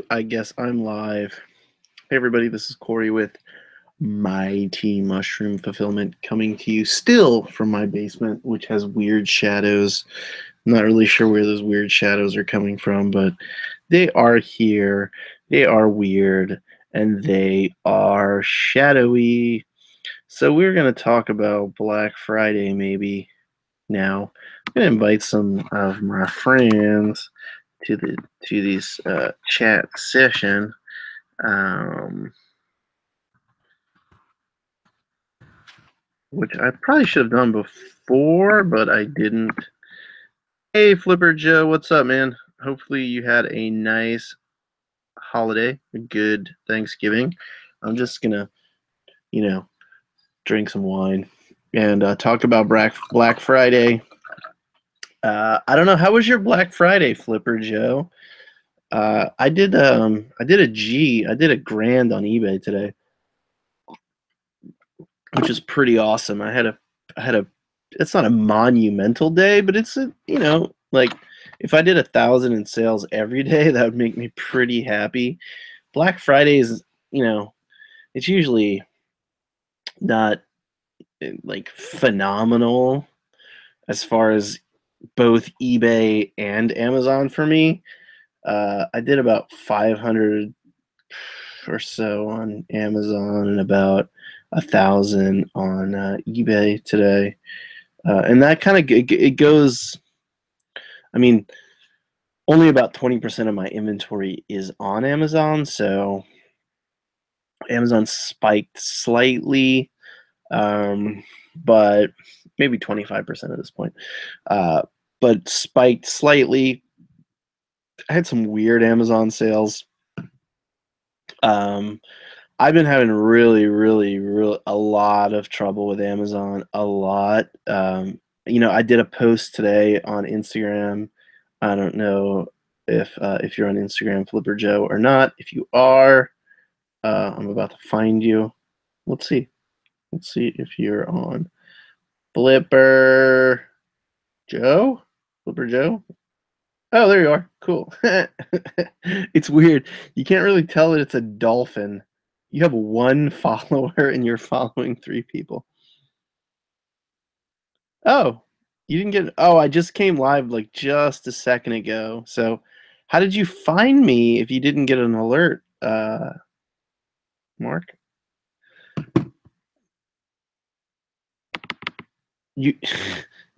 I guess I'm live. Hey everybody, this is Corey with Mighty Mushroom Fulfillment coming to you still from my basement, which has weird shadows. I'm not really sure where those weird shadows are coming from, but they are here. They are weird and they are shadowy. So we're going to talk about Black Friday maybe now. I'm going to invite some of my friends to this chat session, um, which I probably should have done before, but I didn't. Hey, Flipper Joe, what's up, man? Hopefully you had a nice holiday, a good Thanksgiving. I'm just gonna, you know, drink some wine and talk about Black Friday. I don't know. How was your Black Friday, Flipper Joe? I did a grand on eBay today, which is pretty awesome. I had a it's not a monumental day, but it's a, like if I did 1,000 in sales every day, that would make me pretty happy. Black Friday is, you know, it's usually not like phenomenal as far as both eBay and Amazon for me. I did about 500 or so on Amazon and about 1,000 on eBay today. And that kind of it goes. I mean, only about 20% of my inventory is on Amazon, so Amazon spiked slightly, but maybe 25% at this point. Uh, but spiked slightly. I had some weird Amazon sales. Um, I've been having really a lot of trouble with Amazon. A lot. I did a post today on Instagram. I don't know if you're on Instagram, Flipper Joe, or not. If you are, I'm about to find you. Let's see. Let's see if you're on Flipper Joe. Flipper Joe. Oh, there you are. Cool. It's weird. You can't really tell that it's a dolphin. You have one follower and you're following three people. Oh, you didn't get. Oh, I just came live like just a second ago. So, how did you find me if you didn't get an alert, Mark? You,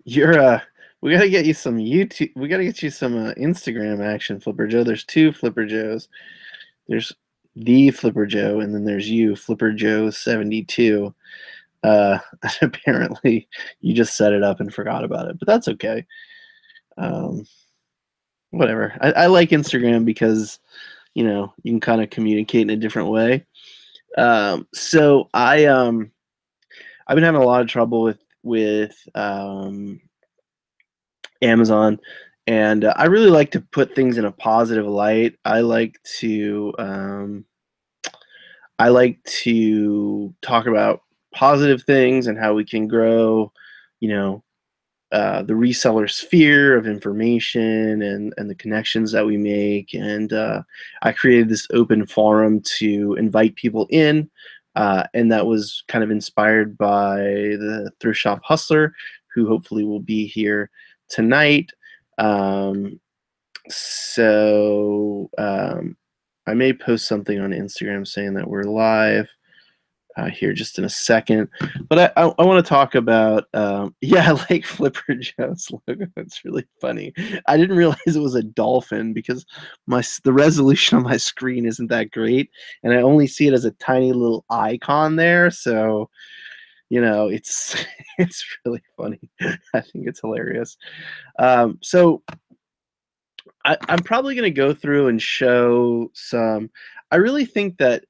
you're We gotta get you some YouTube. We gotta get you some Instagram action, Flipper Joe. There's two Flipper Joes. There's the Flipper Joe, and then there's you, Flipper Joe 72. Uh, apparently, you just set it up and forgot about it, but that's okay. Um, whatever. I like Instagram because you can kind of communicate in a different way. So I've been having a lot of trouble with Amazon, and I really like to put things in a positive light. I like to talk about positive things and how we can grow, you know, the reseller sphere of information and the connections that we make. And I created this open forum to invite people in. And that was kind of inspired by the Thrift Shop Hustler, who hopefully will be here tonight. Um, so I may post something on Instagram saying that we're live here just in a second. But I want to talk about, yeah, I like Flipper Joe's logo. It's really funny. I didn't realize it was a dolphin because the resolution on my screen isn't that great, and I only see it as a tiny little icon there. So it's it's really funny. I think it's hilarious. So I'm probably going to go through and show some. I really think that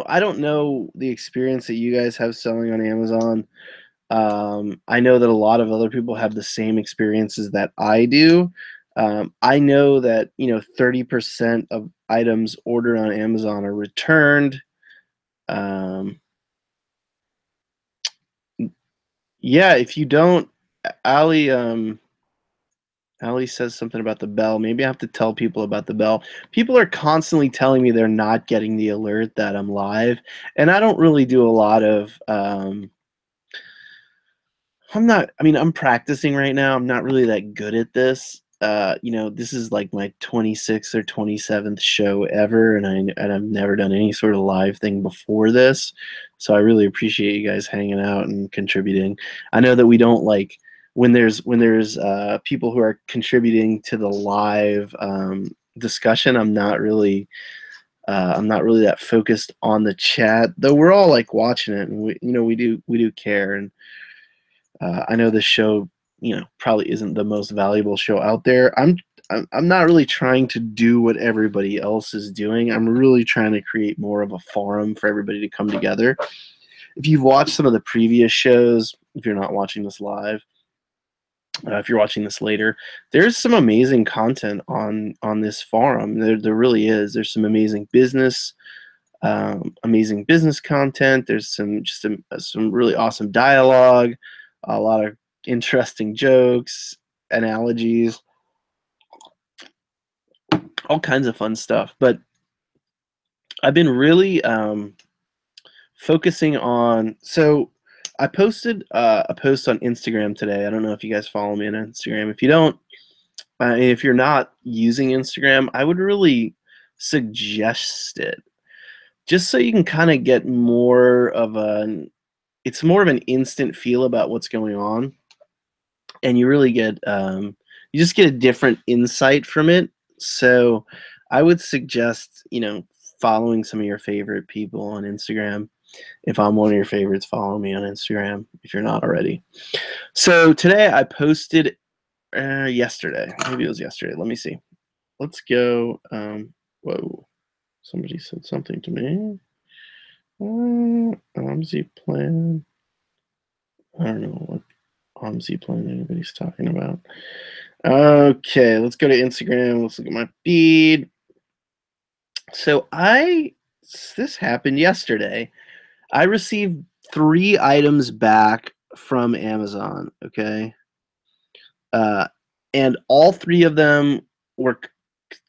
I don't know the experience that you guys have selling on Amazon. I know that a lot of other people have the same experiences that I do. I know that 30% of items ordered on Amazon are returned. Um, yeah, if you don't, Ali, Ali says something about the bell. Maybe I have to tell people about the bell. People are constantly telling me they're not getting the alert that I'm live, and I don't really do a lot of. I'm not. I mean, I'm practicing right now. I'm not really that good at this. This is like my 26th or 27th show ever, and I've never done any sort of live thing before this. So I really appreciate you guys hanging out and contributing. I know that we don't like when there's people who are contributing to the live discussion. I'm not really that focused on the chat, though. We're all like watching it, and we do care. And I know this show, probably isn't the most valuable show out there. I'm not really trying to do what everybody else is doing. I'm really trying to create more of a forum for everybody to come together. If you've watched some of the previous shows, if you're not watching this live, if you're watching this later, there's some amazing content on this forum. There really is. There's some amazing business content. There's some really awesome dialogue, a lot of interesting jokes, analogies, all kinds of fun stuff. But I've been really focusing on. So I posted a post on Instagram today. I don't know if you guys follow me on Instagram. If you don't, if you're not using Instagram, I would really suggest it, just so you can kind of get more of an it's more of an instant feel about what's going on, and you really get you just get a different insight from it. So I would suggest following some of your favorite people on Instagram. If I'm one of your favorites, follow me on Instagram if you're not already. So today I posted yesterday. Maybe it was yesterday. Let me see. Let's go. Whoa. Somebody said something to me. OMSI plan. I don't know what OMSI plan anybody's talking about. Okay, let's go to Instagram. Let's look at my feed. So this happened yesterday. I received 3 items back from Amazon. Okay, and all 3 of them were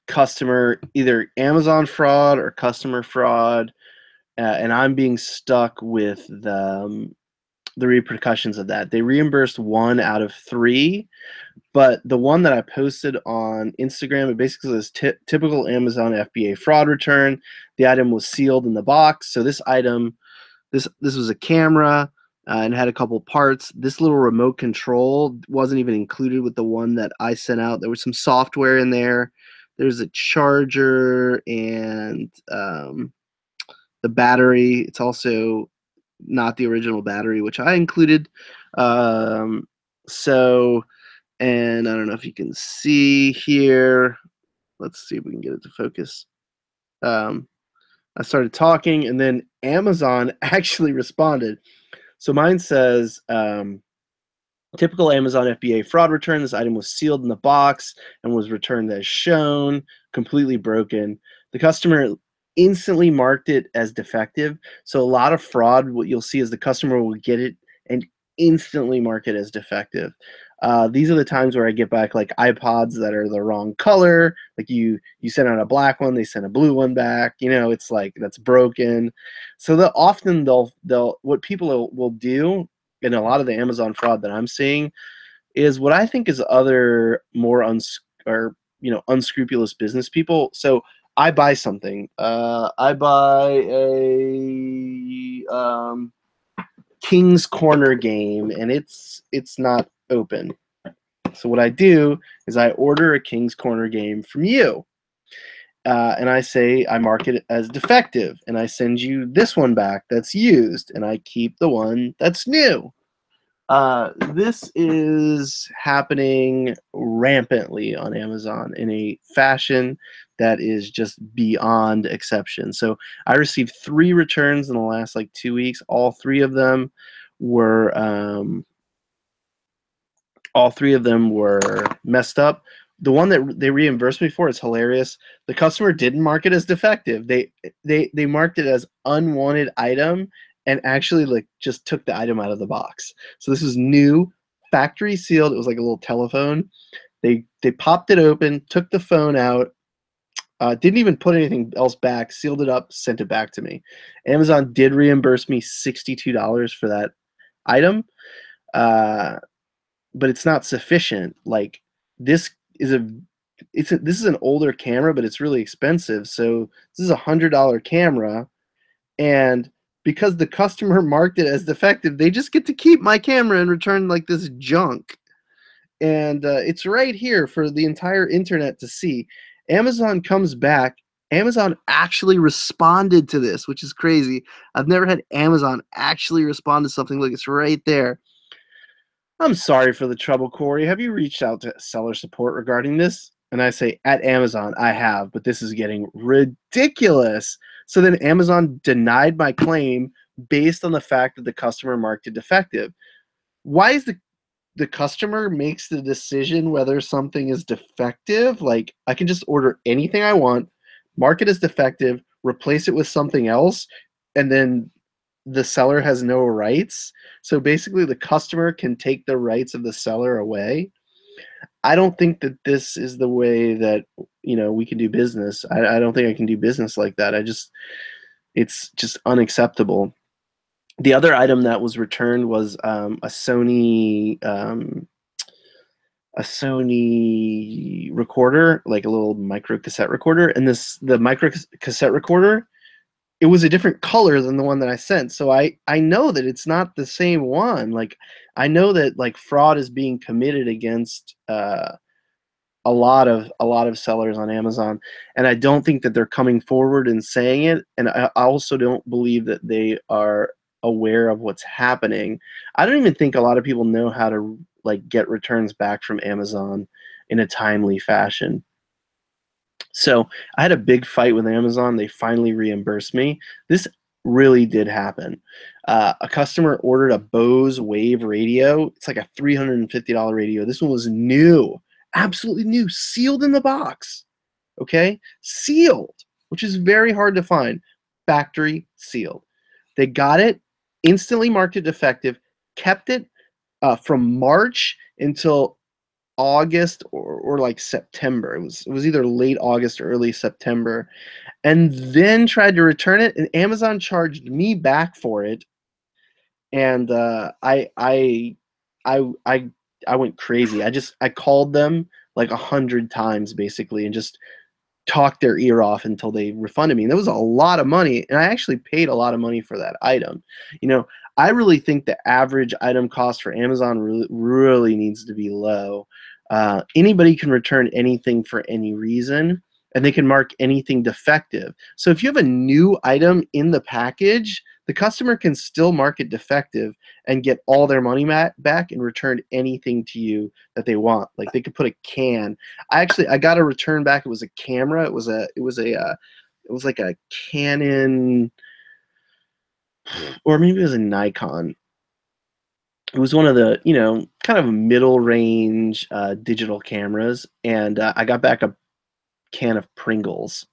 customer, either Amazon fraud or customer fraud, and I'm being stuck with the repercussions of that. They reimbursed 1 out of 3, but the one that I posted on Instagram, it basically says typical Amazon FBA fraud return. The item was sealed in the box. So this item, this was a camera and had a couple parts. This little remote control wasn't even included with the one that I sent out. There was some software in there. There's a charger and the battery. It's also not the original battery, which I included. So, and I don't know if you can see here. Let's see if we can get it to focus. I started talking, and then Amazon actually responded. So mine says, typical Amazon FBA fraud return. This item was sealed in the box and was returned as shown, completely broken. The customer instantly marked it as defective. So a lot of fraud, what you'll see is the customer will get it and instantly mark it as defective. These are the times where I get back like iPods that are the wrong color. Like you send out a black one, they send a blue one back. It's like that's broken. So they'll what people will do, and a lot of the Amazon fraud that I'm seeing is what I think is other more unscrupulous business people. So I buy something. I buy a King's Corner game, and it's not open. So what I do is I order a King's Corner game from you. And I say I mark it as defective, and I send you this one back that's used, and I keep the one that's new. This is happening rampantly on Amazon in a fashion that is just beyond exception. So I received 3 returns in the last 2 weeks. All 3 of them were messed up. The one that they reimbursed me for is hilarious. The customer didn't mark it as defective. They marked it as unwanted item and actually just took the item out of the box. So this is new, factory sealed. It was like a little telephone. They They popped it open, took the phone out, didn't even put anything else back, sealed it up, sent it back to me. Amazon did reimburse me $62 for that item, uh, but it's not sufficient. Like this is a this is an older camera, but it's really expensive. So this is $100 camera, and because the customer marked it as defective, they just get to keep my camera and return like this junk. And it's right here for the entire internet to see. Amazon comes back. Amazon actually responded to this, which is crazy. I've never had Amazon actually respond to something like it's right there. I'm sorry for the trouble, Corey. Have you reached out to seller support regarding this? And I say, at Amazon, I have, but this is getting ridiculous. So then Amazon denied my claim based on the fact that the customer marked it defective. Why is the customer makes the decision whether something is defective? Like, I can just order anything I want, mark it as defective, replace it with something else, and then the seller has no rights. So basically, the customer can take the rights of the seller away. I don't think that this is the way that we can do business. I don't think I can do business like that. It's just unacceptable. The other item that was returned was a Sony recorder, like a little micro cassette recorder, and the micro cassette recorder, it was a different color than the one that I sent. So I know that it's not the same one. Like, I know that like fraud is being committed against a lot of sellers on Amazon, and I don't think that they're coming forward and saying it. And I also don't believe that they are aware of what's happening. I don't even think a lot of people know how to like get returns back from Amazon in a timely fashion. So I had a big fight with Amazon. They finally reimbursed me. This really did happen. A customer ordered a Bose Wave radio. It's like a $350 radio. This one was new, absolutely new, sealed in the box. Okay, sealed, which is very hard to find. Factory sealed. They got it, instantly marked it defective, kept it from March until August or like September. It was either late August or early September, and then tried to return it, and Amazon charged me back for it. And I I went crazy. I called them like 100 times basically, and just talked their ear off until they refunded me. And that was a lot of money, and I actually paid a lot of money for that item. You know, I really think the average item cost for Amazon really needs to be low. Anybody can return anything for any reason, and they can mark anything defective. So if you have a new item in the package, the customer can still mark it defective and get all their money back and return anything to you that they want. Like, they could put a can. I got a return back. It was a camera. It was like a Canon, or maybe it was a Nikon. It was one of the kind of middle range digital cameras, and I got back a can of Pringles.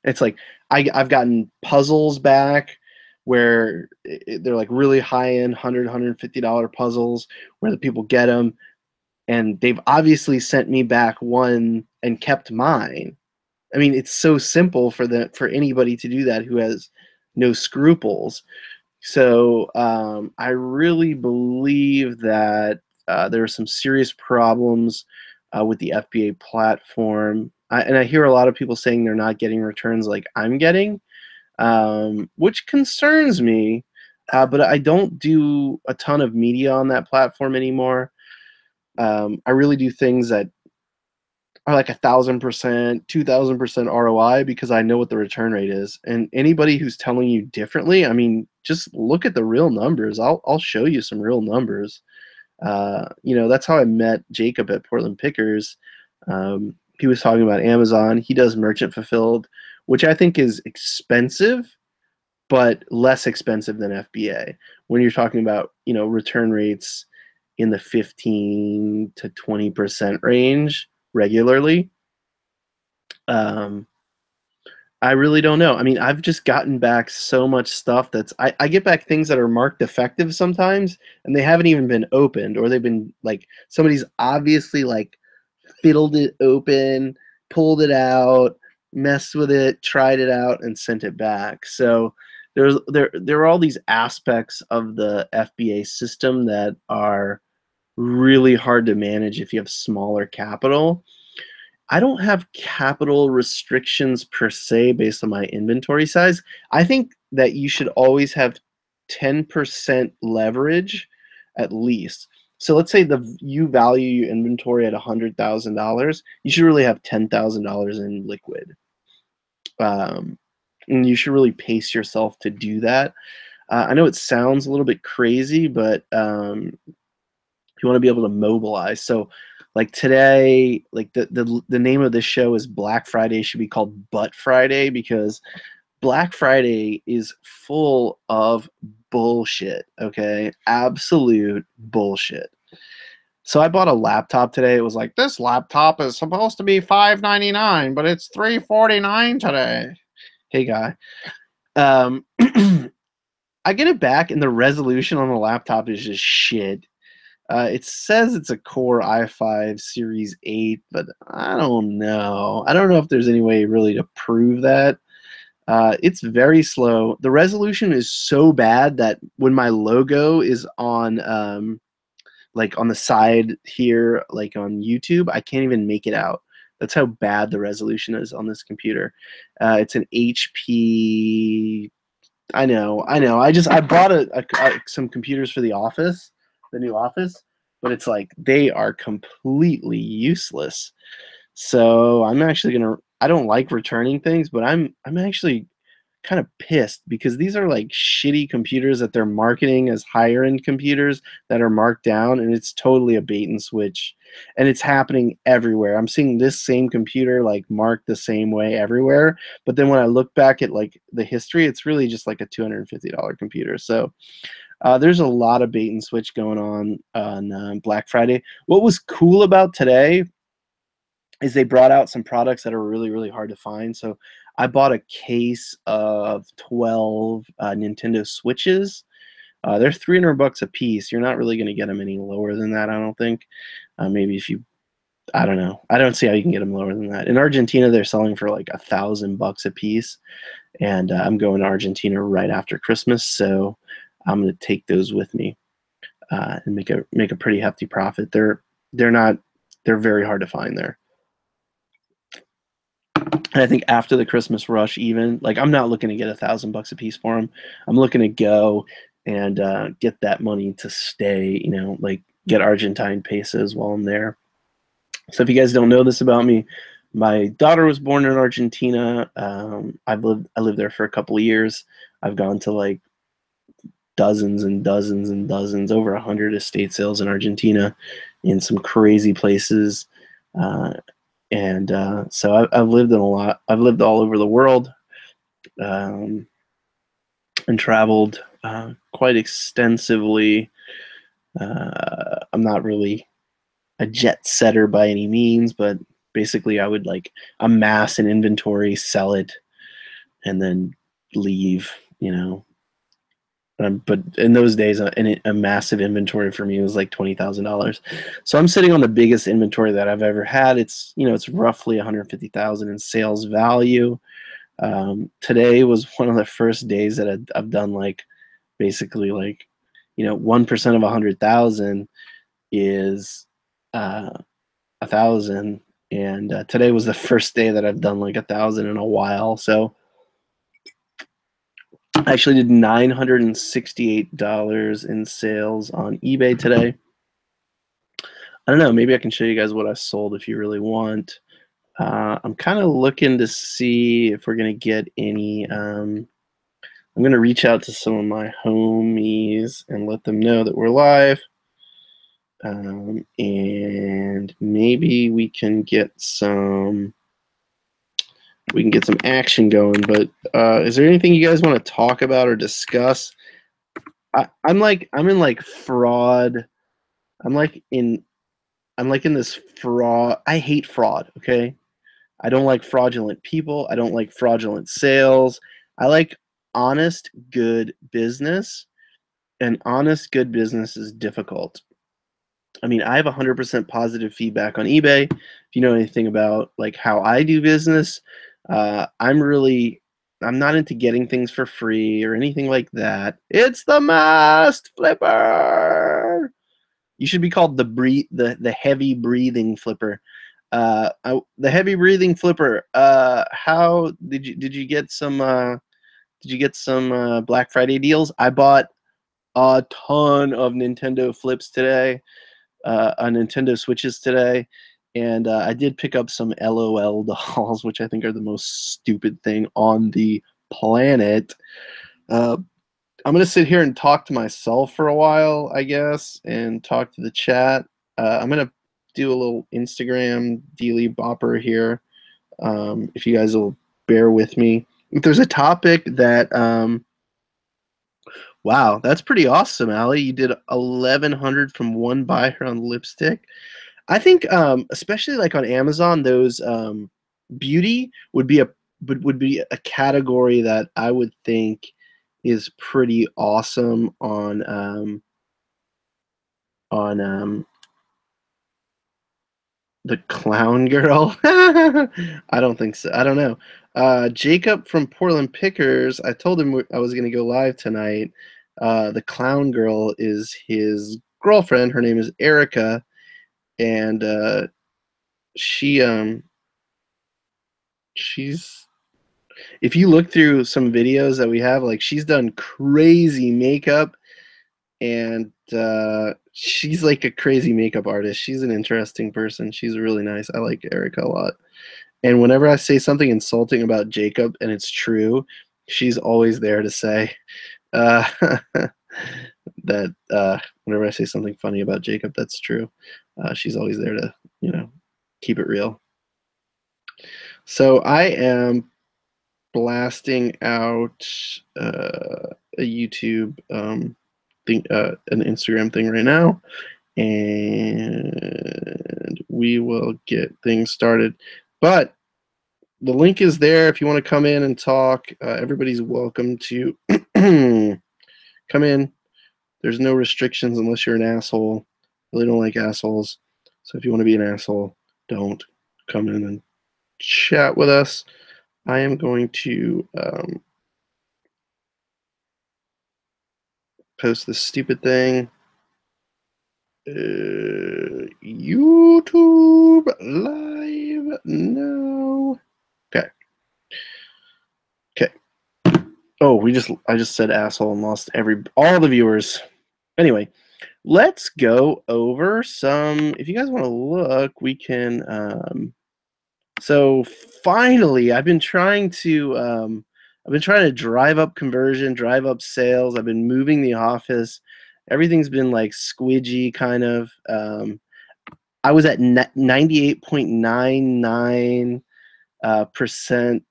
It's like I've gotten puzzles back where they're like really high end, $150 puzzles where the people get them, and they've obviously sent me back one and kept mine. I mean, it's so simple for anybody to do that who has no scruples. So I really believe that there are some serious problems with the FBA platform. And I hear a lot of people saying they're not getting returns like I'm getting, which concerns me. But I don't do a ton of media on that platform anymore. I really do things that are like 1,000%, 2,000% ROI because I know what the return rate is. And anybody who's telling you differently, I mean, just look at the real numbers. I'll show you some real numbers. That's how I met Jacob at Portland Pickers. He was talking about Amazon. He does merchant fulfilled, which I think is expensive, but less expensive than FBA. When you're talking about, return rates in the 15 to 20% range regularly. Um, I really don't know. I mean, I've just gotten back so much stuff I get back things that are marked defective sometimes, and they haven't even been opened, or they've been like somebody's obviously like fiddled it open, pulled it out, messed with it, tried it out, and sent it back. So there are all these aspects of the FBA system that are really hard to manage if you have smaller capital. I don't have capital restrictions per se based on my inventory size. I think that you should always have 10% leverage at least. So let's say you value your inventory at $100,000. You should really have $10,000 in liquid. And you should really pace yourself to do that. I know it sounds a little bit crazy, but you want to be able to mobilize. So like today, like the name of this show is Black Friday should be called Butt Friday, because Black Friday is full of bullshit, okay? Absolute bullshit. So I bought a laptop today. It was like, this laptop is supposed to be $599, but it's $349 today. Hey guy. Um I get it back and the resolution on the laptop is just shit. It says it's a Core i5 Series 8, but I don't know. I don't know if there's any way really to prove that. It's very slow. The resolution is so bad that when my logo is on, like on the side here, like on YouTube, I can't even make it out. That's how bad the resolution is on this computer. It's an HP. I know. I bought some computers for the office, the new office, but it's like they are completely useless. So I'm actually gonna. I don't like returning things, but I'm actually kind of pissed because these are like shitty computers that they're marketing as higher end computers that are marked down, and it's totally a bait and switch. And it's happening everywhere. I'm seeing this same computer like marked the same way everywhere, but then when I look back at like the history, it's really just like a $250 computer. So there's a lot of bait and switch going on Black Friday. What was cool about today is they brought out some products that are really, really hard to find. So I bought a case of 12 Nintendo Switches. They're $300 a piece. You're not really going to get them any lower than that, I don't think. Maybe if you, I don't know. I don't see how you can get them lower than that. In Argentina, they're selling for like $1,000 a piece, and I'm going to Argentina right after Christmas, so I'm going to take those with me and make a pretty hefty profit. They're very hard to find there. And I think after the Christmas rush, even like I'm not looking to get $1,000 a piece for them. I'm looking to go and get that money to stay. You know, like get Argentine pesos while I'm there. So if you guys don't know this about me, my daughter was born in Argentina. I lived there for a couple of years. I've gone to like dozens and dozens and dozens, over 100 estate sales in Argentina, in some crazy places. And so I've lived in a lot. I've lived all over the world, and traveled quite extensively. I'm not really a jet setter by any means, but basically I would like amass an inventory, sell it, and then leave, you know. But in those days, a massive inventory for me was like $20,000. So I'm sitting on the biggest inventory that I've ever had. It's it's roughly 150,000 in sales value. Today was one of the first days that I've done like basically like 1% of 100,000 is 1,000, and today was the first day that I've done like 1,000 in a while. So I actually did $968 in sales on eBay today. I don't know, maybe I can show you guys what I sold if you really want. I'm kind of looking to see if we're going to get any. I'm going to reach out to some of my homies and let them know that we're live. And maybe we can get some action going. But is there anything you guys want to talk about or discuss? I'm in like fraud. I'm like in this fraud. I hate fraud. Okay, I don't like fraudulent people. I don't like fraudulent sales. I like honest, good business, and honest, good business is difficult. I mean, I have 100% positive feedback on eBay. If you know anything about like how I do business, I'm not into getting things for free or anything like that. It's the Mast Flipper. You should be called the heavy breathing flipper. The heavy breathing flipper. How did you get some Black Friday deals? I bought a ton of Nintendo flips today, on Nintendo Switches today, and I did pick up some LOL dolls, which I think are the most stupid thing on the planet. Uh, I'm gonna sit here and talk to myself for a while, I guess, and talk to the chat. I'm gonna do a little Instagram dealy bopper here. If you guys will bear with me. If there's a topic that, wow, that's pretty awesome, Allie. You did 1,100 from one buyer on lipstick. I think, especially like on Amazon, those beauty would be a category that I would think is pretty awesome on the clown girl. I don't think so. I don't know. Jacob from Portland Pickers. I told him I was going to go live tonight. The clown girl is his girlfriend. Her name is Erica, and she she's if you look through some videos that we have, like she's done crazy makeup, and she's like a crazy makeup artist. She's an interesting person. She's really nice. I like Erica a lot. And whenever I say something insulting about Jacob and it's true, she's always there to say uh, that whenever I say something funny about Jacob, that's true. She's always there to, keep it real. So I am blasting out a YouTube thing, an Instagram thing right now, and we will get things started. But the link is there if you want to come in and talk. Everybody's welcome to come in. There's no restrictions unless you're an asshole. I really don't like assholes. So if you want to be an asshole, don't come in and chat with us. I am going to post this stupid thing. YouTube live now. Okay. Okay. Oh, I just said asshole and lost all the viewers. Anyway, let's go over some. If you guys want to look, we can. So finally, I've been trying to drive up conversion, drive up sales. I've been moving the office. Everything's been like squidgy, kind of. I was at 98.99%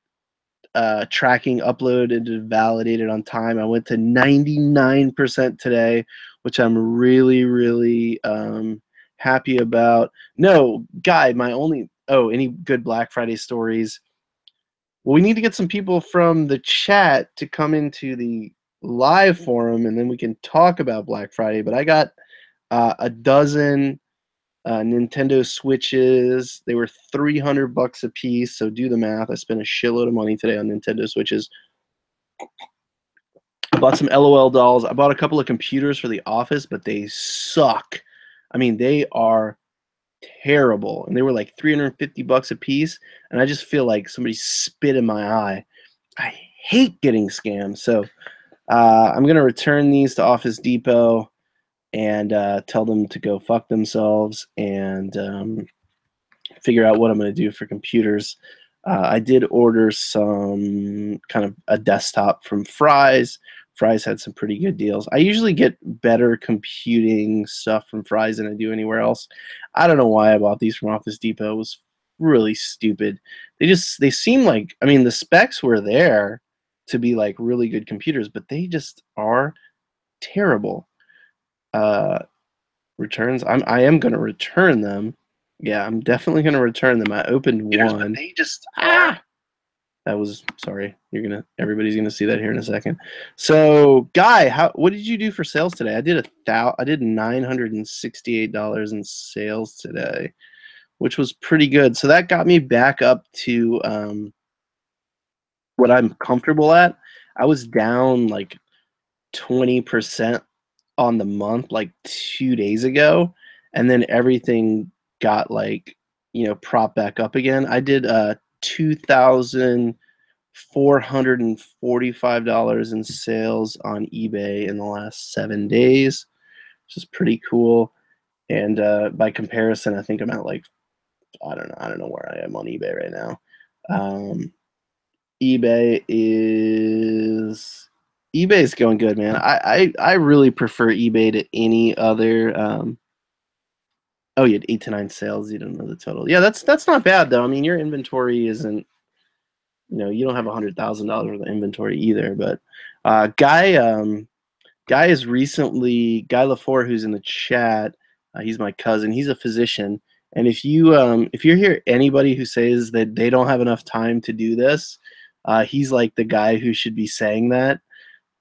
tracking uploaded and validated on time. I went to 99% today, which I'm really, really happy about. No, Guy, any good Black Friday stories? Well, we need to get some people from the chat to come into the live forum, and then we can talk about Black Friday. But I got a dozen Nintendo Switches. They were $300 a piece, so do the math. I spent a shitload of money today on Nintendo Switches. I bought some LOL dolls. I bought a couple of computers for the office, but they suck. I mean, they are terrible, and they were like $350 a piece, and I just feel like somebody spit in my eye. I hate getting scammed, so I'm gonna return these to Office Depot and tell them to go fuck themselves and figure out what I'm going to do for computers. I did order some kind of a desktop from Fry's. Fry's had some pretty good deals. I usually get better computing stuff from Fry's than I do anywhere else. I don't know why I bought these from Office Depot. It was really stupid. They seem like, I mean, the specs were there to be like really good computers, but they just are terrible. Returns. I am going to return them. Yeah, I'm definitely gonna return them. I opened one. They just That was sorry. Everybody's gonna see that here in a second. So, Guy, what did you do for sales today? I did $968 in sales today, which was pretty good. So that got me back up to what I'm comfortable at. I was down like 20% on the month like 2 days ago, and then everything got like propped back up again. I did $2,445 in sales on eBay in the last 7 days, which is pretty cool. And by comparison, I think I'm at like I don't know where I am on eBay right now. Um, eBay is eBay's going good, man. I really prefer eBay to any other. Oh, you had 8 to 9 sales. You don't know the total. Yeah, that's not bad though. I mean, your inventory isn't. You don't have $100,000 worth of inventory either. But Guy is recently Guy Lafour, who's in the chat. He's my cousin. He's a physician. And if you hear anybody who says that they don't have enough time to do this, he's like the guy who should be saying that.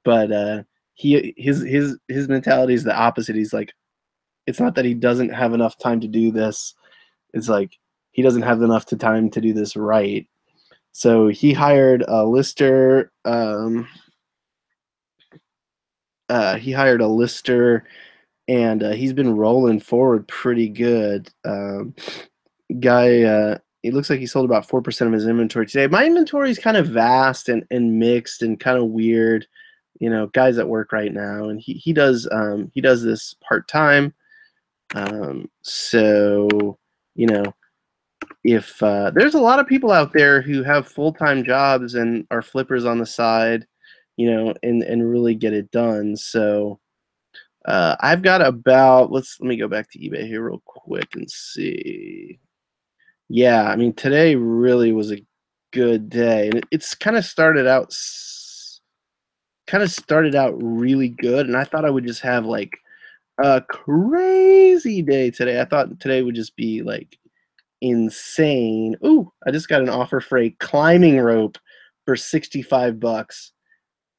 But his mentality is the opposite. He's like, it's not that he doesn't have enough time to do this. It's like he doesn't have enough time to do this right. So he hired a lister. He hired a lister, and he's been rolling forward pretty good. Guy, it looks like he sold about 4% of his inventory today. My inventory is kind of vast and mixed and kind of weird. Guy's at work right now, and he does this part time. So if there's a lot of people out there who have full-time jobs and are flippers on the side, and really get it done. So I've got about let me go back to eBay here real quick and see. Yeah, I mean today really was a good day, and it's kind of started out really good, and I thought I would just have like a crazy day today. I thought today would just be like insane. Ooh, I just got an offer for a climbing rope for $65.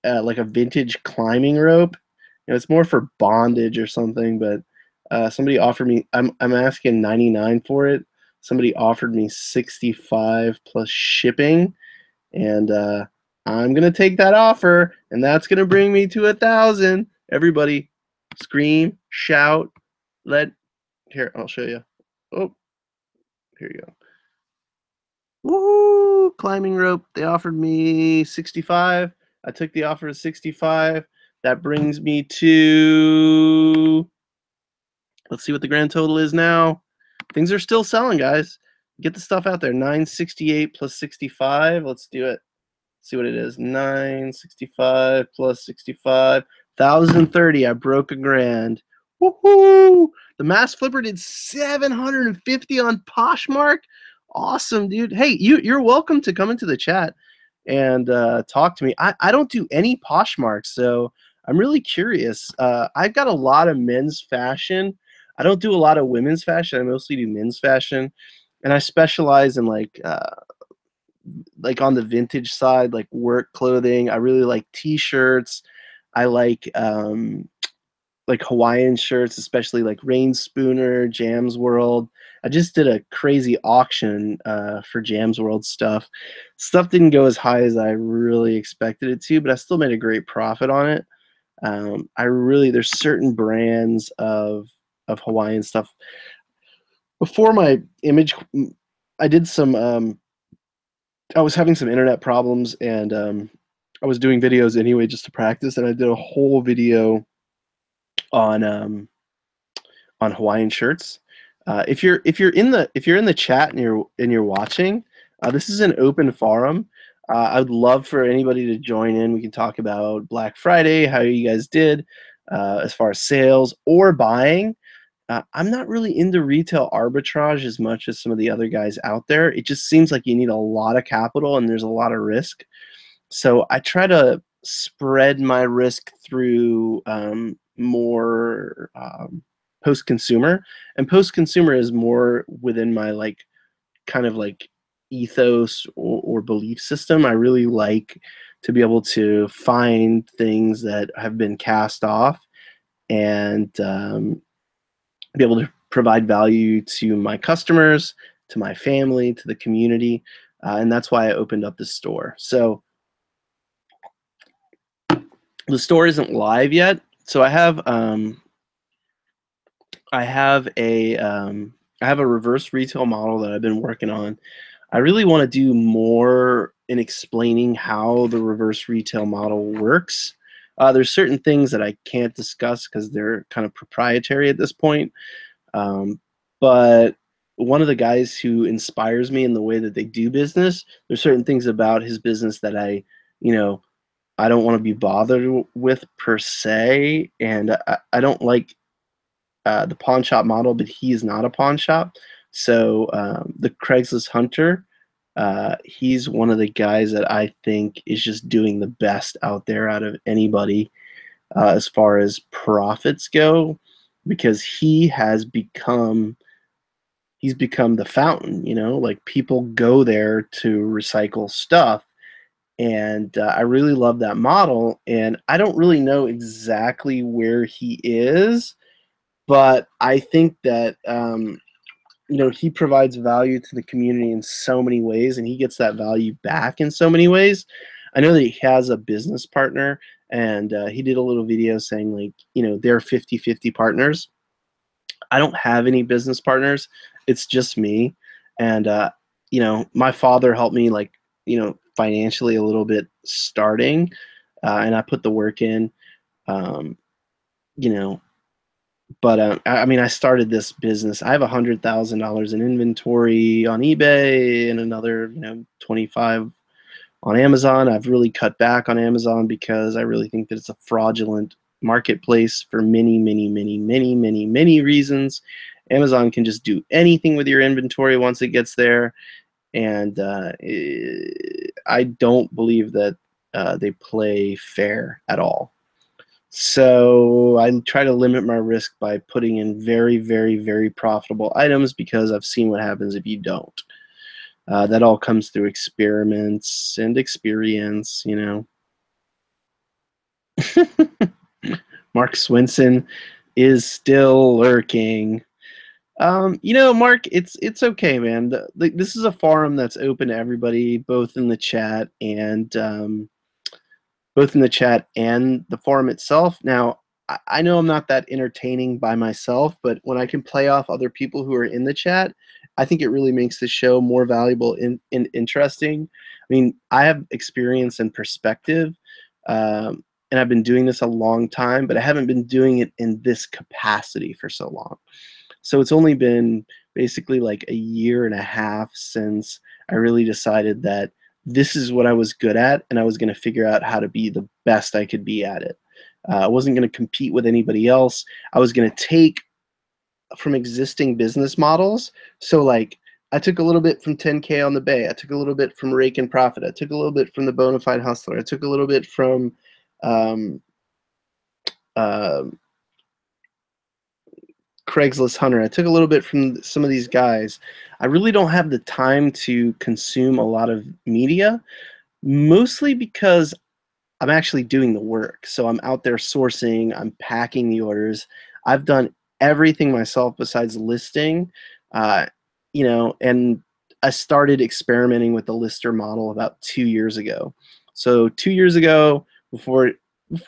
Like a vintage climbing rope. It's more for bondage or something, but somebody offered me I'm asking 99 for it. Somebody offered me 65 plus shipping, and I'm gonna take that offer, and that's gonna bring me to 1,000. Everybody scream, shout, here, I'll show you. Oh, here you go. Woo! Climbing rope. They offered me 65. I took the offer of 65. That brings me to, let's see what the grand total is now. Things are still selling, guys. Get the stuff out there. 968 plus 65. Let's do it. See what it is. 965 plus 65. 1,030. I broke a grand. Woohoo! The Mass Flipper did 750 on Poshmark. Awesome, dude. Hey, you're welcome to come into the chat and talk to me. I don't do any Poshmark, so I'm really curious. I've got a lot of men's fashion. I don't do a lot of women's fashion. I mostly do men's fashion, and I specialize in like on the vintage side, like work clothing. I really like t-shirts. I like Hawaiian shirts, especially like Rain Spooner, Jams World. I just did a crazy auction for Jams World stuff. Stuff didn't go as high as I really expected it to, but I still made a great profit on it. There's certain brands of Hawaiian stuff. Before my image, I did some I was having some internet problems, and I was doing videos anyway just to practice, and I did a whole video on Hawaiian shirts. If you're in the chat and you're watching, this is an open forum. I would love for anybody to join in. We can talk about Black Friday, how you guys did as far as sales or buying. I'm not really into retail arbitrage as much as some of the other guys out there. It just seems like you need a lot of capital and there's a lot of risk. So I try to spread my risk through more post consumer, and post consumer is more within my like kind of like ethos or belief system. I really like to be able to find things that have been cast off and be able to provide value to my customers, to my family, to the community, and that's why I opened up the store. So the store isn't live yet, so I have a reverse retail model that I've been working on. I really want to do more in explaining how the reverse retail model works. There's certain things that I can't discuss because they're kind of proprietary at this point. But one of the guys who inspires me in the way that they do business, there's certain things about his business that you know, I don't want to be bothered with per se, and I don't like the pawn shop model, but he is not a pawn shop. So the Craigslist Hunter, he's one of the guys that I think is just doing the best out there out of anybody as far as profits go, because he's become the fountain. Like people go there to recycle stuff. And I really love that model. And I don't really know exactly where he is, but I think that he provides value to the community in so many ways, and he gets that value back in so many ways. I know that he has a business partner, and he did a little video saying like, they're 50-50 partners. I don't have any business partners. It's just me, and my father helped me like financially a little bit starting, and I put the work in. Um, you know, But I mean, I started this business. I have $100,000 in inventory on eBay and another, 25 on Amazon. I've really cut back on Amazon because I really think that it's a fraudulent marketplace for many, many, many, many, many, many reasons. Amazon can just do anything with your inventory once it gets there, and I don't believe that they play fair at all. So I try to limit my risk by putting in very, very, very profitable items because I've seen what happens if you don't. That all comes through experiments and experience. Mark Swinson is still lurking. Mark, it's okay, man. This is a forum that's open to everybody, both in the chat and the forum itself. Now, I know I'm not that entertaining by myself, but when I can play off other people who are in the chat, I think it really makes the show more valuable and interesting. I mean, I have experience and perspective, and I've been doing this a long time, but I haven't been doing it in this capacity for so long. So it's only been basically like a year and a half since I really decided that this is what I was good at, and I was going to figure out how to be the best I could be at it. I wasn't going to compete with anybody else. I was going to take from existing business models. So, like, I took a little bit from 10K on the Bay. I took a little bit from Rake and Profit. I took a little bit from the Bonafide Hustler. I took a little bit from um, uh, Craigslist Hunter. I took a little bit from some of these guys. I really don't have the time to consume a lot of media, mostly because I'm actually doing the work. So I'm out there sourcing, I'm packing the orders. I've done everything myself besides listing, uh, and I started experimenting with the lister model about 2 years ago. So 2 years ago, before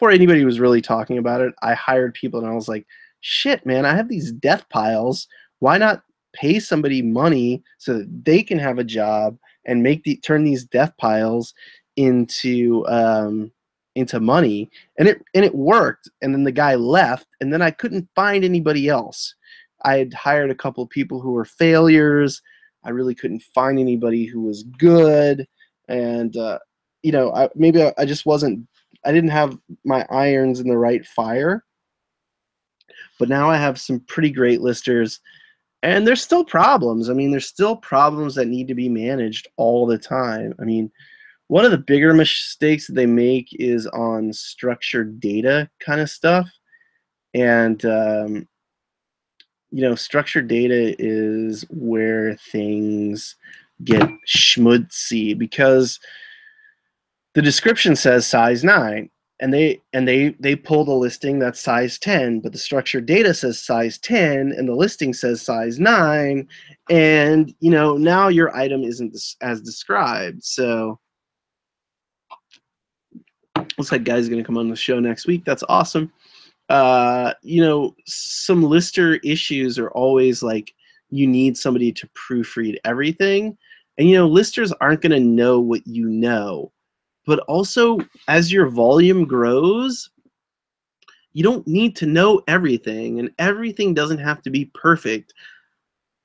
anybody was really talking about it, I hired people and I was like, shit, man, I have these death piles. Why not pay somebody money so that they can have a job and turn these death piles into money? And it worked. And then the guy left, and then I couldn't find anybody else. I had hired a couple of people who were failures. I really couldn't find anybody who was good, and I just wasn't. I didn't have my irons in the right fire. But now I have some pretty great listers, and there's still problems. I mean, there's still problems that need to be managed all the time. I mean, one of the bigger mistakes that they make is on structured data kind of stuff. And structured data is where things get schmutzy because the description says size 9 and they pull the listing that's size 10, but the structured data says size 10 and the listing says size 9, and now your item isn't as described. So looks like Guy's going to come on the show next week. That's awesome. Some lister issues are always like you need somebody to proofread everything, and listers aren't going to know what you know. But also, as your volume grows, you don't need to know everything, and everything doesn't have to be perfect.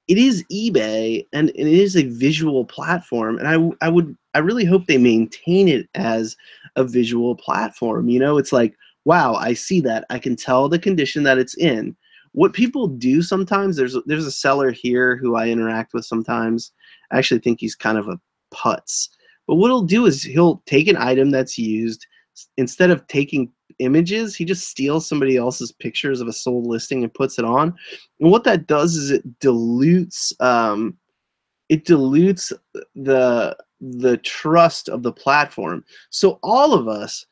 It is eBay, and it is a visual platform, and I really hope they maintain it as a visual platform. It's like, wow, I see that. I can tell the condition that it's in. What people do sometimes, there's a seller here who I interact with sometimes. I actually think he's kind of a putz. But what he'll do is he'll take an item that's used. Instead of taking images, he just steals somebody else's pictures of a sold listing and puts it on. And what that does is it dilutes the trust of the platform. So all of us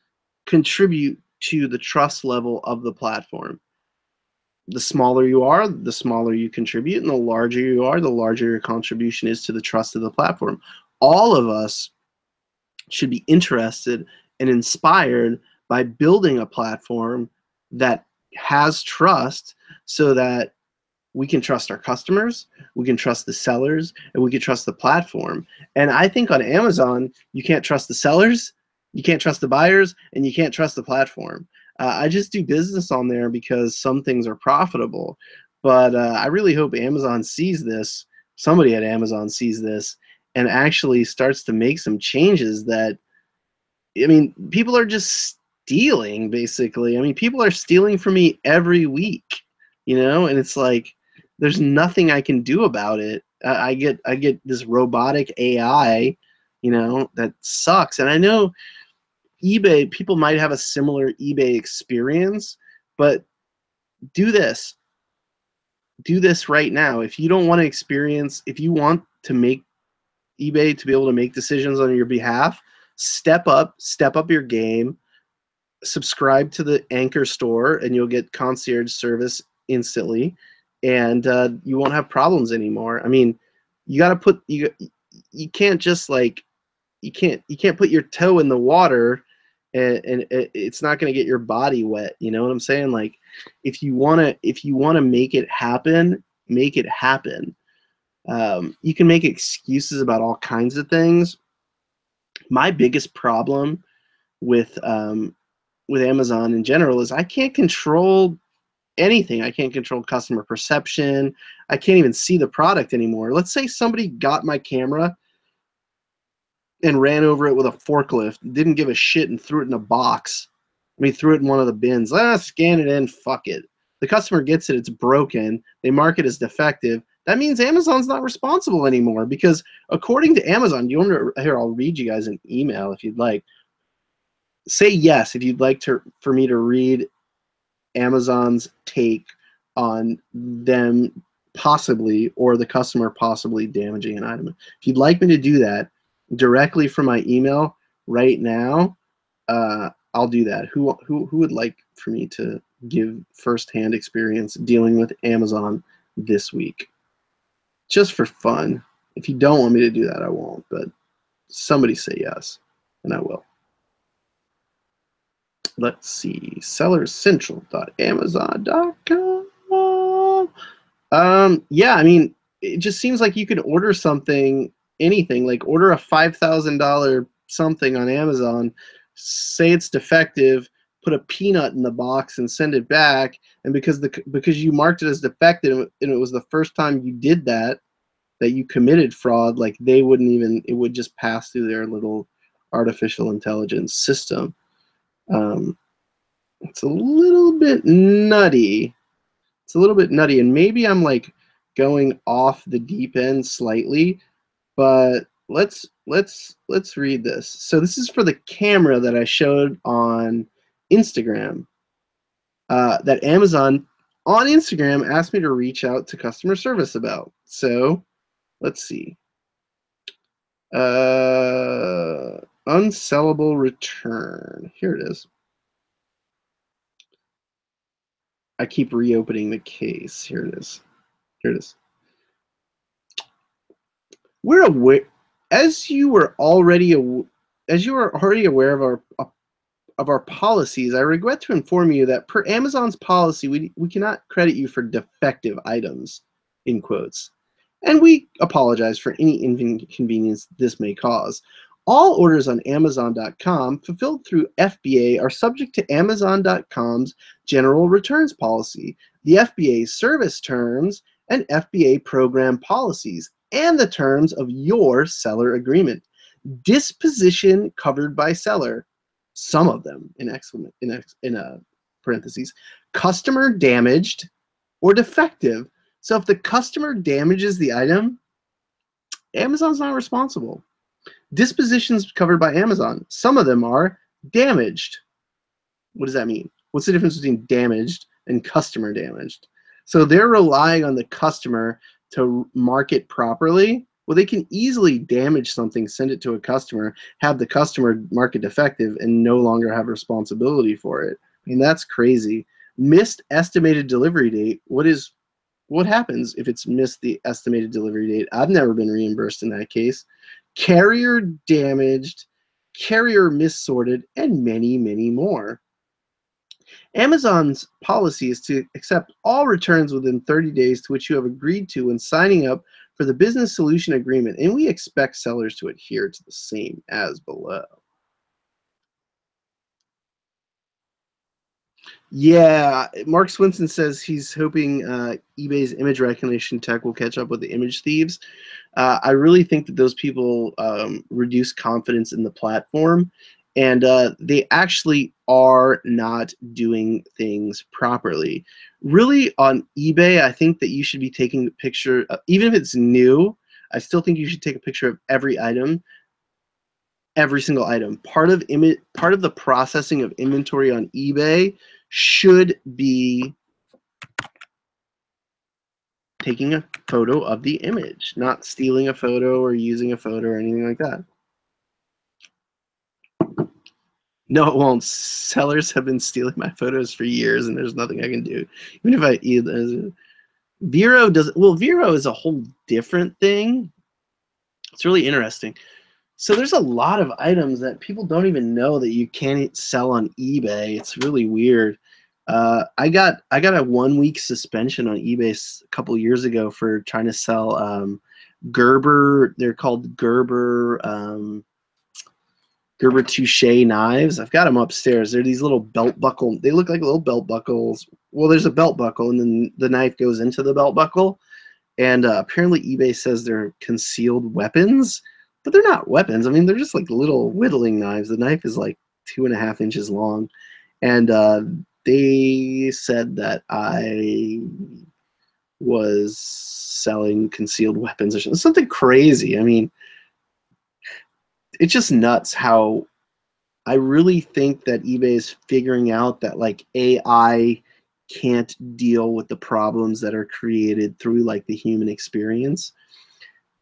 contribute to the trust level of the platform. The smaller you are, the smaller you contribute, and the larger you are, the larger your contribution is to the trust of the platform. All of us should be interested and inspired by building a platform that has trust so that we can trust our customers, we can trust the sellers, and we can trust the platform. And I think on Amazon, you can't trust the sellers, you can't trust the buyers, and you can't trust the platform. I just do business on there because some things are profitable. But I really hope Amazon sees this, somebody at Amazon sees this, and actually starts to make some changes that, people are just stealing, basically. People are stealing from me every week, and it's like, there's nothing I can do about it. I get this robotic AI, that sucks. And I know eBay, people might have a similar eBay experience, but do this right now. If you don't want to experience, if you want to make eBay to be able to make decisions on your behalf, step up your game, subscribe to the Anchor store, and you'll get concierge service instantly, and you won't have problems anymore. You got to put you can't just like you can't put your toe in the water and it's not going to get your body wet. You know what I'm saying? Like, if you want to make it happen, make it happen. You can make excuses about all kinds of things. My biggest problem with Amazon in general is I can't control anything. I can't control customer perception. I can't even see the product anymore. Let's say somebody got my camera and ran over it with a forklift, didn't give a shit, and threw it in a box. Threw it in one of the bins. Scan it in, fuck it. The customer gets it, it's broken. They mark it as defective. That means Amazon's not responsible anymore, because according to Amazon, I'll read you guys an email if you'd like. Say yes if you'd like for me to read Amazon's take on them possibly, or the customer possibly, damaging an item. If you'd like me to do that directly from my email right now, I'll do that. Who would like for me to give firsthand experience dealing with Amazon this week? Just for fun. If you don't want me to do that, I won't, but somebody say yes, and I will. Let's see, sellercentral.amazon.com. Yeah, it just seems like you could order anything, like order a $5,000 something on Amazon, say it's defective, put a peanut in the box and send it back, and because you marked it as defective and it was the first time you did that you committed fraud, like it would just pass through their little artificial intelligence system. It's a little bit nutty. And maybe I'm like going off the deep end slightly, but let's read this. So this is for the camera that I showed on Instagram, that Amazon on Instagram asked me to reach out to customer service about. So let's see. Unsellable return. Here it is. I keep reopening the case. Here it is. Here it is. We're aware, as you are already aware of our policies. I regret to inform you that per Amazon's policy, we cannot credit you for defective items, in quotes, and we apologize for any inconvenience this may cause. All orders on Amazon.com fulfilled through FBA are subject to Amazon.com's general returns policy, the FBA service terms, and FBA program policies, and the terms of your seller agreement. Disposition covered by seller, some of them in parentheses, customer damaged or defective. So if the customer damages the item, Amazon's not responsible. Dispositions covered by Amazon, some of them are damaged. What does that mean? What's the difference between damaged and customer damaged? So they're relying on the customer to market properly. Well, they can easily damage something, send it to a customer, have the customer mark it defective, and no longer have responsibility for it. I mean, that's crazy. Missed estimated delivery date. What happens if it's missed the estimated delivery date? I've never been reimbursed in that case. Carrier damaged, carrier missorted, and many, many more. Amazon's policy is to accept all returns within 30 days to which you have agreed to when signing up for the business solution agreement, and we expect sellers to adhere to the same as below. Yeah, Mark Swinson says he's hoping eBay's image recognition tech will catch up with the image thieves. I really think that those people reduce confidence in the platform, and they actually are not doing things properly. Really, on eBay, I think that you should be taking a picture, even if it's new, I still think you should take a picture of every item, every single item. Part of the processing of inventory on eBay should be taking a photo of the image, not stealing a photo or using a photo or anything like that. No, it won't. Sellers have been stealing my photos for years, and there's nothing I can do. Even if Vero does, well, Vero is a whole different thing. It's really interesting. So there's a lot of items that people don't even know that you can't sell on eBay. It's really weird. I got a 1-week suspension on eBay a couple years ago for trying to sell Gerber. They're called Gerber Touche knives. I've got them upstairs. They're these little belt buckle. They look like little belt buckles. Well, there's a belt buckle, and then the knife goes into the belt buckle. And apparently eBay says they're concealed weapons, but they're not weapons. I mean, they're just like little whittling knives. The knife is like 2.5 inches long. And they said that I was selling concealed weapons or something crazy. I mean, it's just nuts how I really think that eBay is figuring out that like AI can't deal with the problems that are created through like the human experience.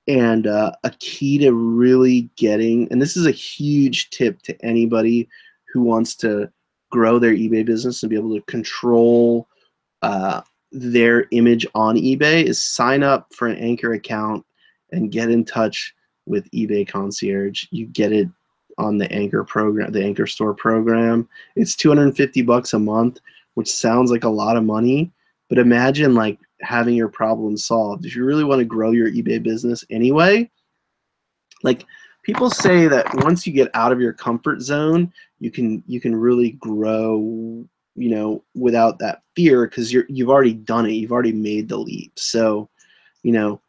And a key to really getting, and this is a huge tip to anybody who wants to grow their eBay business and be able to control their image on eBay, is sign up for an Anchor account and get in touch with eBay Concierge. You get it on the Anchor program, the Anchor Store program. It's $250 a month, which sounds like a lot of money, but imagine like having your problem solved. If you really want to grow your eBay business anyway, like people say that once you get out of your comfort zone, you can really grow, you know, without that fear, because you've already done it. You've already made the leap. So, you know,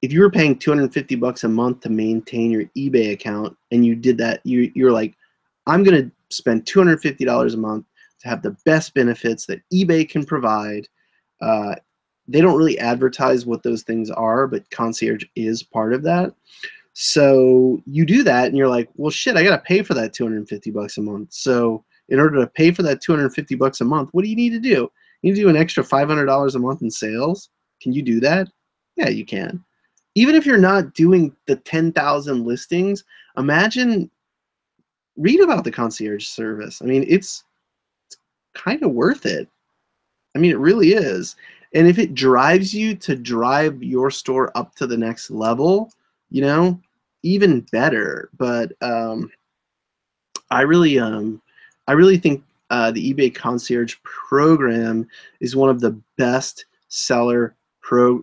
if you were paying $250 a month to maintain your eBay account and you did that, you're like, I'm going to spend $250 a month to have the best benefits that eBay can provide. They don't really advertise what those things are, but Concierge is part of that. So you do that and you're like, well, shit, I got to pay for that $250 a month. So in order to pay for that $250 a month, what do you need to do? You do an extra $500 a month in sales. Can you do that? Yeah, you can. Even if you're not doing the 10,000 listings, imagine, read about the concierge service. I mean, it's kind of worth it. I mean, it really is. And if it drives you to drive your store up to the next level, you know, even better. But I really, I really think the eBay Concierge program is one of the best seller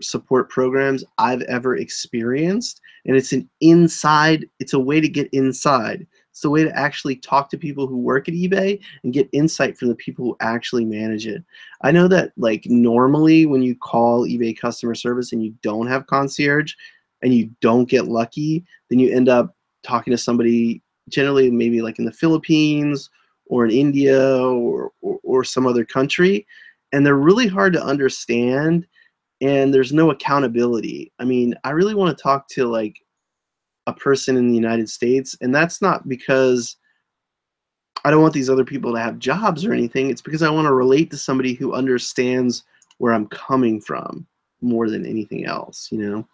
support programs I've ever experienced, and it's an inside. It's a way to get inside. It's a way to actually talk to people who work at eBay and get insight from the people who actually manage it. I know that like normally when you call eBay customer service and you don't have concierge and you don't get lucky, then you end up talking to somebody generally maybe like in the Philippines or in India or some other country, and they're really hard to understand, and there's no accountability. I mean, I really want to talk to like a person in the United States, and that's not because I don't want these other people to have jobs or anything. It's because I want to relate to somebody who understands where I'm coming from more than anything else, you know?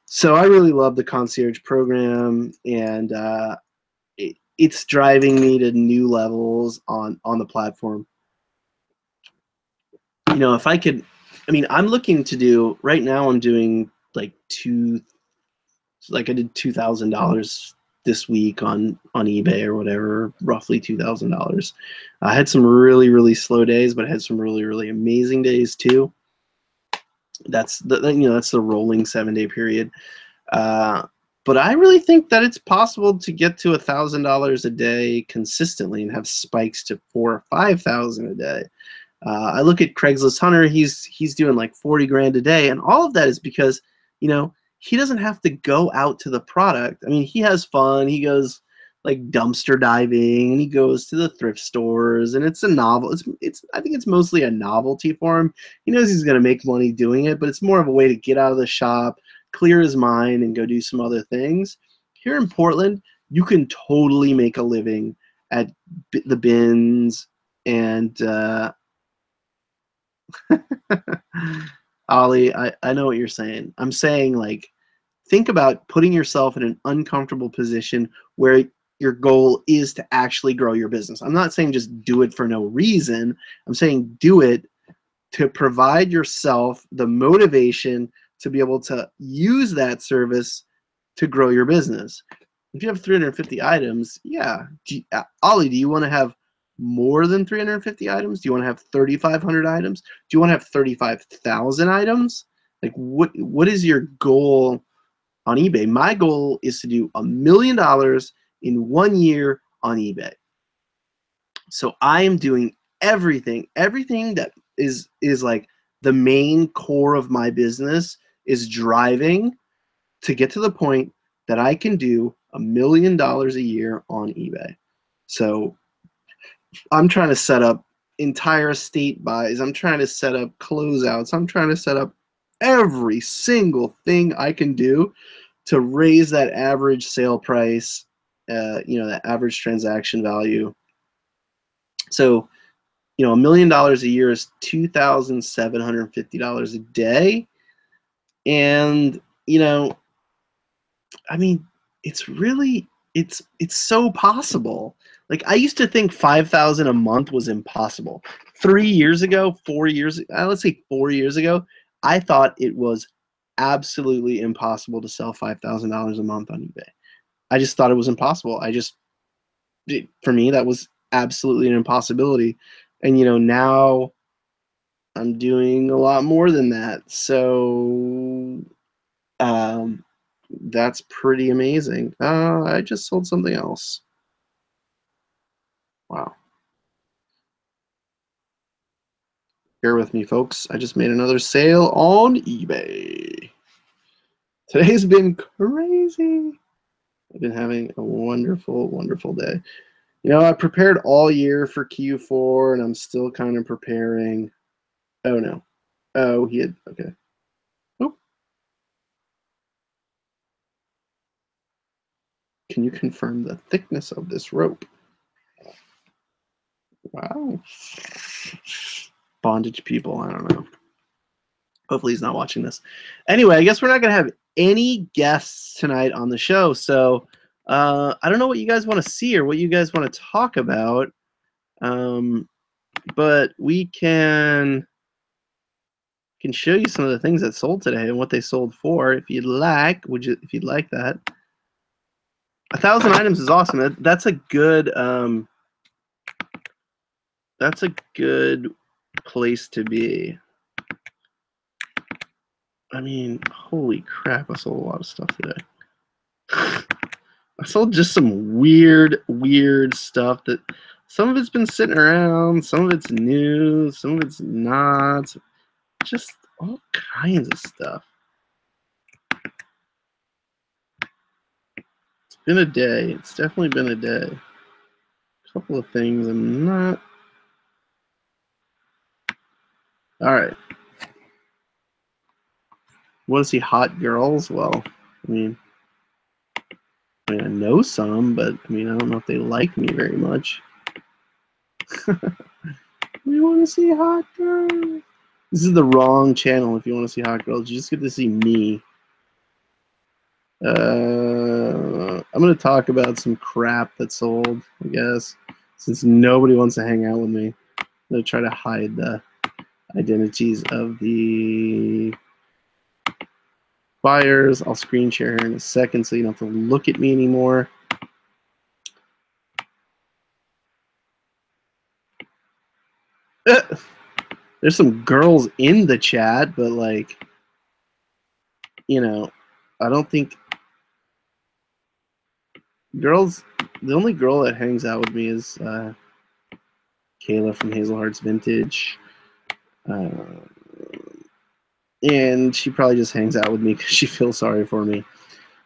So I really love the concierge program, and it's driving me to new levels on the platform. You know, if I could, I mean, I'm looking to do right now. I'm doing like I did $2,000 this week on eBay or whatever, roughly $2,000. I had some really slow days, but I had some really amazing days too. That's that's the rolling 7-day period. But I really think that it's possible to get to $1,000 a day consistently and have spikes to 4,000 or 5,000 a day. I look at Craigslist Hunter; he's doing like 40 grand a day, and all of that is because, you know, he doesn't have to go out to the product. I mean, he has fun. He goes like dumpster diving, and he goes to the thrift stores, and it's a novel. It's I think it's mostly a novelty for him. He knows he's going to make money doing it, but it's more of a way to get out of the shop, clear his mind, and go do some other things. Here in Portland, you can totally make a living at the bins and Ollie, I know what you're saying. I'm saying, like, think about putting yourself in an uncomfortable position where your goal is to actually grow your business. I'm not saying just do it for no reason. I'm saying do it to provide yourself the motivation to be able to use that service to grow your business. If you have 350 items, yeah. Ollie, do you want to have more than 350 items? Do you want to have 3,500 items? Do you want to have 35,000 items? Like, what is your goal on eBay? My goal is to do $1 million in 1 year on eBay. So I am doing everything that is like the main core of my business is driving to get to the point that I can do $1 million a year on eBay. So I'm trying to set up entire estate buys. I'm trying to set up closeouts. I'm trying to set up every single thing I can do to raise that average sale price, that average transaction value. So, $1 million a year is $2,750 a day. And, I mean, it's really, it's so possible. Like, I used to think 5,000 a month was impossible. 3 years ago, 4 years, let's say 4 years ago, I thought it was absolutely impossible to sell $5,000 a month on eBay. I just thought it was impossible. For me, that was absolutely an impossibility. And, now I'm doing a lot more than that. So, that's pretty amazing. I just sold something else. Wow. Bear with me, folks. I just made another sale on eBay. Today's been crazy. I've been having a wonderful day. I prepared all year for Q4, and I'm still kind of preparing. Oh, no. Oh, okay. Oh. Can you confirm the thickness of this rope? Wow. bondage people. I don't know. Hopefully he's not watching this. Anyway, I guess we're not going to have any guests tonight on the show. So I don't know what you guys want to see or what you guys want to talk about. But we can show you some of the things that sold today and what they sold for. If you'd like, if you'd like that. 1,000 items is awesome. That's a good place to be. I mean, holy crap, I sold a lot of stuff today. I sold just some weird stuff that some of it's been sitting around, some of it's new, some of it's not. Just all kinds of stuff. It's been a day. It's definitely been a day. A couple of things I'm not. All right. Want to see hot girls? Well, I mean, I know some, but I mean, I don't know if they like me very much. You want to see hot girls? This is the wrong channel if you want to see hot girls. You just get to see me. I'm going to talk about some crap that sold, I guess, since nobody wants to hang out with me. I'm going to try to hide the identities of the buyers. I'll screen share here in a second so you don't have to look at me anymore. There's some girls in the chat, but like, you know, I don't think girls. The only girl that hangs out with me is Kayla from Hazel Hearts Vintage, and she probably just hangs out with me because she feels sorry for me.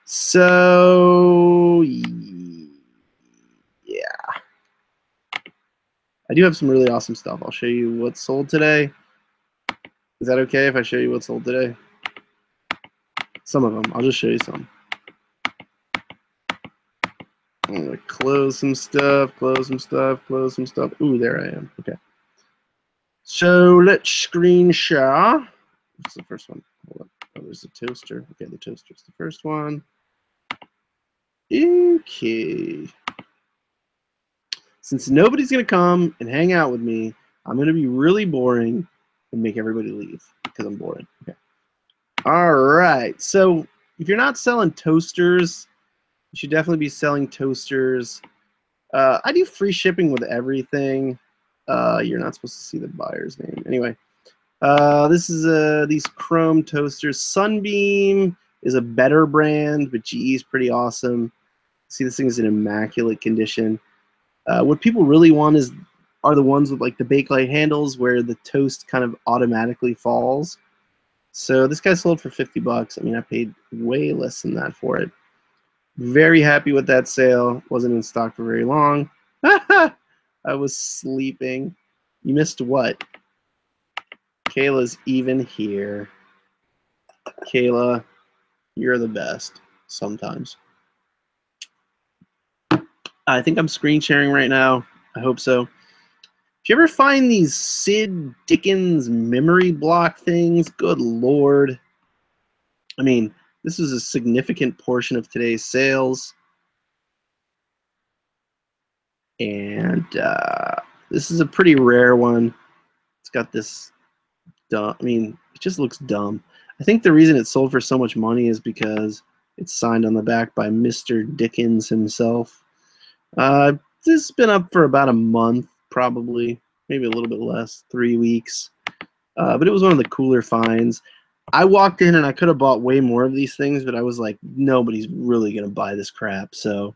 So yeah, I do have some really awesome stuff. I'll show you what sold today. Is that okay if I show you what sold today? Some of them. I'll just show you some. I'm going to close some stuff, close some stuff, close some stuff. Ooh, there I am. Okay. So let's screen share. What's the first one? Hold on. Oh, there's the toaster. Okay, the toaster's the first one. Okay. Since nobody's going to come and hang out with me, I'm going to be really boring and make everybody leave because I'm boring. Okay. All right. So if you're not selling toasters, you should definitely be selling toasters. I do free shipping with everything. You're not supposed to see the buyer's name. Anyway, this is these chrome toasters. Sunbeam is a better brand, but GE is pretty awesome. See, this thing is in immaculate condition. What people really want are the ones with like the Bakelite handles where the toast kind of automatically falls. So this guy sold for 50 bucks. I mean, I paid way less than that for it. Very happy with that sale. Wasn't in stock for very long. I was sleeping. You missed what? Kayla's even here. Kayla, you're the best sometimes. I think I'm screen sharing right now. I hope so. If you ever find these Sid Dickens memory block things, good Lord. I mean, this is a significant portion of today's sales. And this is a pretty rare one. It's got this dumb, I mean, it just looks dumb. I think the reason it sold for so much money is because it's signed on the back by Mr. Dickens himself. This has been up for about a month, probably, maybe a little bit less, 3 weeks. But it was one of the cooler finds. I walked in and I could have bought way more of these things, but I was like, nobody's really going to buy this crap. So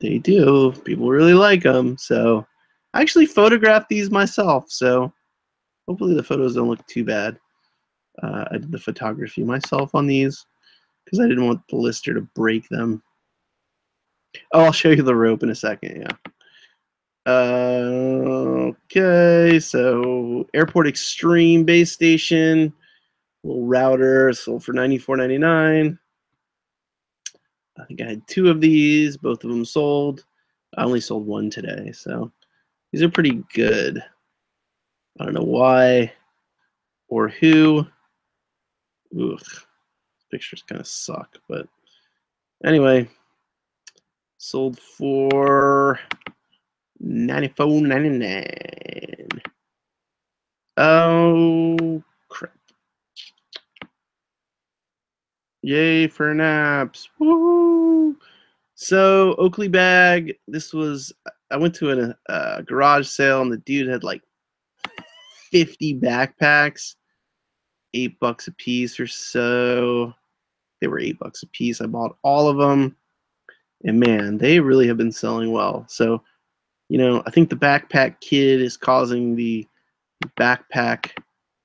they do. People really like them. So I actually photographed these myself. So hopefully the photos don't look too bad. I did the photography myself on these because I didn't want the lister to break them. Oh, I'll show you the rope in a second, yeah. Okay, so Airport Extreme base station, little router, sold for $94.99. I think I had 2 of these, both of them sold. I only sold 1 today, so these are pretty good. I don't know why or who. Ugh, pictures kind of suck, but anyway, sold for $94.99. Oh crap! Yay for naps! Woo! So Oakley bag. This was I went to a garage sale and the dude had like 50 backpacks, $8 a piece or so. They were $8 a piece. I bought all of them, and man, they really have been selling well. So, I think the backpack kid is causing the backpack,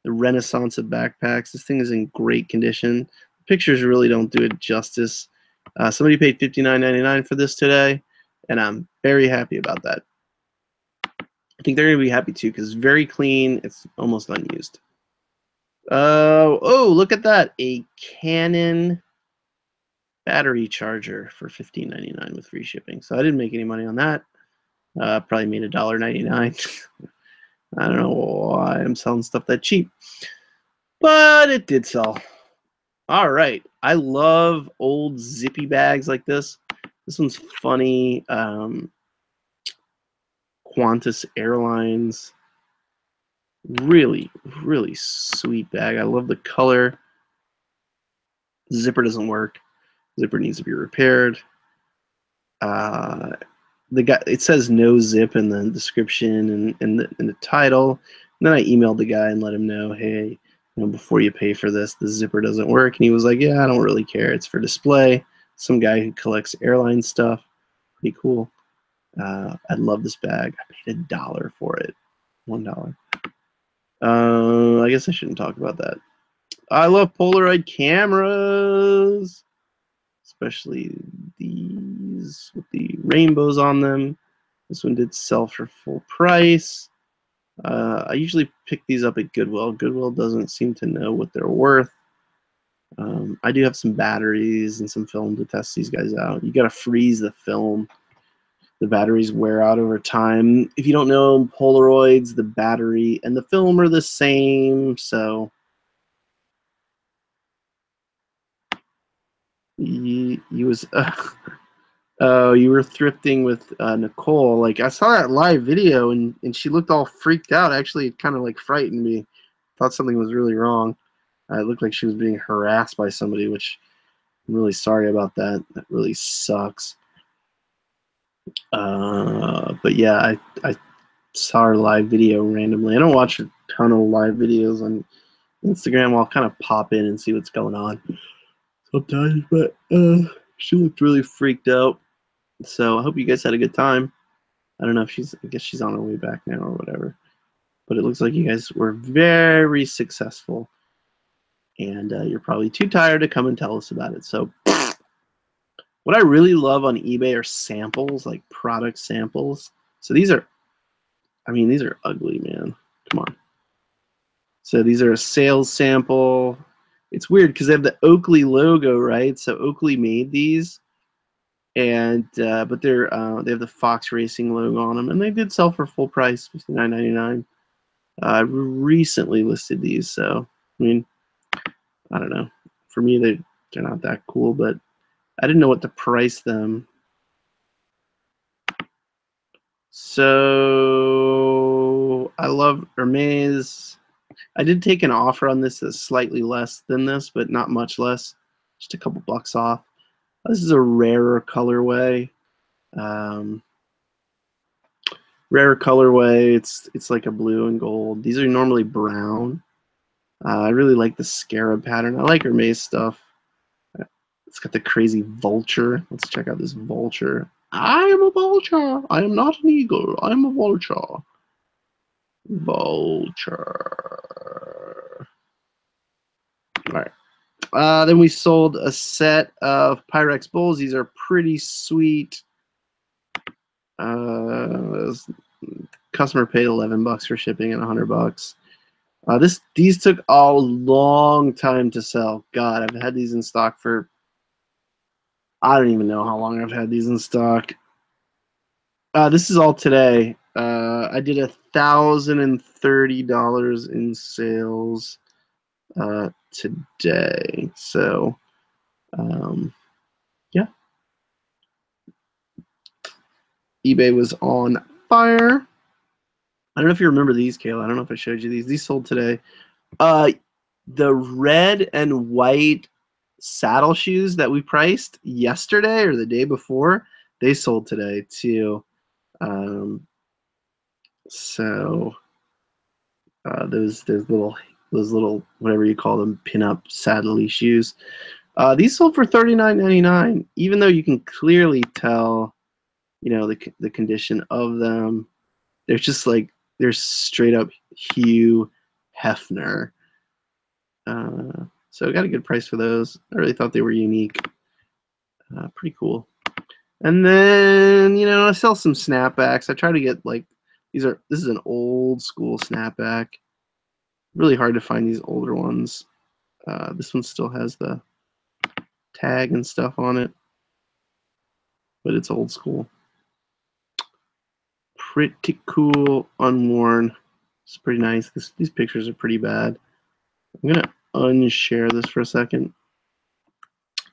the renaissance of backpacks. This thing is in great condition. The pictures really don't do it justice. Somebody paid $59.99 for this today, and I'm very happy about that. I think they're going to be happy too because it's very clean. It's almost unused. Oh, look at that. A Canon battery charger for $15.99 with free shipping. So I didn't make any money on that. Probably made $1.99. I don't know why I'm selling stuff that cheap, but it did sell. All right. I love old zippy bags like this. This one's funny. Qantas Airlines. Really, really sweet bag. I love the color. Zipper doesn't work. Zipper needs to be repaired. The guy, it says no zip in the description and in the title. And then I emailed the guy and let him know, hey, before you pay for this, the zipper doesn't work. And he was like, yeah, I don't really care. It's for display. Some guy who collects airline stuff. Pretty cool. I love this bag. I paid $1 for it. $1. I guess I shouldn't talk about that. I love Polaroid cameras, especially these with the rainbows on them. This one did sell for full price. I usually pick these up at Goodwill. Goodwill doesn't seem to know what they're worth. I do have some batteries and some film to test these guys out. You got to freeze the film. The batteries wear out over time. If you don't know, Polaroids, the battery and the film are the same. So you was oh, you were thrifting with Nicole. Like I saw that live video and she looked all freaked out. Actually, it kind of like frightened me. Thought something was really wrong. It looked like she was being harassed by somebody, which I'm really sorry about that. That really sucks. But yeah, I saw her live video randomly. I don't watch a ton of live videos on Instagram. I'll kind of pop in and see what's going on sometimes. But she looked really freaked out. So I hope you guys had a good time. I don't know if I guess she's on her way back now or whatever. But it looks like you guys were very successful. And you're probably too tired to come and tell us about it. So what I really love on eBay are samples, like product samples. So these are ugly, man. Come on. So these are a sales sample. It's weird because they have the Oakley logo, right? So Oakley made these, and but they have the Fox Racing logo on them, and they did sell for full price, $59.99. I recently listed these, so I mean, I don't know. For me, they're not that cool, but I didn't know what to price them. So I love Hermes. I did take an offer on this that's slightly less than this, but not much less. Just a couple bucks off. This is a rarer colorway. Rare colorway. It's like a blue and gold. These are normally brown. I really like the scarab pattern. I like Hermes stuff. It's got the crazy vulture. Let's check out this vulture. I am a vulture. I am not an eagle. I am a vulture. Vulture. All right. Then we sold a set of Pyrex bowls. These are pretty sweet. Customer paid $11 for shipping and $100. These took a long time to sell. God, I've had these in stock for I don't even know how long I've had these in stock. This is all today. I did $1,030 in sales today. So, yeah, eBay was on fire. I don't know if you remember these, Kayla. I don't know if I showed you these. These sold today. Uh, the red and white saddle shoes that we priced yesterday or the day before, they sold today too. Um, so those little whatever you call them pinup saddle shoes. These sold for $39.99. Even though you can clearly tell, the condition of them. They're just like they're straight up Hugh Hefner. So I got a good price for those. I really thought they were unique. Pretty cool. And then, I sell some snapbacks. I try to get like this is an old school snapback. Really hard to find these older ones. This one still has the tag and stuff on it, but it's old school. Pretty cool, unworn. It's pretty nice. These pictures are pretty bad. I'm gonna unshare this for a second.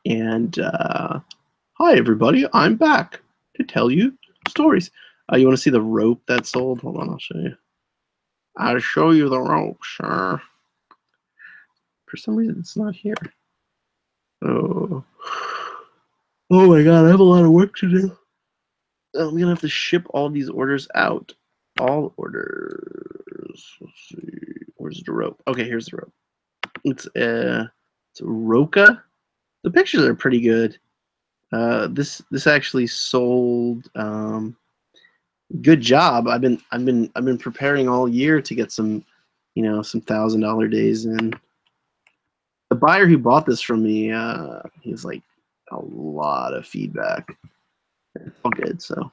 And hi everybody, I'm back to tell you stories. You want to see the rope that sold? Hold on, I'll show you. I'll show you the rope, sure. For some reason, it's not here. Oh my god, I have a lot of work to do. I'm gonna have to ship all these orders out. All orders. Let's see. Where's the rope? Okay, here's the rope. It's a Roka. The pictures are pretty good. This actually sold. Good job. I've been preparing all year to get some $1,000 days in. The buyer who bought this from me, he was like a lot of feedback. It's all good. So,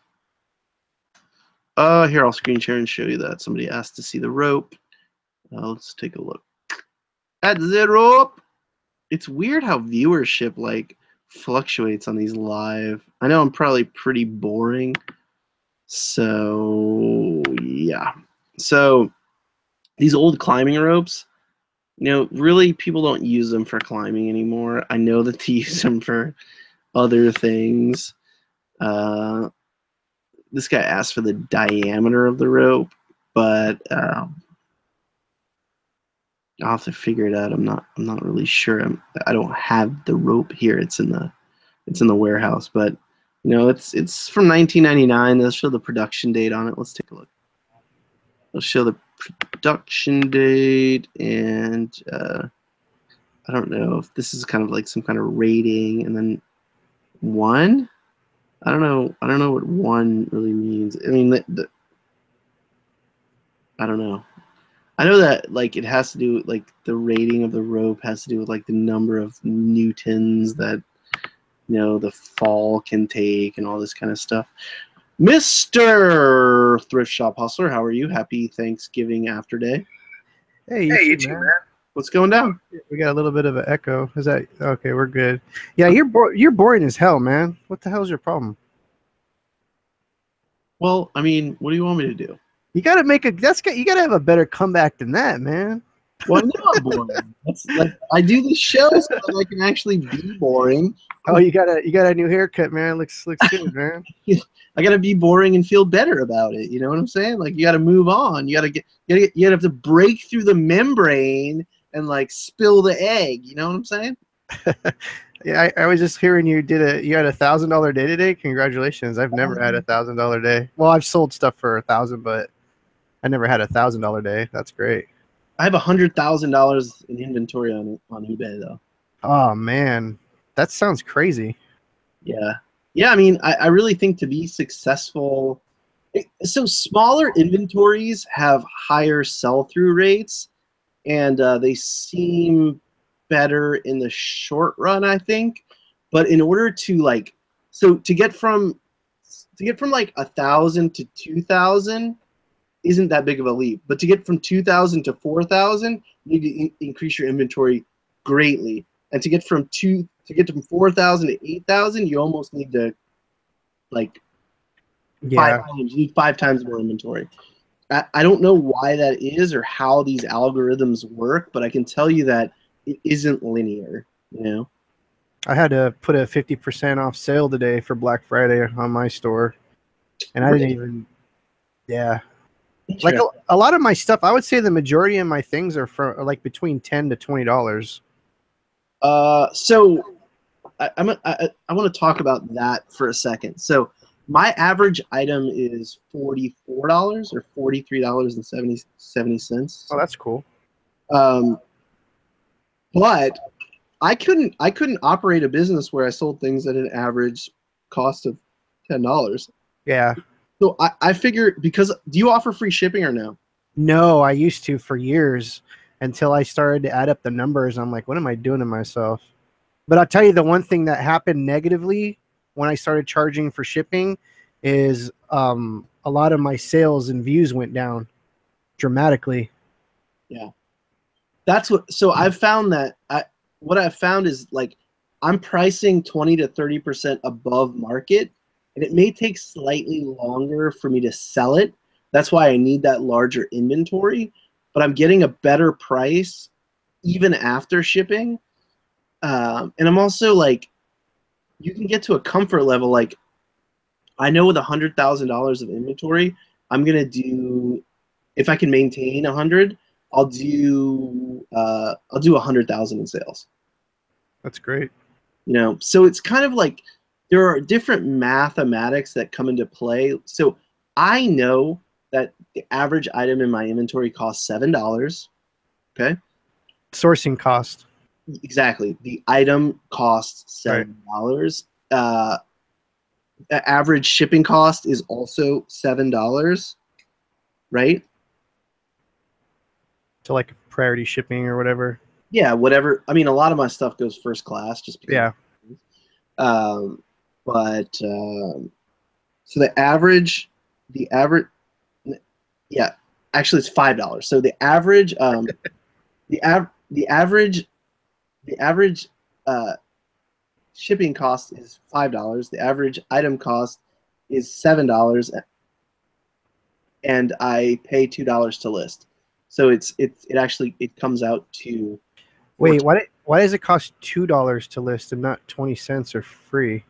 here I'll screen share and show you that somebody asked to see the rope. Let's take a look at the rope. It's weird how viewership like fluctuates on these live. I know I'm probably pretty boring. So yeah. So these old climbing ropes, really people don't use them for climbing anymore. I know that they use them for other things. This guy asked for the diameter of the rope, but I'll have to figure it out. I'm not really sure. I don't have the rope here. It's in the warehouse, but it's from 1999. They'll show the production date on it. Let's take a look. They'll show the production date, and I don't know if this is kind of like some kind of rating, and then one. I don't know what one really means. I mean, I don't know. I know that like it has to do with like the rating of the rope has to do with like the number of newtons that the fall can take and all this kind of stuff. Mr. Thrift Shop Hustler, how are you? Happy Thanksgiving after day. Hey, you too, man. What's going down? We got a little bit of an echo. Is that okay? We're good. Yeah, you're boring as hell, man. What the hell's your problem? Well, I mean, what do you want me to do? You got to you got to have a better comeback than that, man. Well, I know I'm boring. That's like I do the show so that I can actually be boring. Oh, you got a new haircut, man. Looks good, man. I gotta be boring and feel better about it. You know what I'm saying? Like you gotta move on. You gotta have to break through the membrane and like spill the egg. You know what I'm saying? Yeah, I was just hearing you had $1,000 day today. Congratulations! I've never had $1,000 day. Well, I've sold stuff for 1,000, but I never had $1,000 day. That's great. I have $100,000 in inventory on eBay though. Oh man, that sounds crazy. Yeah. I mean, I really think to be successful, so smaller inventories have higher sell-through rates, and they seem better in the short run, I think. But in order to to get from like 1,000 to 2,000 isn't that big of a leap. But to get from 2,000 to 4,000, you need to increase your inventory greatly. And to get from 4,000 to 8,000, you almost need to like Yeah. You need 5 times more inventory. I don't know why that is or how these algorithms work, but I can tell you that it isn't linear, you know? I had to put a 50% off sale today for Black Friday on my store. And I didn't even, yeah. Like a lot of my stuff, I would say the majority of my things are like between $10 to $20. So I want to talk about that for a second. So my average item is $44 or $43.70. Oh, that's cool. But I couldn't operate a business where I sold things at an average cost of $10. Yeah. So I figure, because do you offer free shipping or no? No, I used to for years until I started to add up the numbers. I'm like, what am I doing to myself? But I'll tell you the one thing that happened negatively when I started charging for shipping is a lot of my sales and views went down dramatically. Yeah. That's what, so I've found that what I've found is like I'm pricing 20 to 30% above market, and it may take slightly longer for me to sell it. That's why I need that larger inventory, but I'm getting a better price even after shipping. And I'm also like, you can get to a comfort level. Like, I know with $100,000 of inventory, I'm gonna do, if I can maintain 100, I'll do 100,000 in sales. That's great. You know, so it's kind of like there are different mathematics that come into play. So I know that the average item in my inventory costs $7. Okay. Sourcing cost. Exactly. The item costs $7. Right. The average shipping cost is also $7, right? So like priority shipping or whatever. Yeah, whatever. I mean, a lot of my stuff goes first class just because. Yeah. So the average, yeah, actually it's $5. So the average, the average shipping cost is $5. The average item cost is $7, and I pay $2 to list. So it actually comes out to. Wait, why does it cost $2 to list and not 20 cents or free?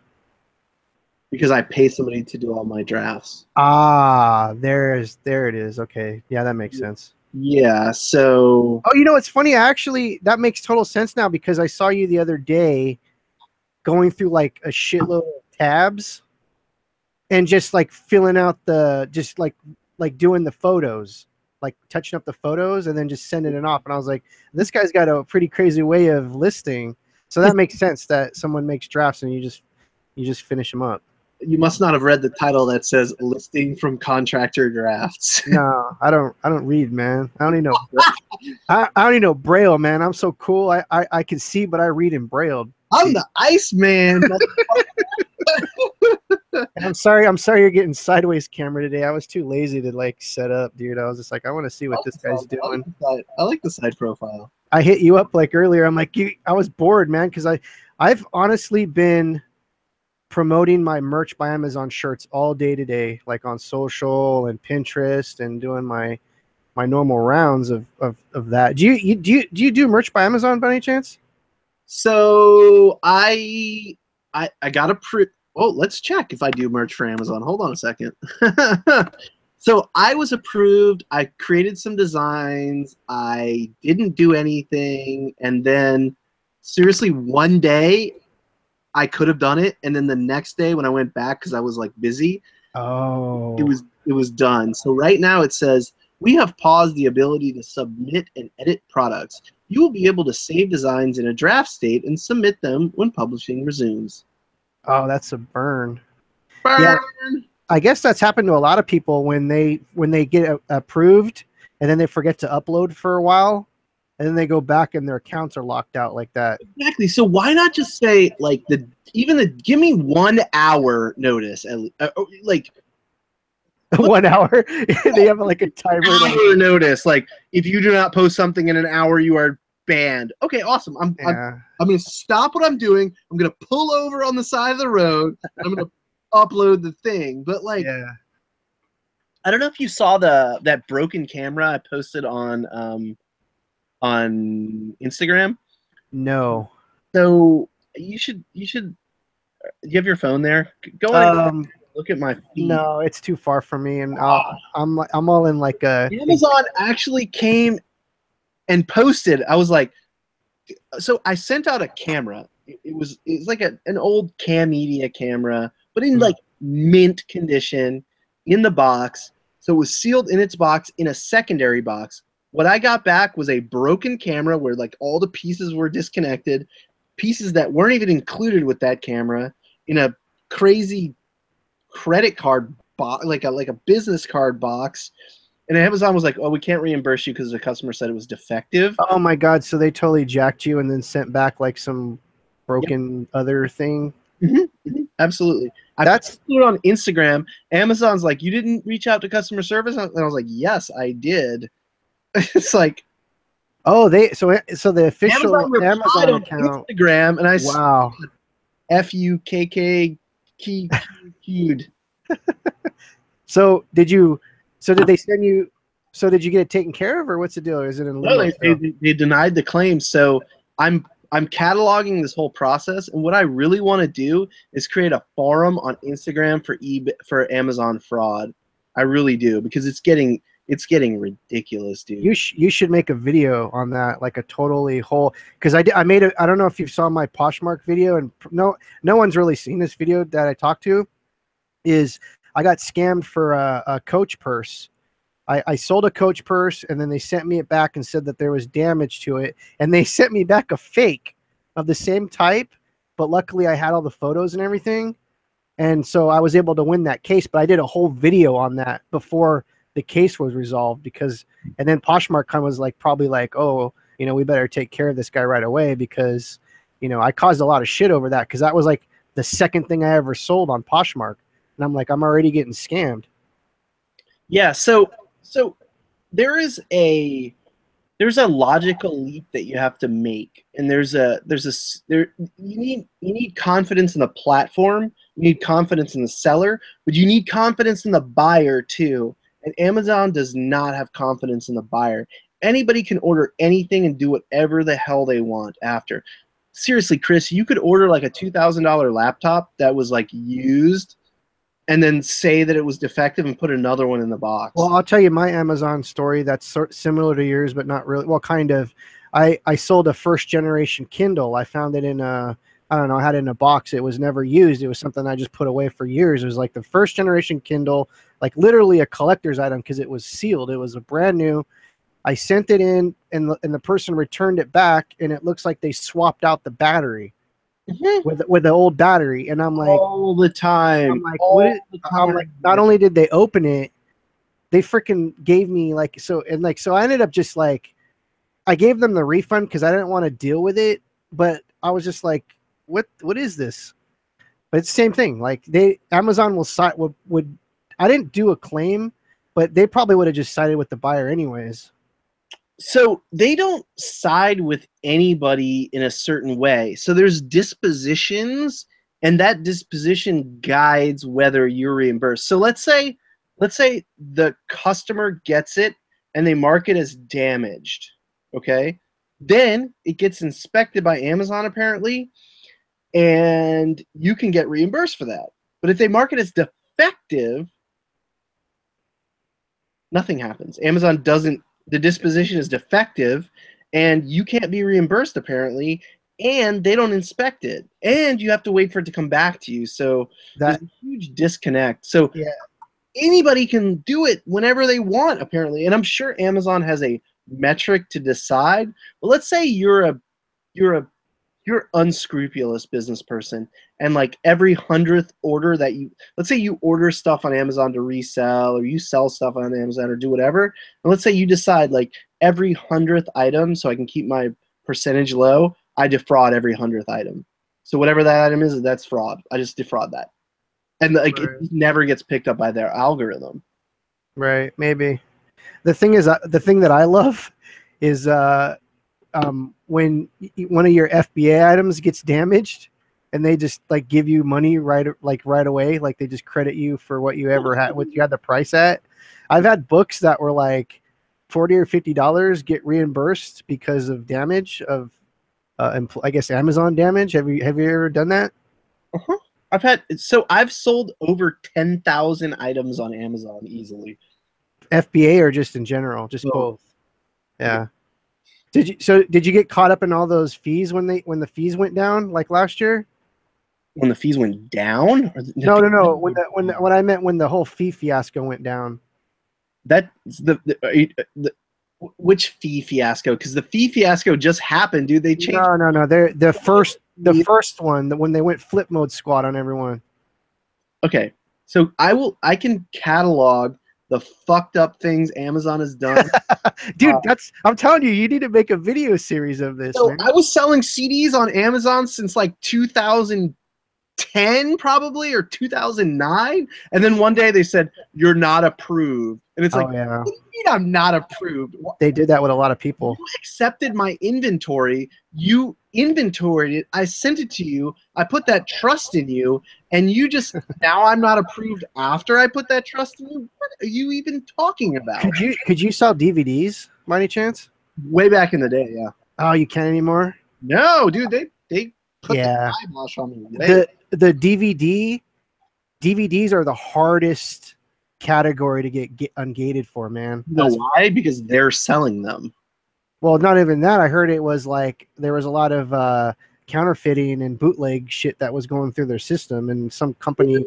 Because I pay somebody to do all my drafts. Ah, there it is. Okay. Yeah, that makes sense. Yeah, so. Oh, you know, it's funny. Actually, that makes total sense now because I saw you the other day going through like a shitload of tabs and just like filling out just like doing the photos, like touching up the photos and then just sending it off. And I was like, this guy's got a pretty crazy way of listing. So that makes sense that someone makes drafts and you just finish them up. You must not have read the title that says listing from contractor drafts. No, I don't read, man. I don't even know. I don't even know Braille, man. I'm so cool. I can see, but I read in Braille. I'm the Iceman. I'm sorry you're getting sideways camera today. I was too lazy to like set up, dude. I was just like, I want to see what this guy's doing. I like the side profile. I hit you up like earlier. I'm like, I was bored, man, because I've honestly been promoting my merch by Amazon shirts all day today, like on social and Pinterest, and doing my normal rounds of that. Do you do merch by Amazon by any chance? So I got approved. Oh, let's check if I do merch for Amazon. Hold on a second. So I was approved. I created some designs. I didn't do anything, and then seriously, one day I could have done it, and then the next day when I went back because I was like busy, it was done. So right now it says we have paused the ability to submit and edit products. You will be able to save designs in a draft state and submit them when publishing resumes. Oh, that's a burn. Burn. Yeah, I guess that's happened to a lot of people when they get approved and then they forget to upload for a while. And then they go back and their accounts are locked out like that. Exactly. So why not just say like give me 1 hour notice, like 1 hour? They have like a timer. Notice, like if you do not post something in an hour, you are banned. Okay, awesome. I'm gonna stop what I'm doing. I'm gonna pull over on the side of the road. I'm gonna upload the thing. But like, I don't know if you saw that broken camera I posted on Instagram. No. So you should. Do you have your phone there? Go on and Um, look at my feed. no, it's too far from me, and I'm all in like a. Amazon actually came and posted. I was like, so I sent out a camera. It was like an old Cam Media camera, but in like mint condition, in the box. So it was sealed in its box in a secondary box. What I got back was a broken camera where like all the pieces were disconnected, pieces that weren't even included with that camera in a crazy credit card box, like a business card box. And Amazon was like, "Oh, we can't reimburse you because the customer said it was defective." Oh my god! So they totally jacked you and then sent back like some Yep. broken other thing. Absolutely. I That's posted it on Instagram. Amazon's like, "You didn't reach out to customer service?" And I was like, "Yes, I did." It's like so the official Amazon replied Amazon on account. Instagram, and I Wow. FUKK Q'd. So did you? So did they send you? So did you get it taken care of, or what's the deal? Or is it in No, limbo? they denied the claim. So I'm cataloging this whole process, and what I really want to do is create a forum on Instagram for eBay for Amazon fraud. I really do, because it's getting ridiculous, dude. You should make a video on that, like a totally whole. Because I made it. I don't know if you saw my Poshmark video, and no one's really seen this video that I talked to. Is I got scammed for a Coach purse. I sold a Coach purse, and then they sent me it back and said that there was damage to it, and they sent me back a fake of the same type, but luckily I had all the photos and everything, and so I was able to win that case. But I did a whole video on that before the case was resolved, because, and then Poshmark kind of was like, probably like, oh, we better take care of this guy right away, because I caused a lot of shit over that, because that was like the second thing I ever sold on Poshmark, and I'm like, I'm already getting scammed. Yeah, so there's a logical leap that you have to make, and there you need confidence in the platform, you need confidence in the seller, but you need confidence in the buyer too. And Amazon does not have confidence in the buyer. Anybody can order anything and do whatever the hell they want after. Seriously, Chris, you could order like a $2,000 laptop that was like used, and then say that it was defective and put another one in the box. Well, I'll tell you my Amazon story that's similar to yours, but not really. Well, kind of. I sold a first generation Kindle. I found it in I don't know, I had it in a box. It was never used. It was something I just put away for years. It was like the first generation Kindle, like literally a collector's item, because it was sealed. It was a brand new. I sent it in, and the person returned it back, and it looks like they swapped out the battery with the old battery. And I'm like, all the time. I'm like, what? I'm like, not only did they open it, they freaking gave me like, so I ended up just like, I gave them the refund because I didn't want to deal with it, but I was just like, what is this? But it's the same thing. Like Amazon would I didn't do a claim, but they probably would have just sided with the buyer anyways. So they don't side with anybody in a certain way. So there's dispositions, and that disposition guides whether you're reimbursed. So let's say the customer gets it and they mark it as damaged. Okay. Then it gets inspected by Amazon apparently, and you can get reimbursed for that. But if they mark it as defective, nothing happens. Amazon doesn't, the disposition is defective, and you can't be reimbursed apparently, and they don't inspect it, and you have to wait for it to come back to you. So there's a huge disconnect. So yeah, anybody can do it whenever they want apparently, and I'm sure Amazon has a metric to decide. But let's say you're unscrupulous business person, and like every 100th order that let's say you order stuff on Amazon to resell, or you sell stuff on Amazon or do whatever, and let's say you decide like every 100th item, so I can keep my percentage low, I defraud every 100th item. So whatever that item is, that's fraud. I just defraud that, and like right. It never gets picked up by their algorithm. Right, maybe. The thing is, the thing that I love is when one of your FBA items gets damaged, and they just like give you money right away. Like they just credit you for what you ever had, what you had the price at. I've had books that were like $40 or $50 get reimbursed because of damage of, I guess Amazon damage. Have you ever done that? Uh-huh. I've sold over 10,000 items on Amazon easily. FBA or just in general, just both. Yeah. Did you get caught up in all those fees when the fees went down like last year? When the fees went down? No. When I meant when the whole fee fiasco went down. That's which fee fiasco? Because the fee fiasco just happened, dude. They changed. No. They're the first one, when they went flip mode squad on everyone. Okay, so I can catalog the fucked up things Amazon has done. Dude, I'm telling you, you need to make a video series of this. So man. I was selling CDs on Amazon since like 2010 probably, or 2009, and then one day they said you're not approved, and it's like, yeah. what do you mean I'm not approved? They did that with a lot of people. You accepted my inventory, you inventoried it, I sent it to you, I put that trust in you, and you just now I'm not approved after I put that trust in you. What are you even talking about? Could you sell DVDs by any chance? Way back in the day, yeah. Oh, you can't anymore? No, dude, they put Yeah. the kibosh on me. The DVDs are the hardest category to get ungated for, man. You know why? Because they're selling them. Well, not even that. I heard it was like there was a lot of counterfeiting and bootleg shit that was going through their system, and some company.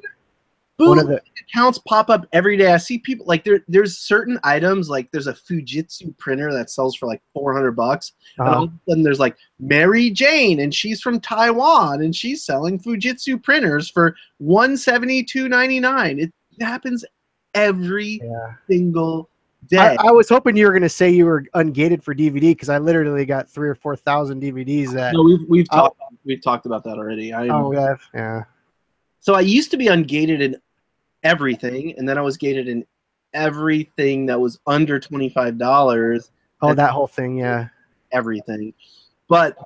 One of the accounts pop up every day. I see people like there's certain items, like there's a Fujitsu printer that sells for like $400, and all of a sudden there's like Mary Jane, and she's from Taiwan, and she's selling Fujitsu printers for $172.99. It happens every single day. I was hoping you were going to say you were ungated for DVD, because I literally got 3,000 or 4,000 DVDs that. No, we've talked about that already. Yeah. So I used to be ungated in everything, and then I was gated in everything that was under $25. Oh, that whole thing, yeah. Everything. But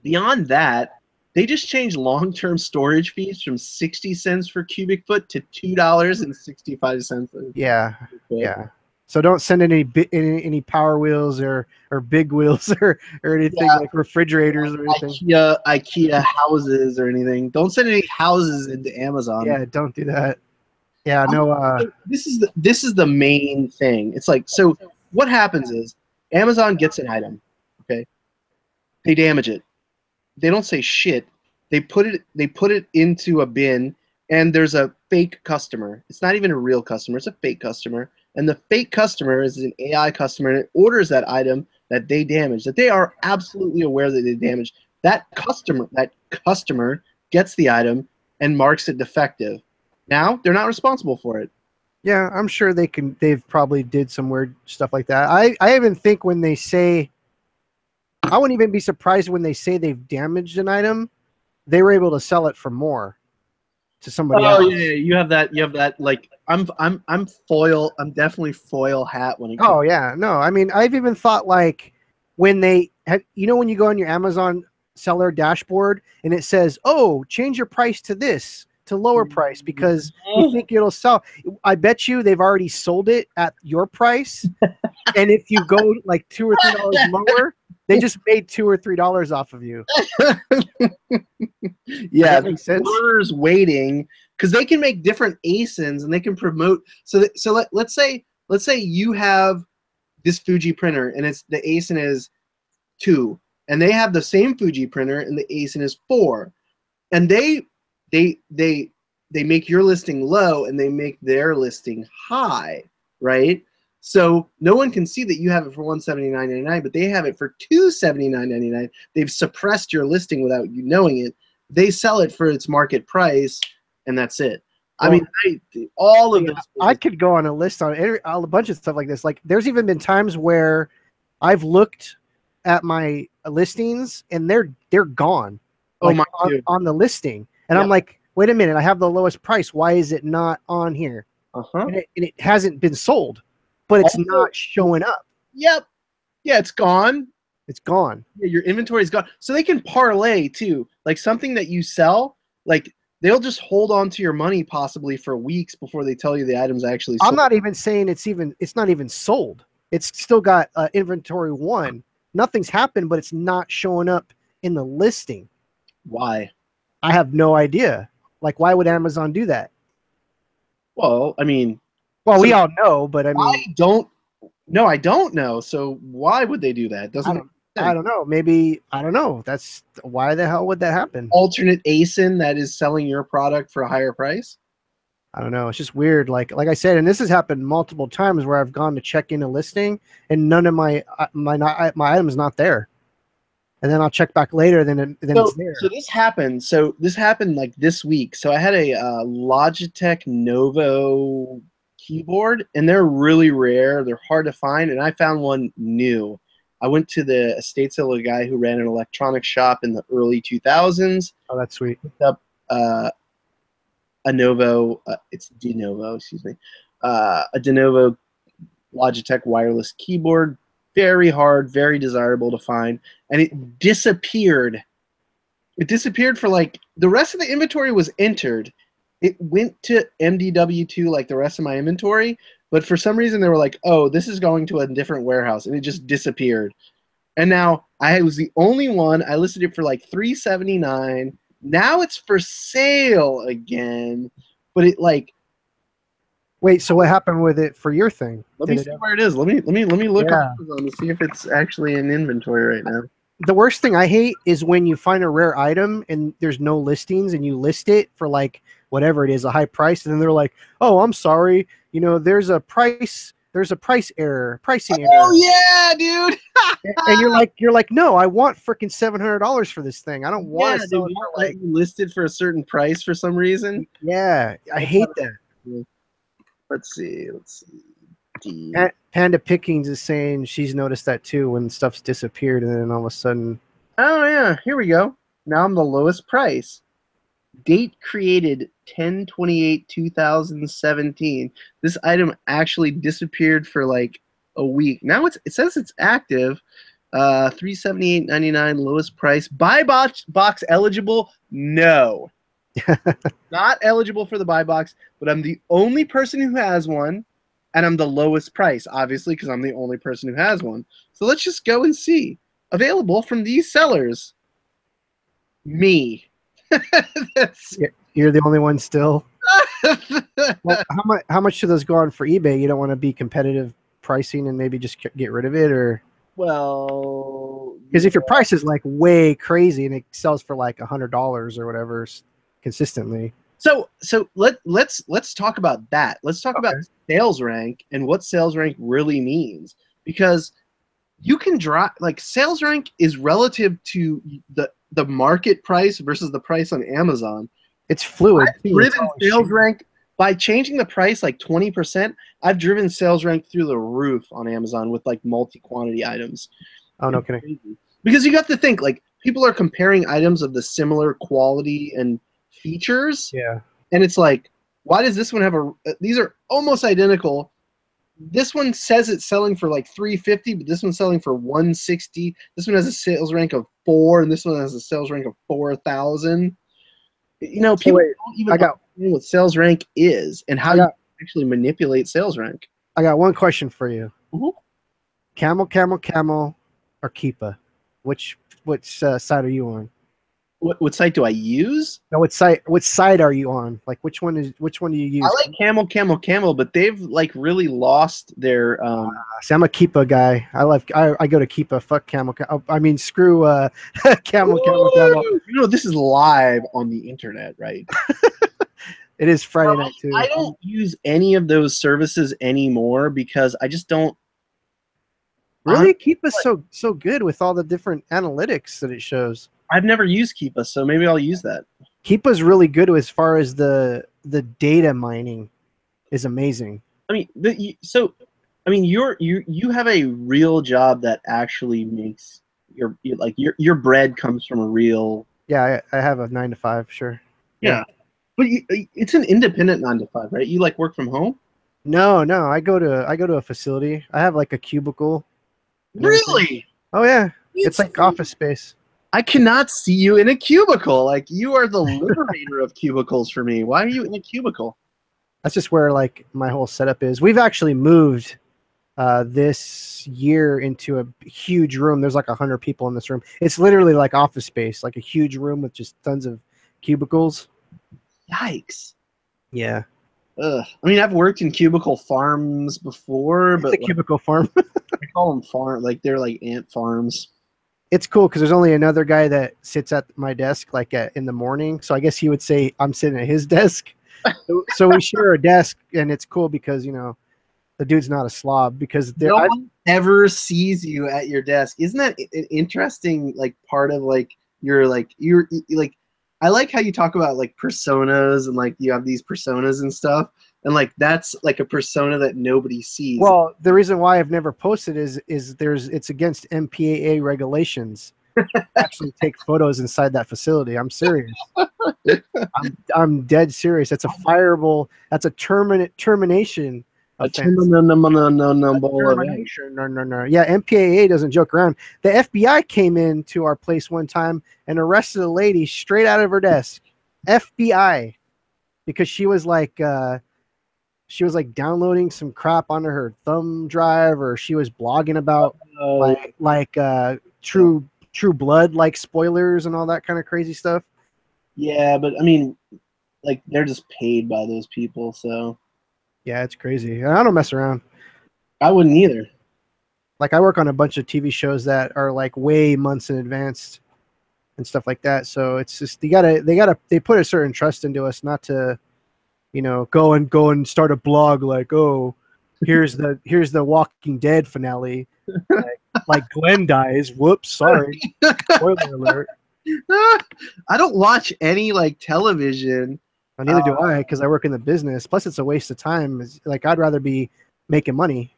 beyond that, they just changed long-term storage fees from 60 cents per cubic foot to $2.65. Yeah. So don't send any Power Wheels or big wheels or anything like refrigerators or anything. IKEA houses or anything. Don't send any houses into Amazon. Yeah, don't do that. Yeah, no. This is the main thing. It's like, so what happens is Amazon gets an item, okay? They damage it. They don't say shit. They put it into a bin, and there's a fake customer. It's not even a real customer. It's a fake customer. And the fake customer is an AI customer, and it orders that item that they damaged, that they are absolutely aware that they damaged. That customer gets the item and marks it defective. Now they're not responsible for it. Yeah, I'm sure they've probably did some weird stuff like that. I even think when they say, I wouldn't even be surprised when they say they've damaged an item, they were able to sell it for more to somebody else. Oh yeah, you have that. Like I'm foil. I'm definitely foil hat when it comes. Oh yeah, no. I mean, I've even thought like when they have, when you go on your Amazon seller dashboard and it says, "Oh, change your price to this, to lower price because you think it'll sell." I bet you they've already sold it at your price, and if you go like $2 or $3 lower, they just made $2 or $3 off of you. Yeah, the order's waiting because they can make different ASINs and they can promote. So let's say you have this Fuji printer and the ASIN is 2, and they have the same Fuji printer and the ASIN is 4, and they make your listing low and they make their listing high, right? So no one can see that you have it for $179.99, but they have it for $279.99. They've suppressed your listing without you knowing it. They sell it for its market price, and that's it. Well, I mean, all of this. I could go on a list on a bunch of stuff like this. Like, there's even been times where I've looked at my listings and they're gone. Like, on the listing, and I'm like, wait a minute, I have the lowest price. Why is it not on here? And it hasn't been sold. But it's not showing up. Yep. Yeah, it's gone. It's gone. Yeah, your inventory's gone. So they can parlay too. Like something that you sell, like they'll just hold on to your money possibly for weeks before they tell you the item's actually sold. I'm not even saying it's not even sold. It's still got inventory 1. Nothing's happened, but it's not showing up in the listing. Why? I have no idea. Like, why would Amazon do that? Well, I mean, Well, we all know, but I mean, I don't know. So why would they do that? I don't know. Maybe I don't know. That's why the hell would that happen? Alternate ASIN that is selling your product for a higher price. I don't know. It's just weird. Like I said, and this has happened multiple times where I've gone to check in a listing and none of my item's not there, and then I'll check back later. Then it's there. So this happened. So this happened like this week. So I had a Logitech Novo keyboard, and they're really rare. They're hard to find, and I found one new. I went to the estate sale of a guy who ran an electronics shop in the early 2000s. Oh, that's sweet. Picked up a Novo, it's Denovo, excuse me, a Denovo Logitech wireless keyboard. Very hard, very desirable to find, and it disappeared. It disappeared for like the rest of the inventory was entered. It went to MDW2 like the rest of my inventory, but for some reason they were like, "Oh, this is going to a different warehouse," and it just disappeared. And now I was the only one. I listed it for like $379. Now it's for sale again, but it like. Wait, so what happened with it for your thing? Let me see where it is. Let me look up Amazon to see if it's actually in inventory right now. The worst thing I hate is when you find a rare item and there's no listings and you list it for like whatever it is, a high price, and then they're like, "Oh, I'm sorry, you know, there's a pricing error." Oh yeah, dude. And you're like, "No, I want freaking $700 for this thing. I don't want to sell it for like listed for a certain price for some reason." Yeah, I hate that. Let's see. Panda Pickings is saying she's noticed that too when stuff's disappeared and then all of a sudden. Oh yeah, here we go. Now I'm the lowest price. Date created 10/28/2017. This item actually disappeared for like a week. Now it says it's active. $378.99 lowest price. Buy box eligible? No. Not eligible for the buy box, but I'm the only person who has one, and I'm the lowest price, obviously, because I'm the only person who has one. So let's just go and see. Available from these sellers. Me. You're the only one still. Well, how much do those go on for eBay? You don't want to be competitive pricing and maybe just get rid of it, or well, because if your price is like way crazy and it sells for like $100 or whatever consistently. So let's talk about that. Let's talk about sales rank and what sales rank really means, because you can drop like sales rank is relative to the market price versus the price on Amazon. It's fluid. I've driven sales rank by changing the price like 20%. I've driven sales rank through the roof on Amazon with like multi-quantity items. Oh, no kidding. Because you got to think like people are comparing items of the similar quality and features. Yeah. And it's like, why does this one have these are almost identical. This one says it's selling for like $350, but this one's selling for $160. This one has a sales rank of 4, and this one has a sales rank of 4,000. You know, people don't even know what sales rank is and how you actually manipulate sales rank. I got one question for you. Mm-hmm. Camel, or Keepa? Which side are you on? What site do I use? No, what side are you on? Like which one do you use? I like Camel, but they've like really lost their see, I'm a Keepa guy. I go to Keepa. Fuck Camel. I mean screw Camel. You know, this is live on the internet, right? It is Friday night too. I don't use any of those services anymore because I just don't. Really? Keepa's so good with all the different analytics that it shows. I've never used Keepa, so maybe I'll use that. Keepa's really good as far as the data mining is amazing. I mean, you have a real job that actually makes your bread comes from a real. Yeah, I have a 9 to 5, sure. Yeah, but it's an independent 9 to 5, right? You like work from home? No, I go to a facility. I have like a cubicle. Really? Oh yeah. It's like Office Space. I cannot see you in a cubicle. Like, you are the liberator of cubicles for me. Why are you in a cubicle? That's just where like my whole setup is. We've actually moved this year into a huge room. There's like 100 people in this room. It's literally like Office Space, like a huge room with just tons of cubicles. Yikes. Yeah. Ugh. I mean, I've worked in cubicle farms before, It's but a cubicle farm. I call them farm, like they're like ant farms. It's cool because there's only another guy that sits at my desk like in the morning. So I guess he would say I'm sitting at his desk. So we share a desk, and it's cool because the dude's not a slob because No one ever sees you at your desk. Isn't that an interesting like part of like your like you're like I like how you talk about like personas and like you have these personas and stuff, and like that's like a persona that nobody sees. Well, the reason why I've never posted is it's against MPAA regulations. Actually take photos inside that facility. I'm serious. I'm dead serious. That's a fireable. That's a termination. Termination. No. Yeah, MPAA doesn't joke around. The FBI came into our place one time and arrested a lady straight out of her desk. FBI, because she was like downloading some crap onto her thumb drive, or she was blogging about True Blood, like spoilers and all that kind of crazy stuff. Yeah, but I mean, like they're just paid by those people, so yeah, it's crazy. I don't mess around. I wouldn't either. Like I work on a bunch of TV shows that are like way months in advance and stuff like that. So it's just they put a certain trust into us not to, go and start a blog like, oh, here's the Walking Dead finale. Like Glenn dies. Whoops, sorry. Spoiler alert. I don't watch any like television. Neither do I, because I work in the business. Plus, it's a waste of time. Like I'd rather be making money.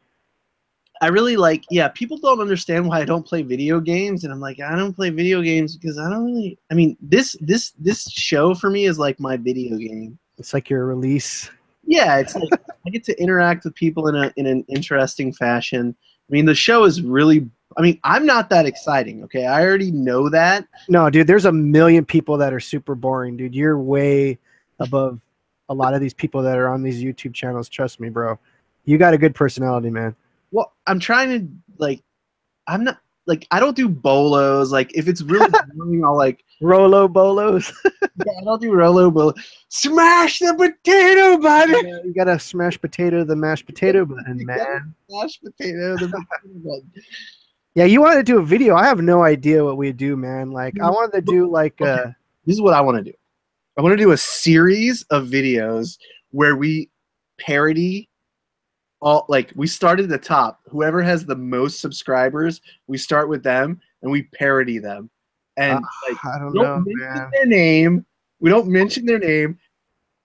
I really like. Yeah, people don't understand why I don't play video games, and I'm like, I don't play video games because I don't really. I mean, this show for me is like my video game. It's like your release. Yeah, it's like I get to interact with people in an interesting fashion. I mean, the show is really. I mean, I'm not that exciting. Okay, I already know that. No, dude, there's a million people that are super boring, dude. You're way above a lot of these people that are on these YouTube channels. Trust me, bro. You got a good personality, man. Well, I'm trying to like. I'm not like I don't do bolos. Like if it's really boring, I'll like Rolo bolos. Yeah, I don't do Rolo bolos. Smash the potato button. Yeah, you gotta smash potato the mashed potato button, man. Smash potato the potato button. Yeah, you wanted to do a video. I have no idea what we do, man. Like I wanted to do like this is what I want to do. I want to do a series of videos where we parody all like we start at the top. Whoever has the most subscribers, we start with them and we parody them. And like I don't we know, mention man. their name. We don't mention their name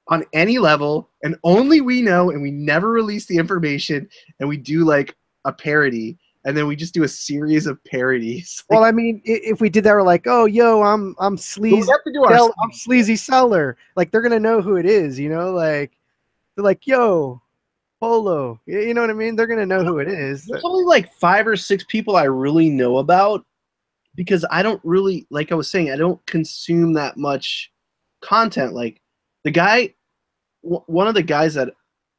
on any level, and only we know, and we never release the information, and we do like a parody, and then we just do a series of parodies. Well, I mean, if we did that, we're like, oh, yo, I'm sleazy. I'm sleazy seller. Like they're gonna know who it is, Like they're like, yo, Polo. You know what I mean? They're gonna know who it is. There's only like 5 or 6 people I really know about because I don't really, like I was saying, I don't consume that much content. Like the guy, one of the guys that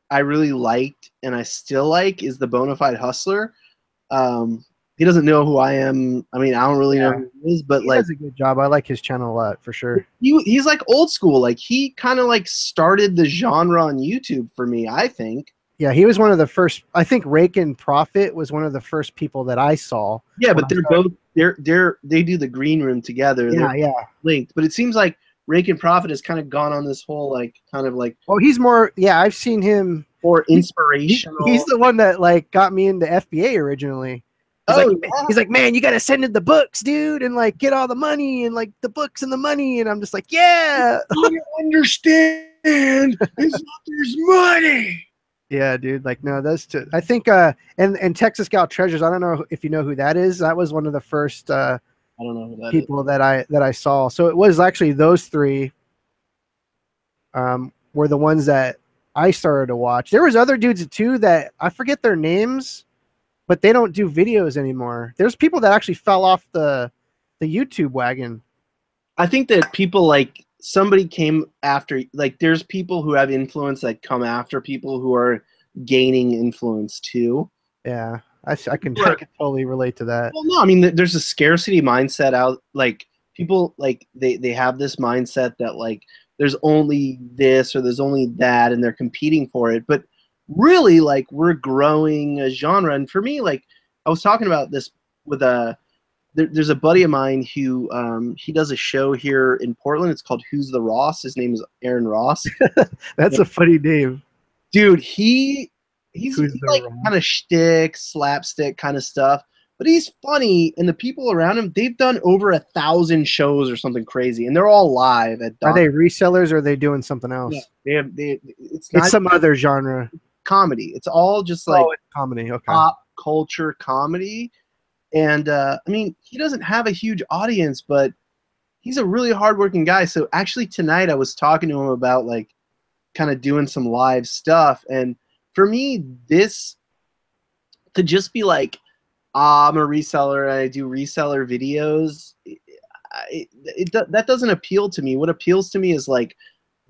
I really liked and I still like is the Bonafide Hustler. He doesn't know who I am. I mean, I don't really know who he is, but he like does a good job. I like his channel a lot for sure. He's like old school. Like he kind of like started the genre on YouTube for me, I think. Yeah, he was one of the first. I think Rake and Profit was one of the first people that I saw. Yeah, but they do the green room together. Yeah, linked. But it seems like Rake and Profit has kind of gone on this whole like kind of like. Well, he's more. Yeah, I've seen him. More inspirational. He's the one that like got me into FBA originally. He's like, man, you gotta send in the books, dude, and like get all the money and like the books and the money. And I'm just like, yeah. You understand? Is that there's money. Yeah, dude. Like, no, that's too. I think and Texas Scout Treasures. I don't know if you know who that is. That was one of the first I don't know who that people is. that I saw. So it was actually those three were the ones that I started to watch. There was other dudes too that I forget their names, but they don't do videos anymore. There's people that actually fell off the YouTube wagon. I think that people like somebody came after, like there's people who have influence that come after people who are gaining influence too. Yeah, I can totally relate to that. Well, no, I mean there's a scarcity mindset out. Like people like they have this mindset that like there's only this or there's only that, and they're competing for it. But really, like we're growing a genre. And for me, like I was talking about this with there's a buddy of mine who he does a show here in Portland. It's called Who's the Ross. His name is Aaron Ross. That's a funny name. Dude, he's like kind of shtick, slapstick kind of stuff, but he's funny. And the people around him, they've done over 1,000 shows or something crazy, and they're all live at. Are they resellers or are they doing something else? Yeah, it's some other genre. Comedy. It's all just like it's comedy. Okay. Pop culture comedy. And I mean, he doesn't have a huge audience, but he's a really hardworking guy. So actually tonight I was talking to him about like kind of doing some live stuff. And for me, this to just be like, I'm a reseller and I do reseller videos, that doesn't appeal to me. What appeals to me is like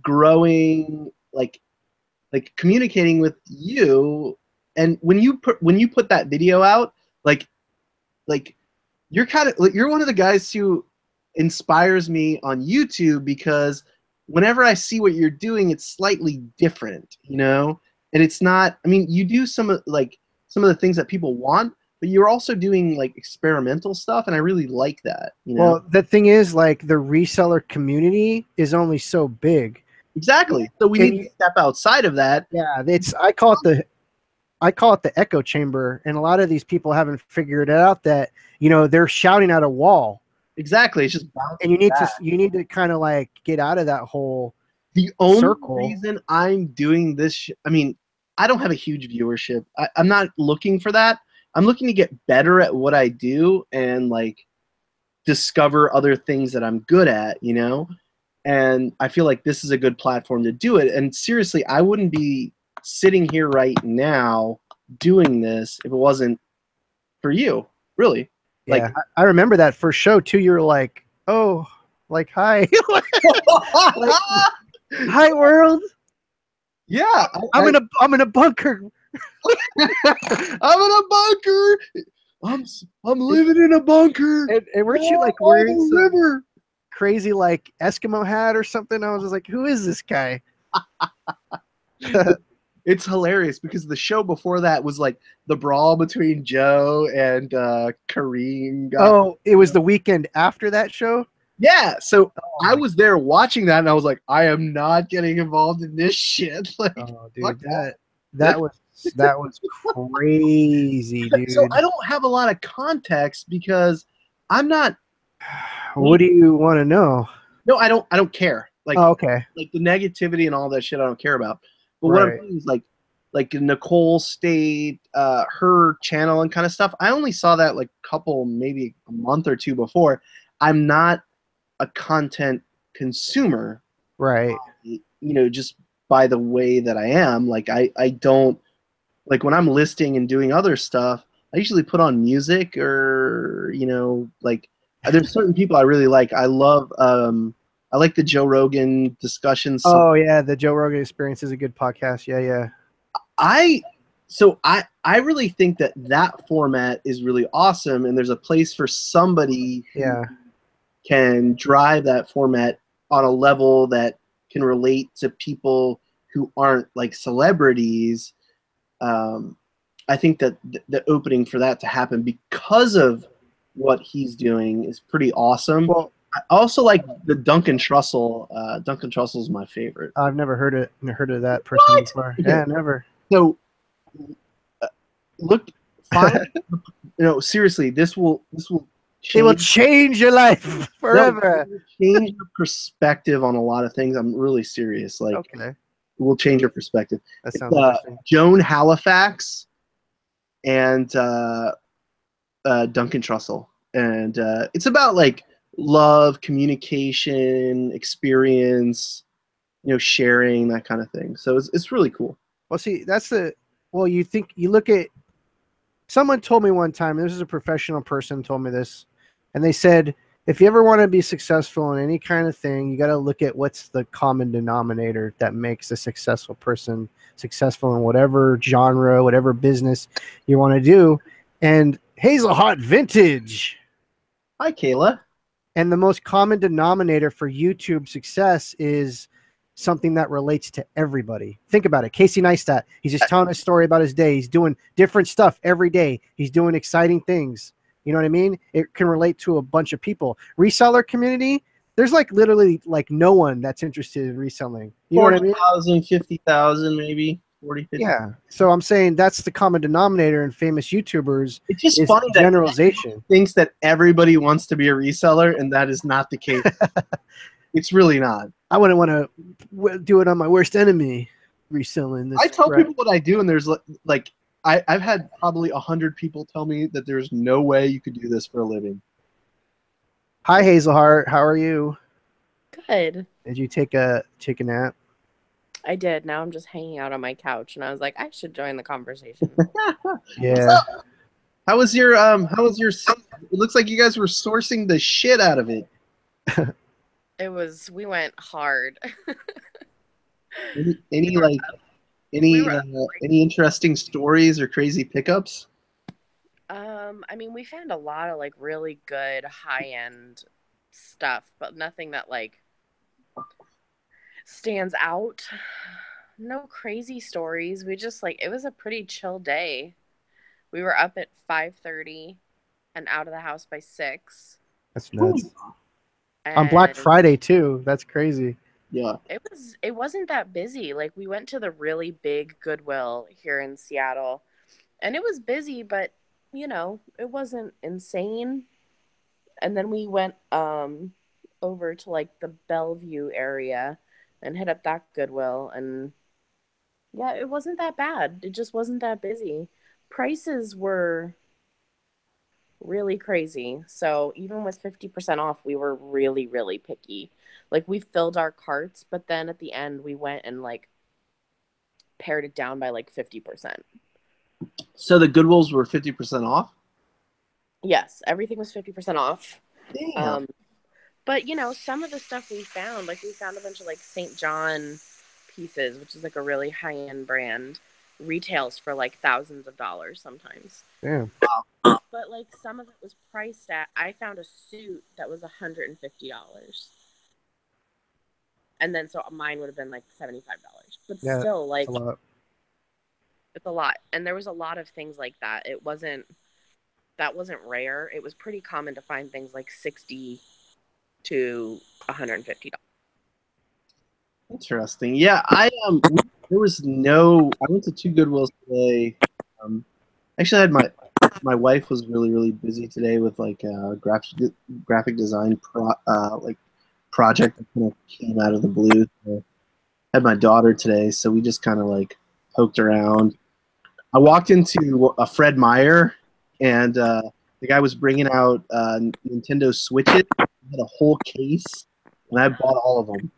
growing, like communicating with you. And when you put that video out, like you're one of the guys who inspires me on YouTube, because whenever I see what you're doing, it's slightly different, you know? And it's not, I mean, you do some of the things that people want, but you're also doing like experimental stuff, and I really like that, you know? Well, the thing is, like, the reseller community is only so big. Exactly. So we need to step outside of that. Yeah, I call it the echo chamber, and a lot of these people haven't figured it out that, you know, they're shouting at a wall. Exactly. It's just and you need to kind of like get out of that whole circle. Reason I'm doing this, I mean, I don't have a huge viewership. I'm not looking for that. I'm looking to get better at what I do and like discover other things that I'm good at, you know? And I feel like this is a good platform to do it. And seriously, I wouldn't be sitting here right now doing this if it wasn't for you, really. Yeah, like I remember that first show too. You were like, oh, like, hi. Like, hi world. Yeah, I'm in a bunker. I'm in a bunker. I'm living in a bunker. And weren't you like wearing some crazy like Eskimo hat or something? I was just like, who is this guy? It's hilarious because the show before that was like the brawl between Joe and Kareem. Oh, it was the weekend after that show? Yeah, so I was there watching that, and I was like, I am not getting involved in this shit. Like, oh, dude, that was crazy, dude. So I don't have a lot of context because I'm not. What do you want to know? No, I don't care. Like, oh, okay, like the negativity and all that shit, I don't care about. But what I'm doing is like Nicole State, her channel and kind of stuff. I only saw that like maybe a month or two before. I'm not a content consumer, right? You know, just by the way that I am. Like I don't, like when I'm listing and doing other stuff, I usually put on music or, you know, like there's certain people I really like. I love I like the Joe Rogan discussions. Oh yeah, the Joe Rogan Experience is a good podcast. Yeah. I really think that format is really awesome, and there's a place for somebody who can drive that format on a level that can relate to people who aren't like celebrities. I think that the opening for that to happen because of what he's doing is pretty awesome. Well, I also like the Duncan Trussell. Duncan Trussell is my favorite. I've never heard of that person before. Yeah, never. So find, you know, seriously, this will it will change your life forever. No, change your perspective on a lot of things. I'm really serious. Like, okay, it will change your perspective. That sounds interesting. Joan Halifax and Duncan Trussell, and it's about like love, communication, experience, you know, sharing, that kind of thing. So it's really cool. Well, see, you look at Someone told me one time, this is a professional person told me this, and they said, if you ever want to be successful in any kind of thing, you got to look at what's the common denominator that makes a successful person successful in whatever genre, whatever business you want to do. And Hazel Hot Vintage. Hi, Kayla. And the most common denominator for YouTube success is something that relates to everybody. Think about it. Casey Neistat, he's just telling a story about his day. He's doing different stuff every day. He's doing exciting things. You know what I mean? It can relate to a bunch of people. Reseller community, there's like literally like no one that's interested in reselling. You know what I mean? 40,000, 50,000, maybe 40, 50. Yeah. So I'm saying that's the common denominator in famous YouTubers It's just is funny that generalization. thinks that everybody wants to be a reseller, and that is not the case. It's really not. I wouldn't want to do it on my worst enemy reselling this. I tell crap. people what I do, and there's like I've had probably 100 people tell me that there's no way you could do this for a living. Hi Hazelheart, how are you? Good. Did you take a nap? I did. Now I'm just hanging out on my couch, and I was like, I should join the conversation. Yeah. How was your it looks like you guys were sourcing the shit out of it. We went hard. Any We were like up. any We were up. any interesting stories or crazy pickups? I mean, we found a lot of like really good high-end stuff, but nothing that like stands out. No crazy stories. We just like it was a pretty chill day. We were up at 5:30 and out of the house by 6. That's nuts. And On Black Friday too. That's crazy. Yeah. it wasn't that busy. Like we went to the really big Goodwill here in Seattle, and it was busy, but you know, it wasn't insane. And then we went over to like the Bellevue area and hit up that Goodwill, and yeah, it wasn't that bad. It just wasn't that busy. Prices were really crazy. So even with 50% off, we were really, really picky. Like we filled our carts, but then at the end we went and like pared it down by like 50%. So the Goodwills were 50% off? Yes, everything was 50% off. Damn. But you know, some of the stuff we found a bunch of like St. John pieces, which is like a really high-end brand, retails for like thousands of dollars sometimes. Damn. But like some of it was priced at, I found a suit that was $150. And then so mine would have been like $75. But Yeah, still like a lot. it's a lot. And there was a lot of things like that. That wasn't rare. It was pretty common to find things like $60 to $150. Interesting. Yeah, I went to 2 Goodwills today. Actually, I had my wife was really busy today with like a graphic design project that kind of came out of the blue. So I had my daughter today, so we just kind of like poked around. I walked into a Fred Meyer, and the guy was bringing out Nintendo Switches. He had a whole case, and I bought all of them.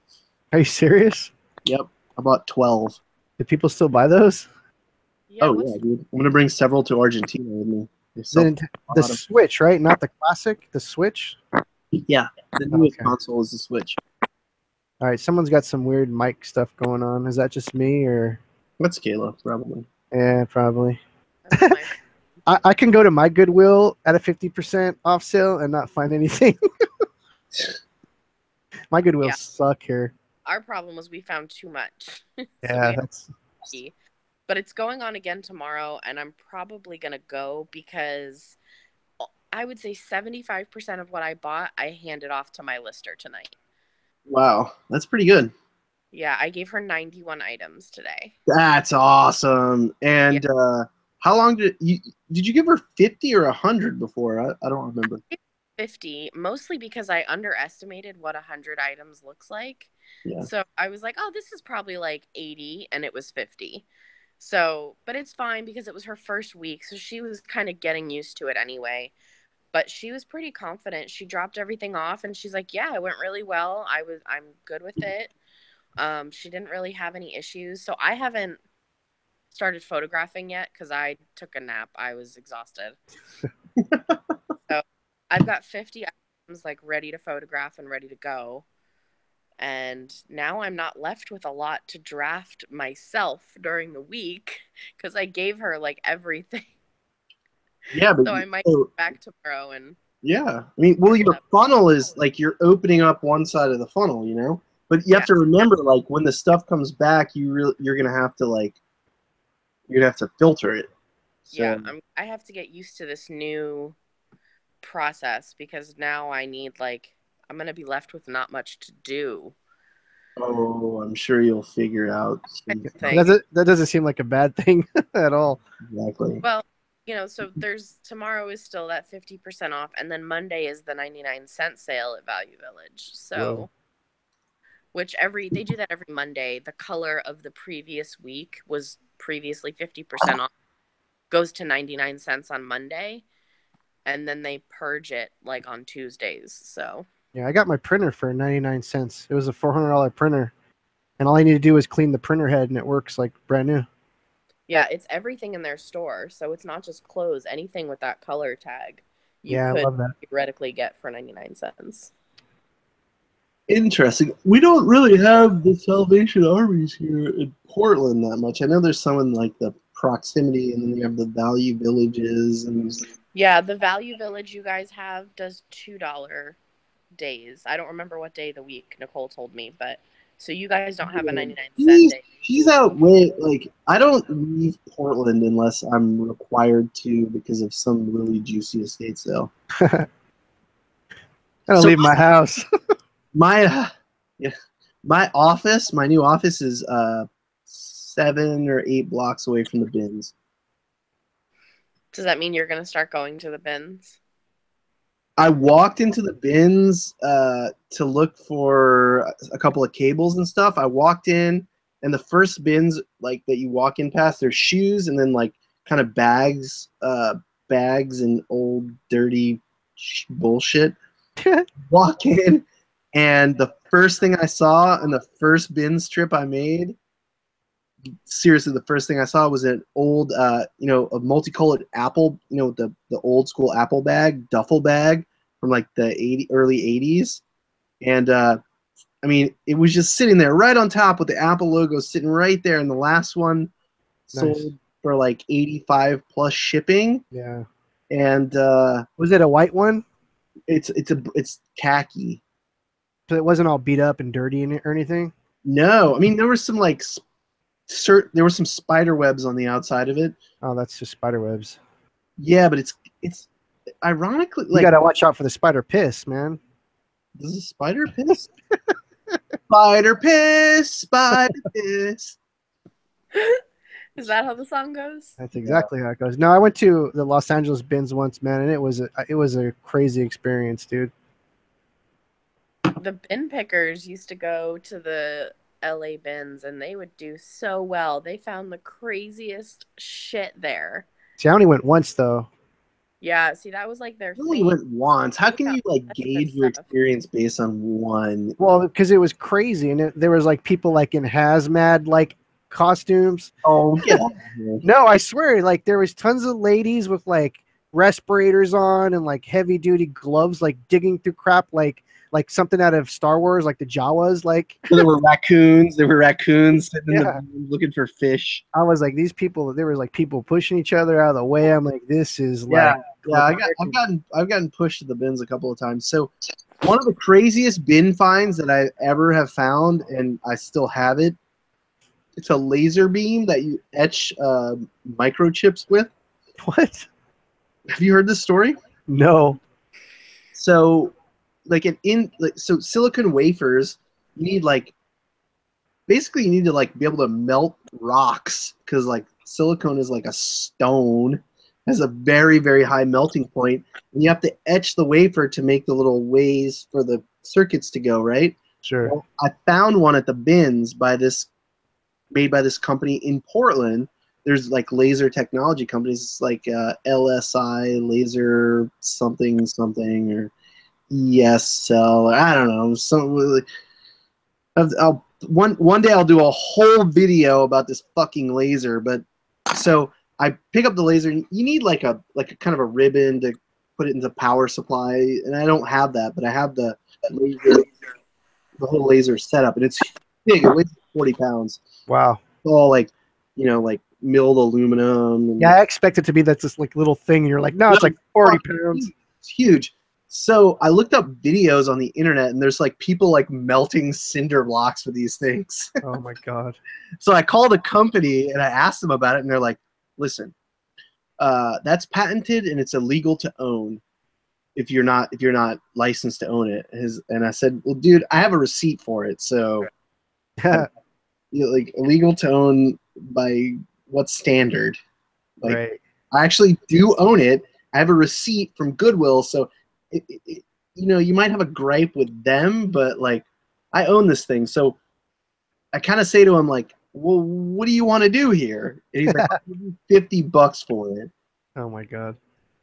Are you serious? Yep, I bought 12. Do people still buy those? Yeah, Oh yeah, dude! I'm gonna bring several to Argentina with me. They sell The Switch, right? Not the classic, the Switch. yeah, the newest Okay. console is the Switch. All right, someone's got some weird mic stuff going on. Is that just me or? That's Kayla, probably. Yeah, probably. that's my I can go to my Goodwill at a 50% off sale and not find anything. My Goodwill Yeah. suck here. our problem was we found too much. So Yeah, we had that's to be. But it's going on again tomorrow, and I'm probably gonna go because I would say 75% of what I bought, I handed off to my lister tonight. Wow, that's pretty good. Yeah, I gave her 91 items today. That's awesome. And how long did you give her 50 or 100 before? I don't remember. 50, mostly because I underestimated what 100 items looks like. Yeah. So I was like, oh, this is probably like 80, and it was 50. So, but it's fine because it was her first week, so she was kind of getting used to it anyway. But she was pretty confident. She dropped everything off, and she's like, yeah, it went really well. I'm good with it. She didn't really have any issues. So I haven't started photographing yet because I took a nap. I was exhausted. So I've got 50 items like ready to photograph and ready to go. And now I'm not left with a lot to draft myself during the week because I gave her like everything. Yeah, but So I might go back tomorrow and yeah. I mean, well, your funnel is like you're opening up one side of the funnel, you know? But you have to remember, like, when the stuff comes back, you're gonna have to filter it. So. Yeah, I have to get used to this new process because now I need I'm gonna be left with not much to do. Oh, I'm sure you'll figure out. That doesn't seem like a bad thing at all. Exactly. Well, so tomorrow is still that 50% off, and then Monday is the 99-cent sale at Value Village. So, which they do that every Monday. The color of the previous week was previously 50% off, goes to 99 cents on Monday, and then they purge it like on Tuesdays. So. Yeah, I got my printer for 99 cents. It was a $400 printer. And all I need to do is clean the printer head and it works like brand new. Yeah, it's everything in their store. So it's not just clothes. Anything with that color tag you could I love that. theoretically get for 99 cents. Interesting. We don't really have the Salvation Armies here in Portland that much. I know there's some in like the proximity, and then you have the Value Villages. Yeah, the Value Village you guys have does $2 days. I don't remember what day of the week Nicole told me, but so you guys don't have a 99-cent day. She's out way, like, I don't leave Portland unless I'm required to because of some really juicy estate sale. I don't leave my house. My office, my new office is 7 or 8 blocks away from the bins. Does that mean you're going to start going to the bins? I walked into the bins to look for a couple of cables and stuff. I walked in, and the first bins like that you walk in past, there's shoes and then like kind of bags and old dirty bullshit. Walk in, and the first thing I saw in the first bin strip I made, seriously, the first thing I saw was an old, a multicolored Apple, the old school Apple bag, duffel bag from like the early 80s. And I mean, it was just sitting there right on top with the Apple logo sitting right there. And the last one sold for like 85 plus shipping. Yeah. And was it a white one? It's khaki. So it wasn't all beat up and dirty in it or anything? No, I mean, there was some like there were some spider webs on the outside of it. Oh, that's just spider webs. Yeah, but it's ironically like, you gotta watch out for the spider piss, man. This is spider piss. Spider piss, spider piss. Is that how the song goes? That's exactly how it goes. No, I went to the Los Angeles bins once, man, and it was a crazy experience, dude. The bin pickers used to go to the LA bins, and they would do so well. They found the craziest shit there. See, I only went once though. Yeah, see, that was like their thing. You only went once. How can you like gauge your experience based on one? Well, because it was crazy, and there was like people like in hazmat like costumes. Oh yeah. No, I swear, like there was tons of ladies with like respirators on and like heavy duty gloves, like digging through crap, like something out of Star Wars, like the Jawas, like. So there were raccoons. There were raccoons sitting in the looking for fish. I was like, these people. There was like people pushing each other out of the way. I'm like, this is like. Yeah, I've gotten pushed to the bins a couple of times. So one of the craziest bin finds that I ever have found, and I still have it. It's a laser beam that you etch microchips with. What? Have you heard this story? No. So, so silicon wafers, you need basically you need to be able to melt rocks because silicone is like a stone, has a very, very high melting point, and you have to etch the wafer to make the little ways for the circuits to go, right? Sure. Well, I found one at the bins made by this company in Portland. There's laser technology companies. It's like LSI laser something or ESL. I don't know. One day I'll do a whole video about this fucking laser. But so I pick up the laser. And you need like a kind of a ribbon to put it into power supply, and I don't have that, but I have the laser, the whole laser setup, and it's big. It weighs 40 pounds. Wow. It's all like, like milled aluminum. And Yeah, I expect it to be that's this like little thing. You're like, no, it's like 40 pounds. It's huge. So I looked up videos on the internet, and there's like people like melting cinder blocks with these things. Oh my god. So I called a company and I asked them about it, and they're like, listen, that's patented and it's illegal to own if you're not licensed to own it. And I said, well, dude, I have a receipt for it. So like illegal to own by what standard? Like, right. I actually do own it. I have a receipt from Goodwill. So, you might have a gripe with them, but like, I own this thing. So I kind of say to him like, well, what do you want to do here? And he's like, I'll give you $50 for it. Oh my god.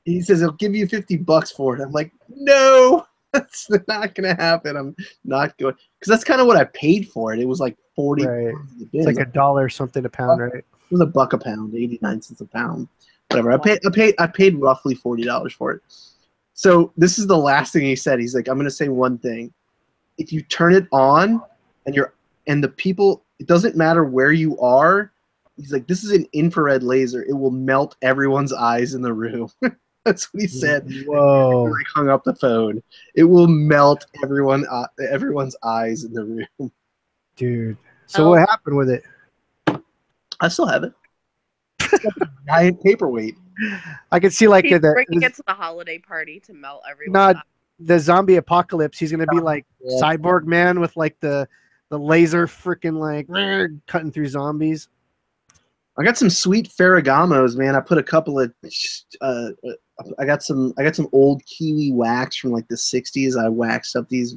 He says, I'll give you $50 for it. I'm like, no, that's not going to happen. I'm not going. Because that's kind of what I paid for it. It was like 40. Right. It's like $1 something a pound, right? It was $1 a pound, 89 cents a pound. Whatever. I paid roughly $40 for it. So this is the last thing he said. He's like, I'm going to say one thing. If you turn it on and the people, it doesn't matter where you are. He's like, this is an infrared laser. It will melt everyone's eyes in the room. That's what he said. Whoa. I hung up the phone. It will melt everyone's eyes in the room. Dude. So what happened with it? I still have it. Giant paperweight. I could see like He's bringing it to the holiday party to melt everyone. Not the zombie apocalypse. He's gonna be like Cyborg Man with like the laser freaking like cutting through zombies. I got some sweet Ferragamos, man. I put a couple of I got some old Kiwi wax from like the 60s. I waxed up these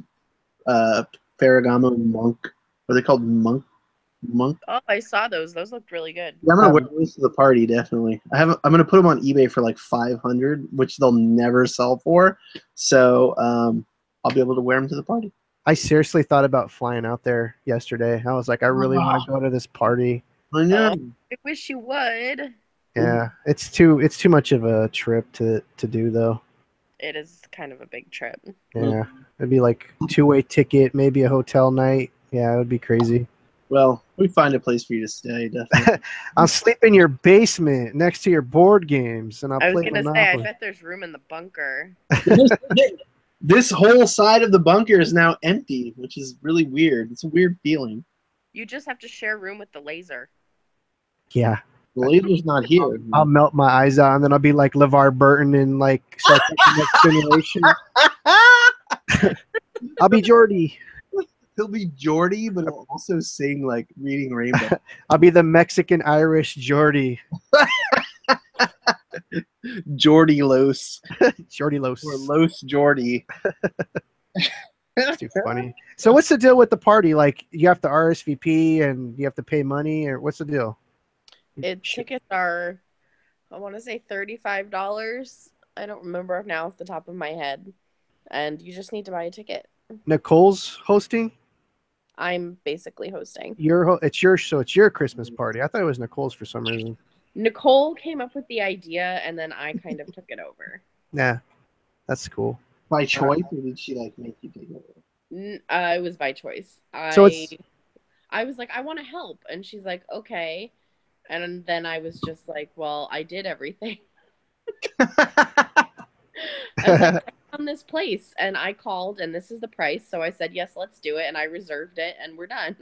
Ferragamo monk. What are they called? Monk. Oh, I saw those. Those looked really good. Yeah, I'm gonna wear those to the party, definitely. I'm gonna put them on eBay for like $500, which they'll never sell for. So I'll be able to wear them to the party. I seriously thought about flying out there yesterday. I was like, I really want to go to this party. I know. I wish you would. Yeah, it's too much of a trip to do though. It is kind of a big trip. Yeah, it'd be like 2-way ticket, maybe a hotel night. Yeah, it would be crazy. Well, we find a place for you to stay, definitely. I'll sleep in your basement next to your board games, and I'll I was play gonna Monopoly. say, I bet there's room in the bunker. This whole side of the bunker is now empty, which is really weird. It's a weird feeling. You just have to share room with the laser. Yeah. The laser's not here. I'll melt my eyes out, and then I'll be like LeVar Burton and like start taking that stimulation. I'll be Jordy. He'll be Jordy, but he'll also sing like Reading Rainbow. I'll be the Mexican Irish Jordy. Jordy Los. Jordy Los. Or Los Jordy. That's too funny. So what's the deal with the party? Like you have to RSVP and you have to pay money, or what's the deal? Tickets are, I want to say $35. I don't remember now off the top of my head. And you just need to buy a ticket. Nicole's hosting? I'm basically hosting. It's your Christmas party. I thought it was Nicole's for some reason. Nicole came up with the idea, and then I kind of took it over. Yeah, that's cool. By choice, or did she like make you take it over? It was by choice. I was like, I want to help, and she's like, okay. And then I was just like, well, I did everything. I was like, I found this place, and I called, and this is the price. So I said, yes, let's do it, and I reserved it, and we're done.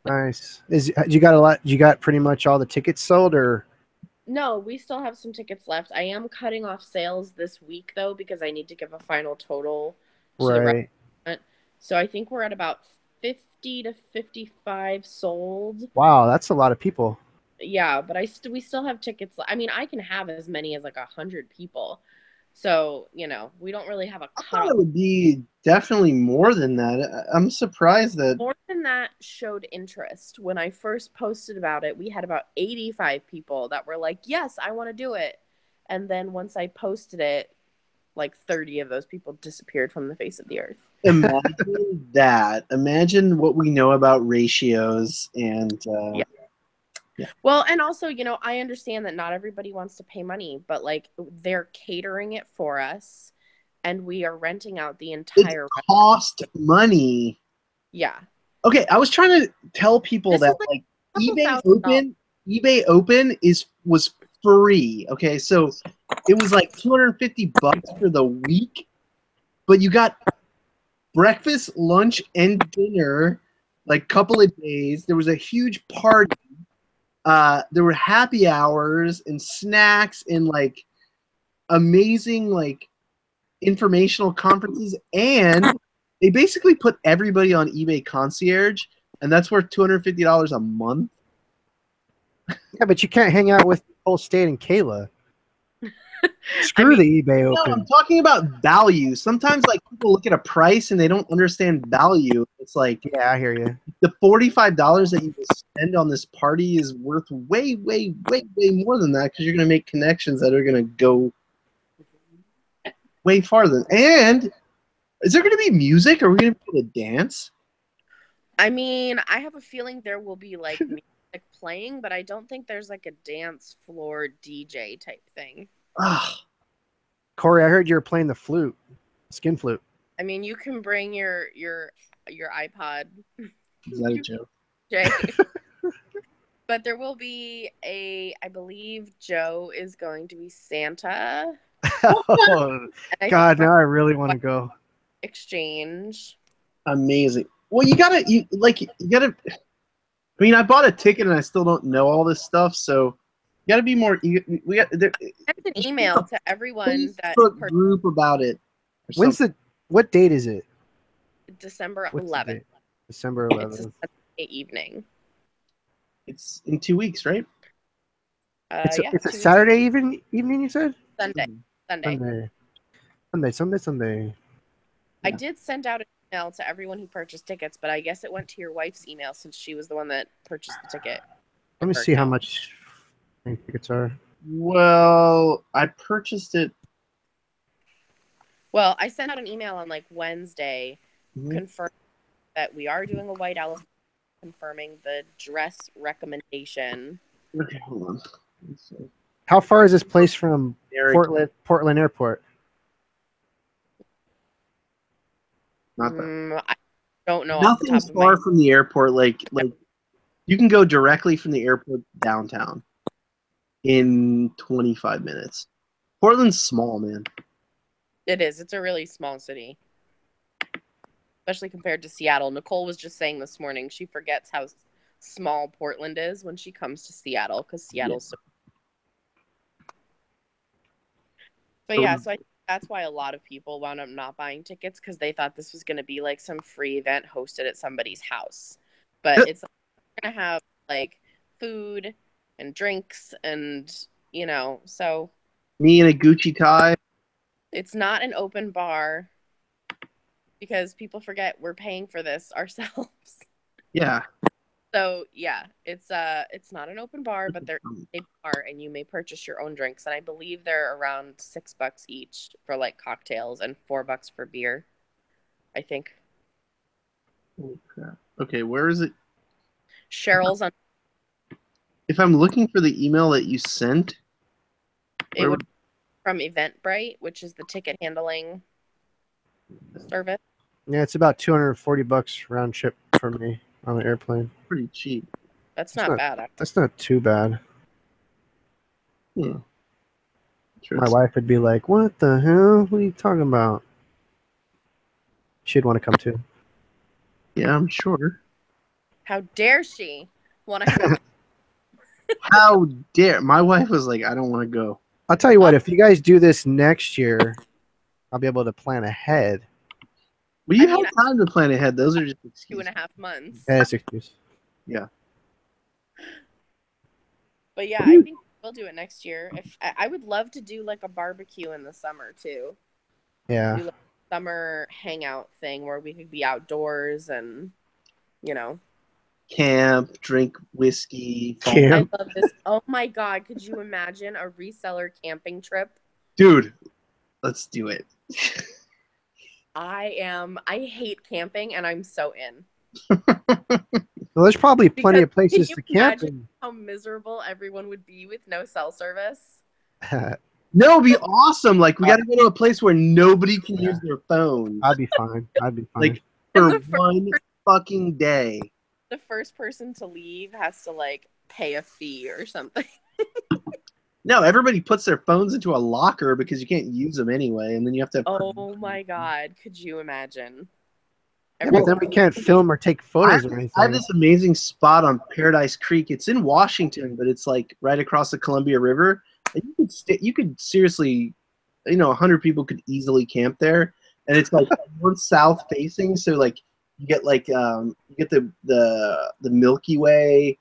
Nice. You got a lot? You got pretty much all the tickets sold, or? No, we still have some tickets left. I am cutting off sales this week though, because I need to give a final total to the restaurant. So I think we're at about 50 to 55 sold. Wow, that's a lot of people. Yeah, but we still have tickets. I mean, I can have as many as like 100 people. So, we don't really have a I thought it would be definitely more than that. I'm surprised that... More than that showed interest. When I first posted about it, we had about 85 people that were like, yes, I want to do it. And then once I posted it, like 30 of those people disappeared from the face of the earth. Imagine that. Imagine what we know about ratios and... Well, and also, I understand that not everybody wants to pay money, but like they're catering it for us and we are renting out the It entire cost money. Yeah. Okay, I was trying to tell people This is that like like a couple eBay $1,000. eBay Open was free. Okay, so it was like $250 for the week, but you got breakfast, lunch, and dinner, like couple of days. There was a huge party. There were happy hours and snacks and like amazing like informational conferences, and they basically put everybody on eBay Concierge, and that's worth $250 a month. Yeah, but you can't hang out with the whole state and Kayla. Screw the eBay No, Open. I'm talking about value. Sometimes like people look at a price and they don't understand value. It's like Yeah, I hear you. the $45 that you will spend on this party is worth way, way, way, way more than that because you're going to make connections that are going to go way farther. And is there going to be music? Are we going to be able to dance? I mean, I have a feeling there will be like music playing, but I don't think there's like a dance floor DJ type thing. Ah, Corey, I heard you were playing the flute, skin flute. I mean, you can bring your iPod, is that a joke? Jay. But there will be I believe Joe is going to be Santa. Oh, And God, now I really want to go. exchange. Amazing. Well, you gotta. I mean, I bought a ticket and I still don't know all this stuff, so you gotta be more. We got there. Send an email to everyone that Facebook group about it. or something. What date is it? December What's the 11th. date? December It's a 11th. Sunday evening. It's in 2 weeks, right? It's Yeah, a 2 weeks. Saturday evening, you said? Sunday. Sunday. I did send out an email to everyone who purchased tickets, but I guess it went to your wife's email since she was the one that purchased the ticket. Let me Her see how account. much I think tickets are. Well, I purchased it. Well, I sent out an email on like Wednesday Mhm. confirming that we are doing a white elephant, confirming the dress recommendation. Okay, hold on. Let's see. How far is this place from Eric, Portland Airport? not that. I don't know off the top Nothing's of far my from the airport. Like you can go directly from the airport downtown in 25 minutes. Portland's small, man. It is. It's a really small city, especially compared to Seattle. Nicole was just saying this morning she forgets how small Portland is when she comes to Seattle because Seattle's so. But yeah, so I think that's why a lot of people wound up not buying tickets because they thought this was going to be like some free event hosted at somebody's house. But it's going to have like food and drinks and, so Me in a Gucci tie. it's not an open bar because people forget we're paying for this ourselves. Yeah. So yeah, it's not an open bar, but there is a bar and you may purchase your own drinks. And I believe they're around $6 each for like cocktails and $4 for beer, I think. Holy crap. Okay, where is it? Cheryl's on If I'm looking for the email that you sent, it would from Eventbrite, which is the ticket handling service. Yeah, it's about $240 round trip for me on the airplane. pretty cheap. That's not bad. That's not too bad. Yeah. My wife would be like, "What the hell? What are you talking about?" She'd want to come too. Yeah, I'm sure. How dare she want to come? How dare my wife was like, I don't want to go. I'll tell you what, if you guys do this next year, I'll be able to plan ahead. Well, you have time to plan ahead. Those are just excuses. 2.5 months. Yeah, it's excuse. Yeah. But yeah, I think we'll do it next year. If I would love to do like a barbecue in the summer too. Yeah. Do like a summer hangout thing where we could be outdoors and, camp, drink whiskey. Camp. I love this. Oh my God. Could you imagine a reseller camping trip? Dude, let's do it. I hate camping and I'm so in. Well, there's probably plenty of Because can places you to camp. imagine how miserable everyone would be with no cell service? No, it'd be awesome. Like we got to go to a place where nobody can use their phone, I'd be fine. I'd be fine. like And for the one fucking day. The first person to leave has to like pay a fee or something. No, everybody puts their phones into a locker because you can't use them anyway, and then you have to. Oh my god, could you imagine? Yeah, but then we can't film or take photos or anything. I have this amazing spot on Paradise Creek. It's in Washington, but it's like right across the Columbia River. And you could seriously, 100 people could easily camp there. And it's like north south facing, so like you get like you get the Milky Way,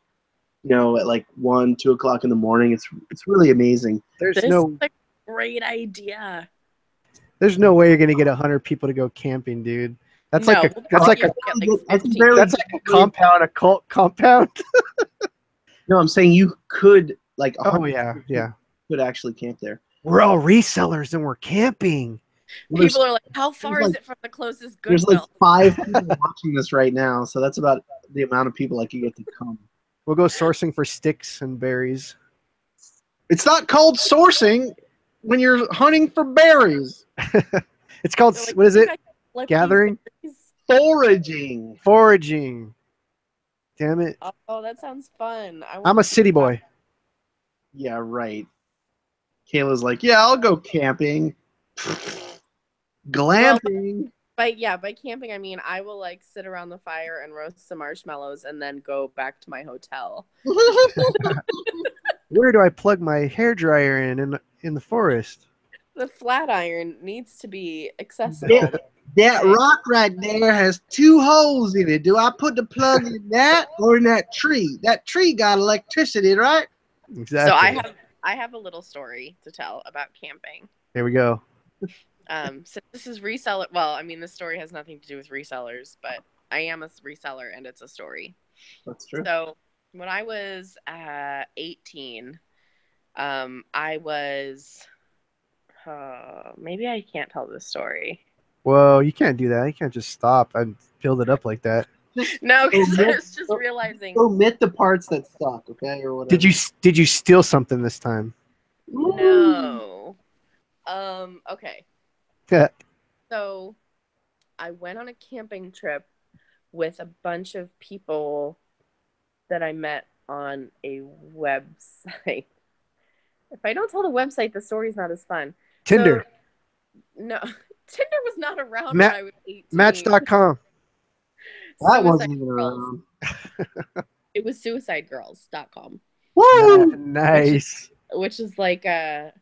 at like 1, 2 o'clock in the morning. It's really amazing. There's This no is a great idea. there's no way you're gonna get 100 people to go camping, dude. That's like a we'll that's like probably a get, I can 15. barely- that's like a compound, a cult compound. No, I'm saying you could like Oh 100 yeah. could actually camp there. We're all resellers and we're camping. People are like, how far is like- it from the closest There's like Goodwill? 5 people watching this right now, so that's about the amount of people I could get to come. We'll go sourcing for sticks and berries. It's not called sourcing when you're hunting for berries. It's called They're like, what is "You it? guys flip these Gathering? berries?" Foraging. Foraging. Damn it. Oh, that sounds fun. I'm a city boy. Yeah, right. Kayla's like, yeah, I'll go camping. Glamping. By camping, I mean I will like sit around the fire and roast some marshmallows and then go back to my hotel. Where do I plug my hair dryer in the forest? The flat iron needs to be accessible. That rock right there has 2 holes in it. Do I put the plug in that or in that tree? That tree got electricity, right? Exactly. So I have a little story to tell about camping. Here we go. So this is reseller. Well, I mean, this story has nothing to do with resellers, but I am a reseller and it's a story. That's true. So when I was 18, I was maybe I can't tell this story. Whoa, you can't do that. You can't just stop and build it up like that. No, because I Omit- was just realizing. Omit the parts that suck, okay, or whatever. Did you steal something this time? No. Okay. Yeah. So I went on a camping trip with a bunch of people that I met on a website. If I don't tell the website, the story's not as fun. Tinder. So, no, Tinder was not around Ma- when I was 18. Match.com. That wasn't Suicide even Girls. around. It was suicidegirls.com, Woo! Nice. which is like a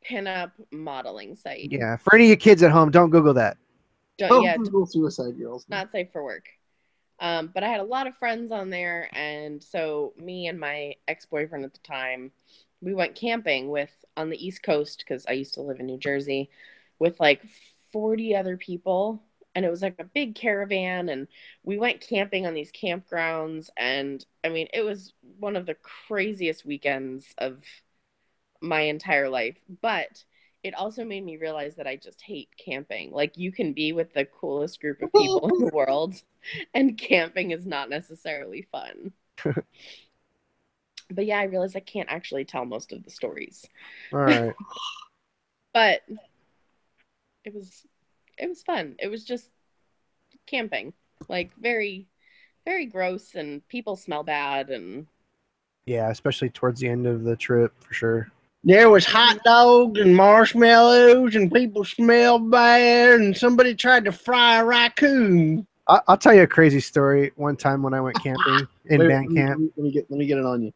pinup modeling site. Yeah. For any of you kids at home, don't Google that. Don't, yeah, Google Suicide Girls. not safe for work. But I had a lot of friends on there, and so me and my ex-boyfriend at the time, we went camping on the East Coast because I used to live in New Jersey with like 40 other people, and it was like a big caravan, and we went camping on these campgrounds, and I mean it was one of the craziest weekends of my entire life, but it also made me realize that I just hate camping. Like, you can be with the coolest group of people in the world, and camping is not necessarily fun. But yeah, I realized I can't actually tell most of the stories. All right. But it was fun. It was just camping. Like, very, very gross, and people smell bad, and Yeah, especially towards the end of the trip, for sure. There was hot dogs and marshmallows, and people smelled bad, and somebody tried to fry a raccoon. I'll tell you a crazy story. One time when I went camping in Wait, band camp. Let me get it on you.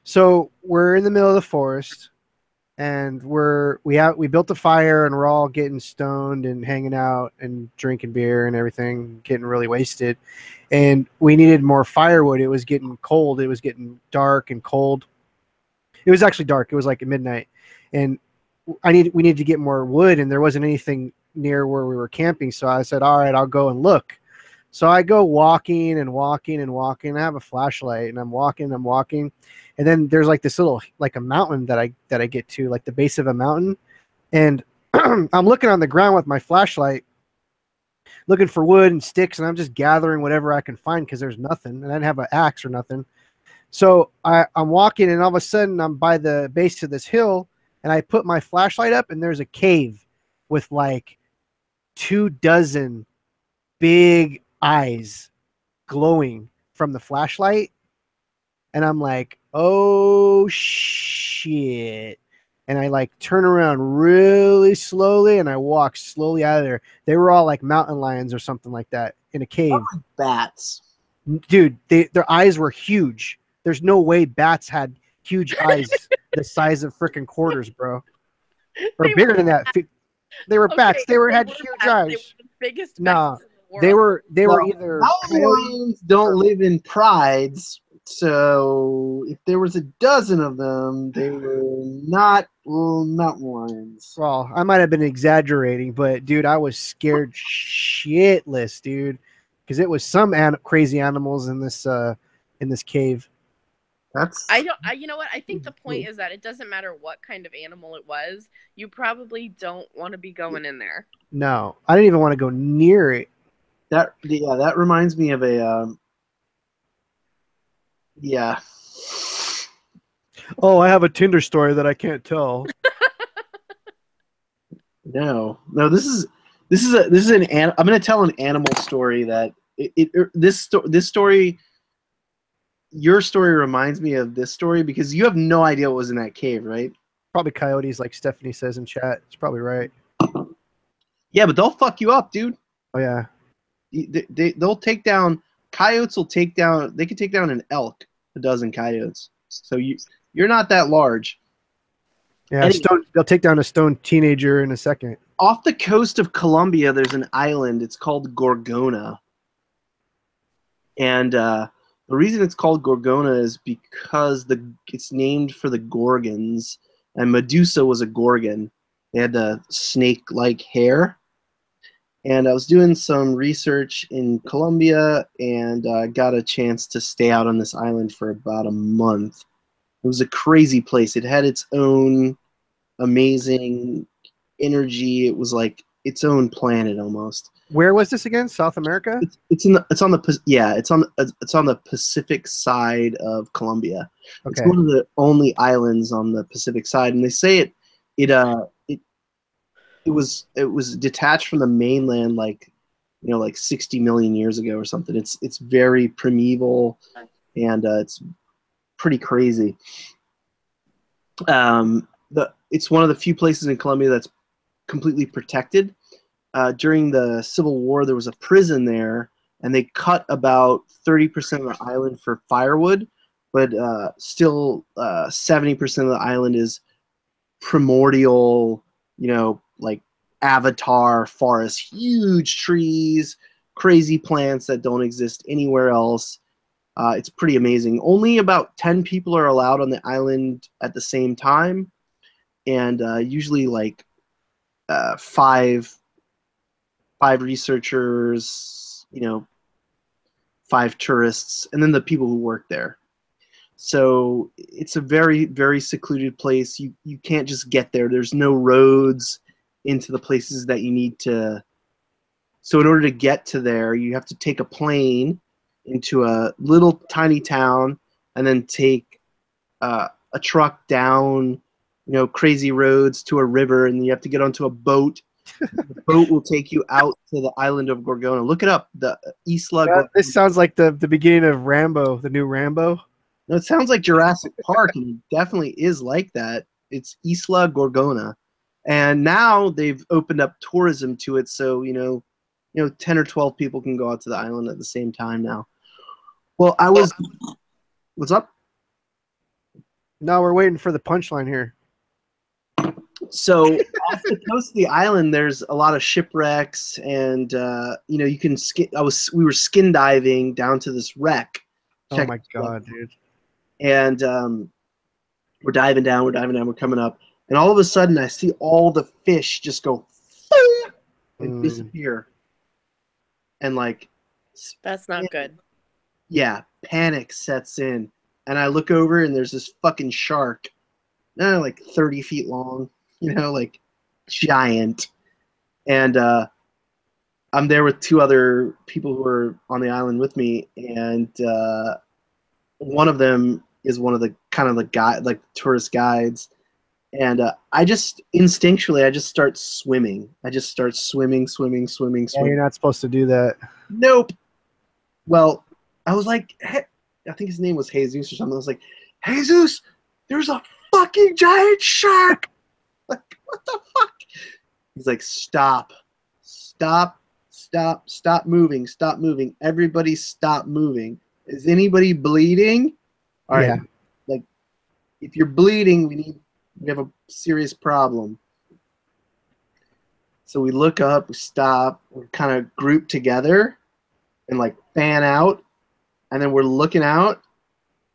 So we're in the middle of the forest, and we built a fire, and we're all getting stoned and hanging out and drinking beer and everything, getting really wasted. And we needed more firewood. It was getting cold. It was getting dark and cold. It was actually dark. It was like at midnight, and we needed to get more wood, and there wasn't anything near where we were camping. So I said, all right, I'll go and look. So I go walking and walking and walking. I have a flashlight, and I'm walking, and then there's like this little, like a mountain that I get to, like the base of a mountain, and I'm looking on the ground with my flashlight, looking for wood and sticks, and I'm just gathering whatever I can find because there's nothing, and I didn't have an axe or nothing. So I'm walking, and all of a sudden I'm by the base of this hill, and I put my flashlight up, and there's a cave with like 24 big eyes glowing from the flashlight. And I'm like, oh shit. And I like turn around really slowly and I walk slowly out of there. They were all like mountain lions or something like that in a cave. Bats. Dude, their eyes were huge. There's no way bats had huge eyes the size of freaking quarters, bro. Or They bigger were than that. They were bats. They had huge bats. They eyes. were the biggest Nah, bats in the world. they were Well, either mountain coyote. lions don't live in prides, so if there was a dozen of them, they were not mountain lions. Well, I might have been exaggerating, but dude, I was scared shitless, dude, because it was some crazy animals in this cave. That's You know what? I think the point is that it doesn't matter what kind of animal it was. You probably don't want to be going in there. No, I didn't even want to go near it. that. Yeah, that reminds me of a. Yeah. Oh, I have a Tinder story that I can't tell. No. This is I'm going to tell an animal story that this story. Your story reminds me of this story because you have no idea what was in that cave, right? Probably coyotes, like Stephanie says in chat. It's probably right. Yeah, but they'll fuck you up, dude. Oh yeah. They'll take down coyotes. They can take down an elk, a dozen coyotes. So you're not that large. Yeah, Anyway. they'll take down a stone teenager in a second. Off the coast of Colombia, there's an island. It's called Gorgona, and the reason it's called Gorgona is because it's named for the Gorgons, and Medusa was a Gorgon. They had the snake-like hair. And I was doing some research in Colombia and got a chance to stay out on this island for about a month. It was a crazy place. It had its own amazing energy. It was like its own planet almost. Where was this again? South America? It's on the Pacific side of Colombia. Okay. It's one of the only islands on the Pacific side, and they say it was detached from the mainland like 60 million years ago or something. It's very primeval, and it's pretty crazy. It's one of the few places in Colombia that's completely protected. During the Civil War, there was a prison there, and they cut about 30% of the island for firewood, but still 70% of the island is primordial, like Avatar forest, huge trees, crazy plants that don't exist anywhere else. It's pretty amazing. Only about 10 people are allowed on the island at the same time, and usually like five researchers, 5 tourists, and then the people who work there. So it's a very, very secluded place. You can't just get there. There's no roads into the places that you need to. So in order to get to there, you have to take a plane into a little tiny town and then take a truck down, crazy roads to a river, and you have to get onto a boat. The boat will take you out to the island of Gorgona. Look it up, the Isla Gorgona. This sounds like the beginning of Rambo, the new Rambo. No, it sounds like Jurassic Park, and it definitely is like that. It's Isla Gorgona. And now they've opened up tourism to it, so 10 or 12 people can go out to the island at the same time now. Well, what's up? No, we're waiting for the punchline here. So off the coast of the island, there's a lot of shipwrecks, and you can skin. We were skin diving down to this wreck. Oh my god, dude! And we're diving down, we're coming up, and all of a sudden, I see all the fish just go and disappear, and like that's not good. Yeah, panic sets in, and I look over, and there's this fucking shark, like 30 feet long. Like giant. And I'm there with two other people who are on the island with me, and one of them is one of the kind of the guy like tourist guides, and I just instinctually I just start swimming. I just start swimming. Yeah, you're not supposed to do that. Nope. Well, I was like, I think his name was Jesus or something. I was like, Jesus, there's a fucking giant shark. Like, what the fuck? He's like, stop moving. Everybody stop moving. Is anybody bleeding? All right. Yeah. Like, if you're bleeding, we have a serious problem. So we look up, we stop, we're kind of grouped together and like fan out. And then we're looking out,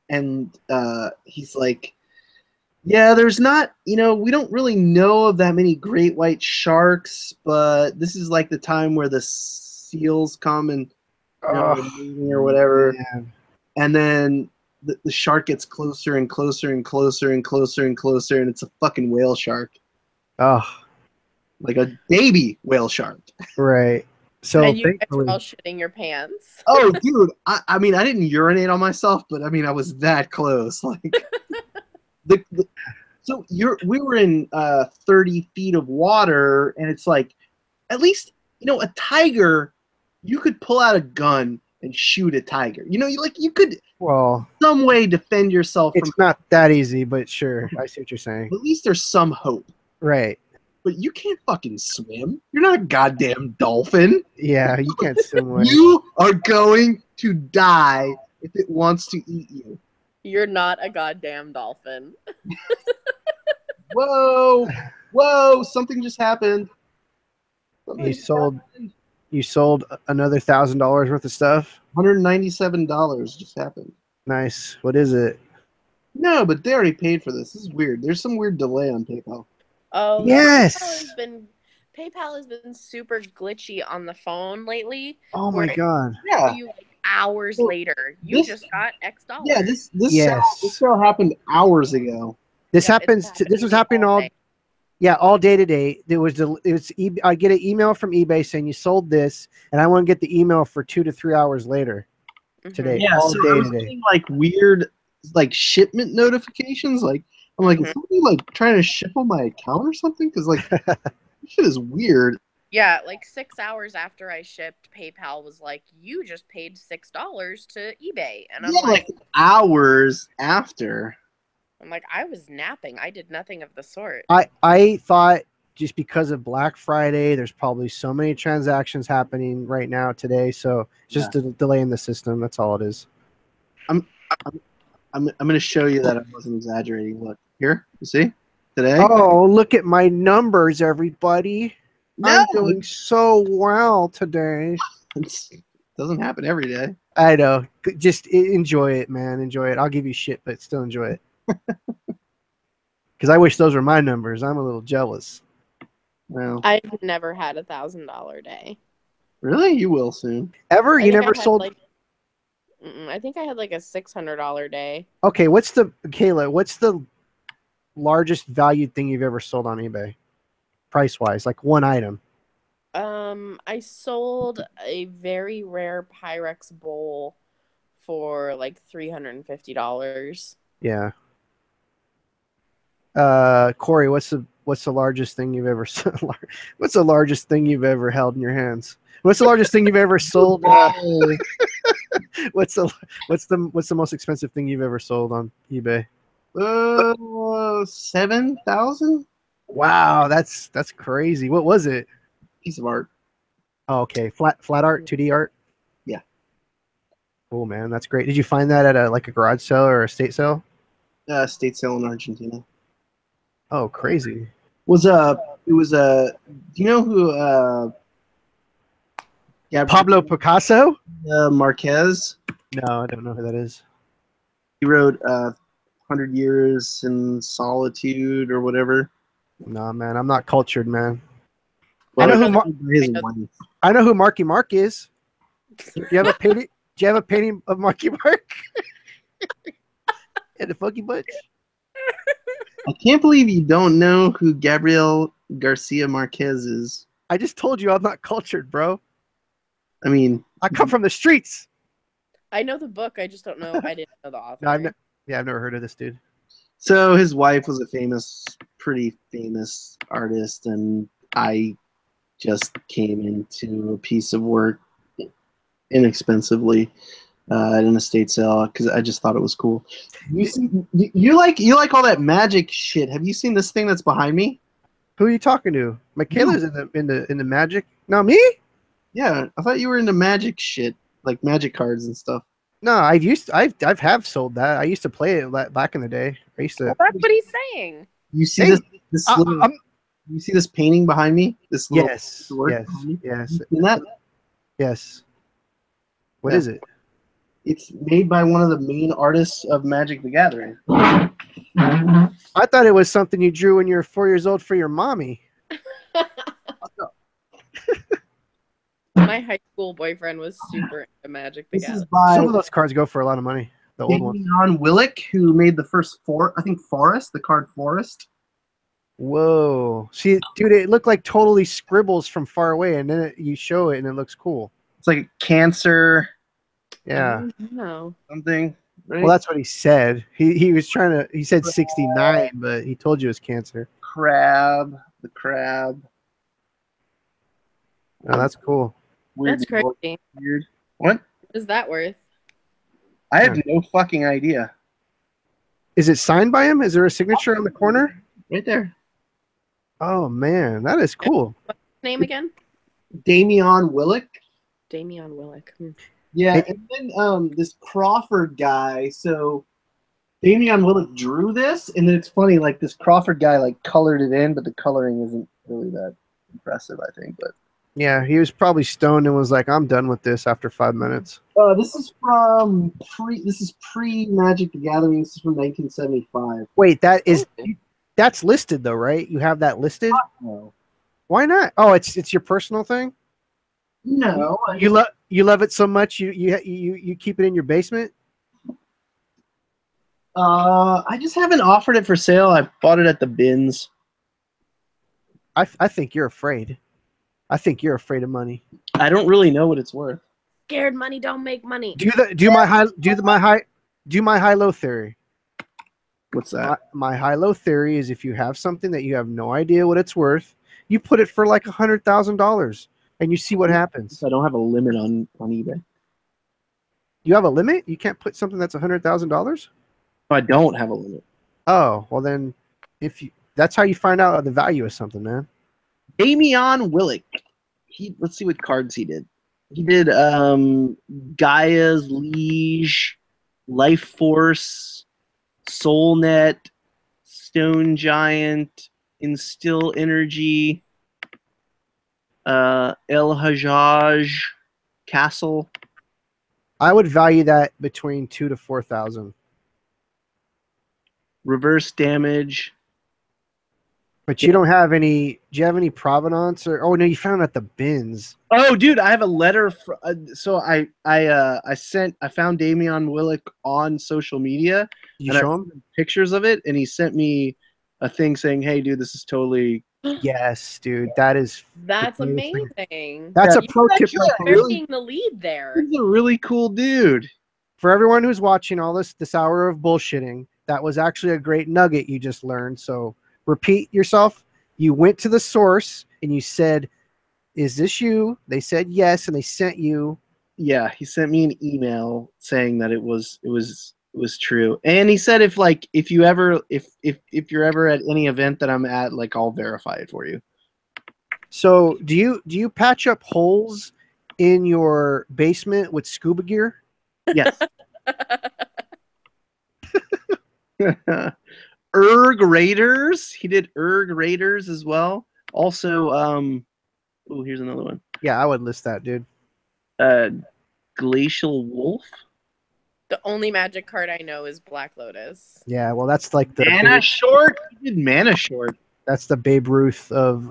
and he's like, yeah, there's not, we don't really know of that many great white sharks, but this is like the time where the seals come and or whatever. Man. And then the shark gets closer and closer and closer and closer and closer, and it's a fucking whale shark. Oh, Like a baby whale shark. right. So and you guys thankfully, were all shitting your pants. Oh, dude. I mean, I didn't urinate on myself, but I mean, I was that close. Like, so we were in 30 feet of water, and it's like, at least, a tiger, you could pull out a gun and shoot a tiger. You could well, some way defend yourself from. it's not that easy, but sure, I see what you're saying. At least there's some hope. Right. But you can't fucking swim. You're not a goddamn dolphin. Yeah, you can't swim away. You are going to die if it wants to eat you. You're not a goddamn dolphin. Whoa, something just happened. You sold another $1,000 worth of stuff. $197 just happened. Nice. What is it? No, but they already paid for this. This is weird. There's some weird delay on PayPal. Oh Yes. PayPal has been super glitchy on the phone lately. Oh my god. Yeah. You like hours later, you just got X dollars. Yeah, this Yes. sale happened hours ago. This Yeah, happens. it's This was happening all. day. Yeah, all day today. I get an email from eBay saying you sold this, and I want to get the email for 2 to 3 hours later Mhm. today. Yeah, all so day I was today. getting like weird like shipment notifications. Like I'm like, is somebody like trying to ship on my account or something? Because like this shit is weird. Yeah, like 6 hours after I shipped, PayPal was like, "You just paid $6 to eBay," and I'm Yeah, like, hours after. I was napping. I did nothing of the sort. I thought just because of Black Friday, there's probably so many transactions happening right now today, so it's just a delay in the system. That's all it is. I'm gonna show you that I wasn't exaggerating. Look here, you see today. Oh, look at my numbers, everybody! No, I'm doing so well today. it doesn't happen every day. I know. Just enjoy it, man. Enjoy it. I'll give you shit, but still enjoy it. Because I wish those were my numbers. I'm a little jealous. Well, I've never had $1,000 day. really, you will soon. Ever? I You think never I had, sold? I think I had like a $600 day. Okay, Kayla, what's the largest valued thing you've ever sold on eBay? Price-wise, like one item. I sold a very rare Pyrex bowl for like $350. Yeah. Corey, what's the largest thing you've ever what's the largest thing you've ever held in your hands? What's the largest thing you've ever sold? What's the most expensive thing you've ever sold on eBay? 7,000 Wow, that's crazy. What was it? piece of art. Oh, okay, flat art, 2D art. Yeah. Cool, man. That's great. Did you find that at a garage sale or a estate sale? State sale in Argentina. Oh, crazy. It was do you know who Pablo Picasso? Marquez? No, I don't know who that is. He wrote 100 Years in Solitude or whatever. No, man, I'm not cultured, man. Well, I know who his wife. I know who Marky Mark is. Do you have a painting? Do you have a painting of Marky Mark? And the Funky Bunch? I can't believe you don't know who Gabriel Garcia Marquez is. I just told you I'm not cultured, bro. I mean, I come from the streets. I know the book. I just don't know. I didn't know the author. No, I've never heard of this dude. so his wife was a pretty famous artist, and I just came into a piece of work inexpensively at an estate sale because I just thought it was cool. You like all that magic shit. Have you seen this thing that's behind me? Who are you talking to? Michaela's in the magic. No, me? Yeah, I thought you were into magic shit, like magic cards and stuff. No, I've have sold that. I used to play it back in the day. I used to. Well, that's what he's saying. You see Hey, this I- little, I'm- you see this painting behind me? This little yes, work yes, behind me? yes, You seen that? yes. What Yeah. is it? It's made by one of the main artists of Magic the Gathering. I thought it was something you drew when you were 4 years old for your mommy. My high school boyfriend was super into Magic the This is Gathering. by Some of those cards go for a lot of money. The old one. Damian Willick, who made the first Forest, the card Forest. Whoa. See, dude, it looked like totally scribbles from far away, and then you show it, and it looks cool. It's like a Cancer Yeah. No. something. Right? Well, that's what he said. He was trying to. He said 69, but he told you it was Cancer. the crab. Oh, that's cool. That's crazy. Weird. What? What is that worth? I have no fucking idea. Is it signed by him? Is there a signature on the corner? Right there. Oh man, that is cool. Name again? Damian Willick. Damian Willick. Yeah, and then this Crawford guy. So Damian Willick drew this, and then it's funny, like this Crawford guy like colored it in, but the coloring isn't really that impressive, I think. But Yeah, he was probably stoned and was like, "I'm done with this" after 5 minutes. this is from pre Magic the Gathering. This is from 1975. Wait, that's listed though, right? You have that listed. No, Why not? Oh, it's your personal thing. no, You love it so much you keep it in your basement. I just haven't offered it for sale. I bought it at the bins. I think you're afraid. I think you're afraid of money. I don't really know what it's worth. Scared money don't make money. Do my high low theory. What's that? My high low theory is if you have something that you have no idea what it's worth, you put it for like $100,000 and you see what happens. I don't have a limit on eBay. You have a limit? You can't put something that's $100,000? No, I don't have a limit. Oh, well then that's how you find out the value of something, man. Damian Willick. Let's see what cards he did. He did Gaia's Liege, Life Force, Soulnet, Stone Giant, Instill Energy, El Hajjaj, Castle. I would value that between 2,000 to 4,000. Reverse Damage. But you don't have any. Do you have any provenance or? Oh no, you found it at the bins. Oh, dude, I have a letter. So I found Damian Willick on social media. Did you and show I him? sent pictures of it, and he sent me a thing saying, "Hey, dude, this is totally." Yes, dude. That's amazing. That's Yeah, a pro tip. actually right there. Burying the lead there. He's a really cool dude. For everyone who's watching all this hour of bullshitting, that was actually a great nugget you just learned. So repeat yourself. You went to the source and you said, "Is this you?" They said yes, and they sent you. Yeah, he sent me an email saying that it was true, and he said if you're ever at any event that I'm at, like I'll verify it for you. So do you patch up holes in your basement with scuba gear? Yes. Erg Raiders. He did Erg Raiders as well. Also, here's another one. Yeah, I would list that, dude. Glacial Wolf. The only magic card I know is Black Lotus. Yeah, well, that's like the Mana Short. He did Mana Short. that's the Babe Ruth of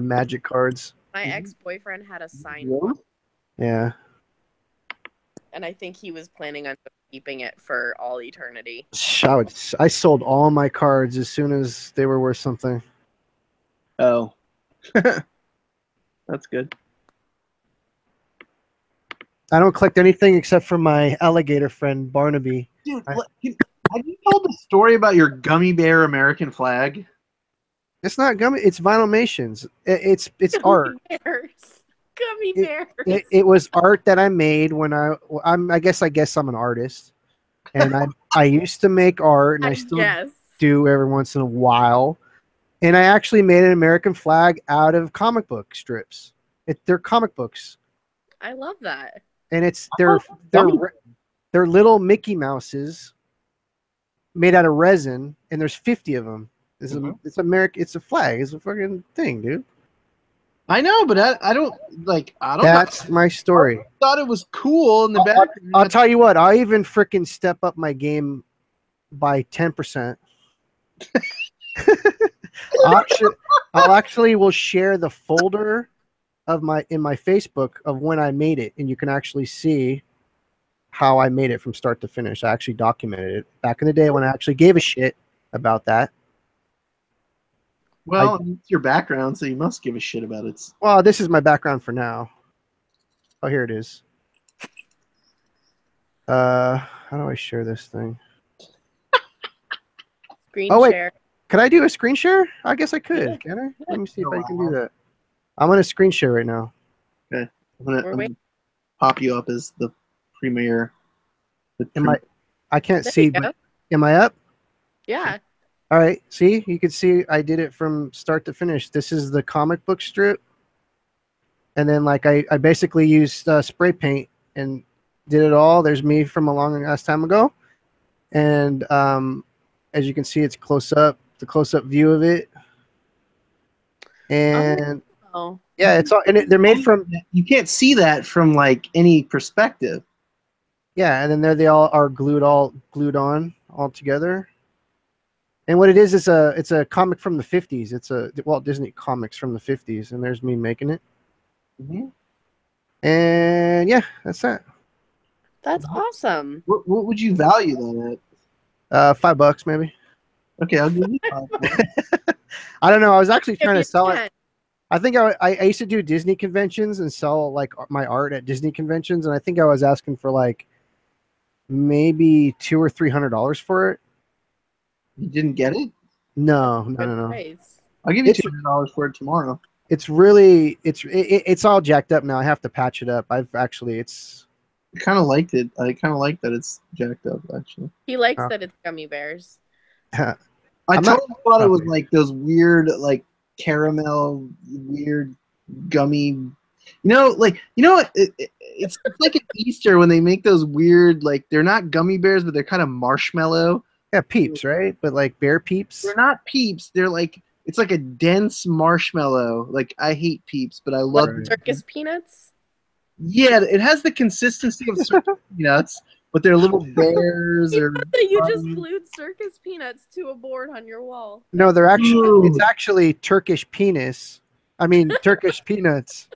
magic cards. My ex-boyfriend had a signed Wolf? one, Yeah. and I think he was planning on keeping it for all eternity. I sold all my cards as soon as they were worth something. Oh, that's good. I don't collect anything except for my alligator friend Barnaby. Dude, have you told the story about your gummy bear American flag? It's not gummy. It's Vinylmations. It's art. Bears. Gummy It- bears. It was art that I made when I guess I'm an artist, and I used to make art, and I still guess. do every once in a while. And I actually made an American flag out of comic book strips. They're comic books, I love that. and they're little Mickey Mouses made out of resin, and there's 50 of them. It's American. It's a flag. It's a fucking thing, dude. I know, but I don't like. I don't. That's my story. I thought it was cool in the back. I'll tell you what. I'll even freaking step up my game by 10%. I'll actually will share the folder of my Facebook of when I made it, and you can actually see how I made it from start to finish. I actually documented it back in the day when I actually gave a shit about that. Well, it's your background, so you must give a shit about it. Well, this is my background for now. Oh, here it is. How do I share this thing? Screen Oh, wait. share. Could I do a screen share? I guess I could. Yeah. Can I? Let me see if Oh, I can wow. do that. I'm gonna screen share right now. I'm gonna We're waiting. pop you up as the premier. I can't There see, you go. but am I up? Yeah. All right. See, you can see I did it from start to finish. This is the comic book strip, and then like I basically used spray paint and did it all. There's me from a long ass time ago, and as you can see, it's close up. The close up view of it, and Oh. yeah, it's all and they're made from. You can't see that from like any perspective. Yeah, and then there they all are glued on all together. And what it is it's a comic from the 50s. It's a Walt Disney comics from the 50s, and there's me making it. Mm-hmm. And yeah, that's that. That's awesome. What would you value that $5 maybe. at? Okay, I'll give you $5. I don't know. I was actually trying to Maybe sell 10. it. I think I used to do Disney conventions and sell like my art at Disney conventions, and I think I was asking for like maybe $200 or $300 for it. You didn't get it? No. Good price. I'll give you It's- $200 for it tomorrow. It's really it's all jacked up now. I have to patch it up. I've actually I kind of liked it. I kind of like that it's jacked up, actually. He likes Oh. that it's gummy bears. I I'm not- totally thought it was like those weird, like caramel, weird gummy. It's like at Easter when they make those weird, like they're not gummy bears, but they're kind of marshmallow. Yeah, Peeps, right? But like Bear Peeps. They're not Peeps. They're like it's like a dense marshmallow. Like I hate Peeps, but I love. Right. Circus peanuts. Yeah, it has the consistency of circus peanuts, but they're little bears or. You just glued circus peanuts to a board on your wall. No, they're actually Ooh. it's actually Turkish penis. I mean Turkish peanuts.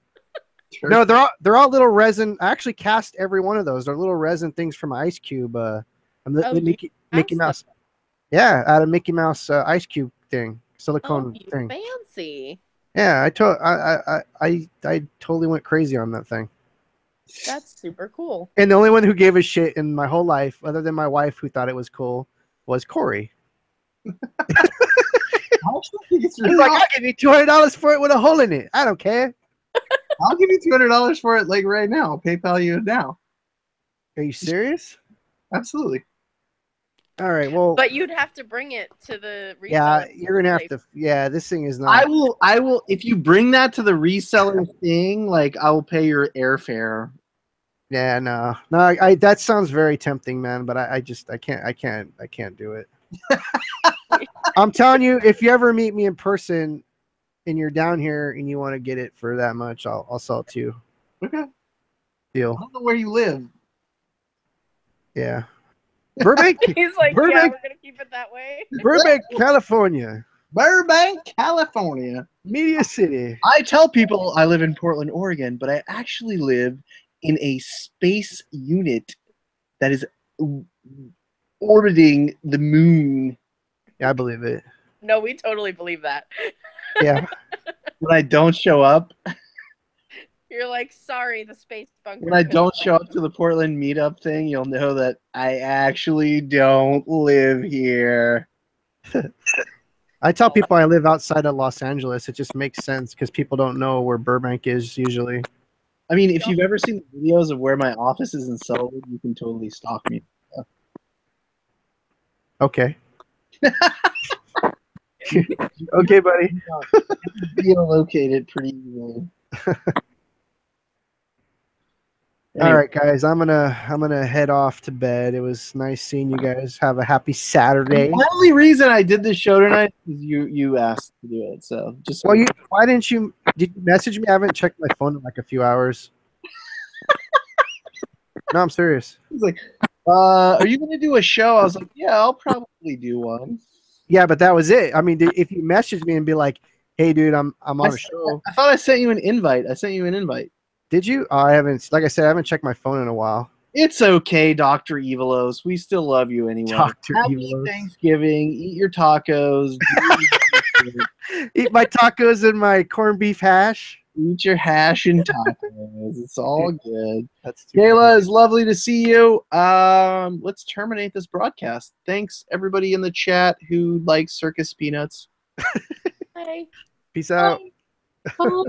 No, they're all little resin. I actually cast every one of those. They're little resin things from Ice Cube. Mickey cast Mouse. Yeah, out of Mickey Mouse Ice Cube thing, Oh, silicone you thing. fancy. Yeah, I totally went crazy on that thing. That's super cool. And the only one who gave a shit in my whole life, other than my wife who thought it was cool, was Corey. I actually think it's He's really like, I'll give you $200 for it with a hole in it. I don't care. I'll give you $200 for it, like right now. I'll PayPal you now. Are you serious? Absolutely. All right. Well, But you'd have to bring it to the reseller. yeah, you're gonna have to. Yeah, this thing is not. I will. If you bring that to the reseller thing, like I will pay your airfare. Yeah, no. I that sounds very tempting, man. But I can't do it. I'm telling you, if you ever meet me in person, and you're down here and you want to get it for that much, I'll sell it to you. Okay. I Deal. don't know where you live. Yeah. Burbank, He's like, yeah, Burbank. we're gonna keep it that way. Burbank, California, Burbank, California. Media City. I tell people I live in Portland, Oregon, but I actually live in a space unit that is orbiting the moon. Yeah, I believe it. No, we totally believe that. Yeah. When I don't show up, You're like, sorry, the space bunker. When I couldn't don't show find up to the Portland meetup thing, you'll know that I actually don't live here. I tell people I live outside of Los Angeles. It just makes sense because people don't know where Burbank is usually. I mean, if you've ever seen the videos of where my office is in Sullivan, you can totally stalk me. Okay. Okay, buddy. Geolocated pretty easily. All right, guys. I'm gonna head off to bed. It was nice seeing you guys. Have a happy Saturday. The only reason I did this show tonight is you asked to do it. So just Well, why didn't you? Did you message me? I haven't checked my phone in like a few hours. No, I'm serious. He's like, are you gonna do a show? I was like, yeah, I'll probably do one. Yeah, but that was it. I mean, if you message me and be like, "Hey, dude, I'm on a show," I thought I sent you an invite. I sent you an invite. did you? I haven't. Like I said, I haven't checked my phone in a while. It's okay, Dr. Evilos. We still love you anyway. Dr. Happy Evilos. Thanksgiving. Eat your tacos. Eat my tacos and my corned beef hash. Eat your hash and tacos. It's all good. That's too Kayla, it's lovely to see you. Let's terminate this broadcast. Thanks everybody in the chat who likes circus peanuts. Bye. Peace out. Bye.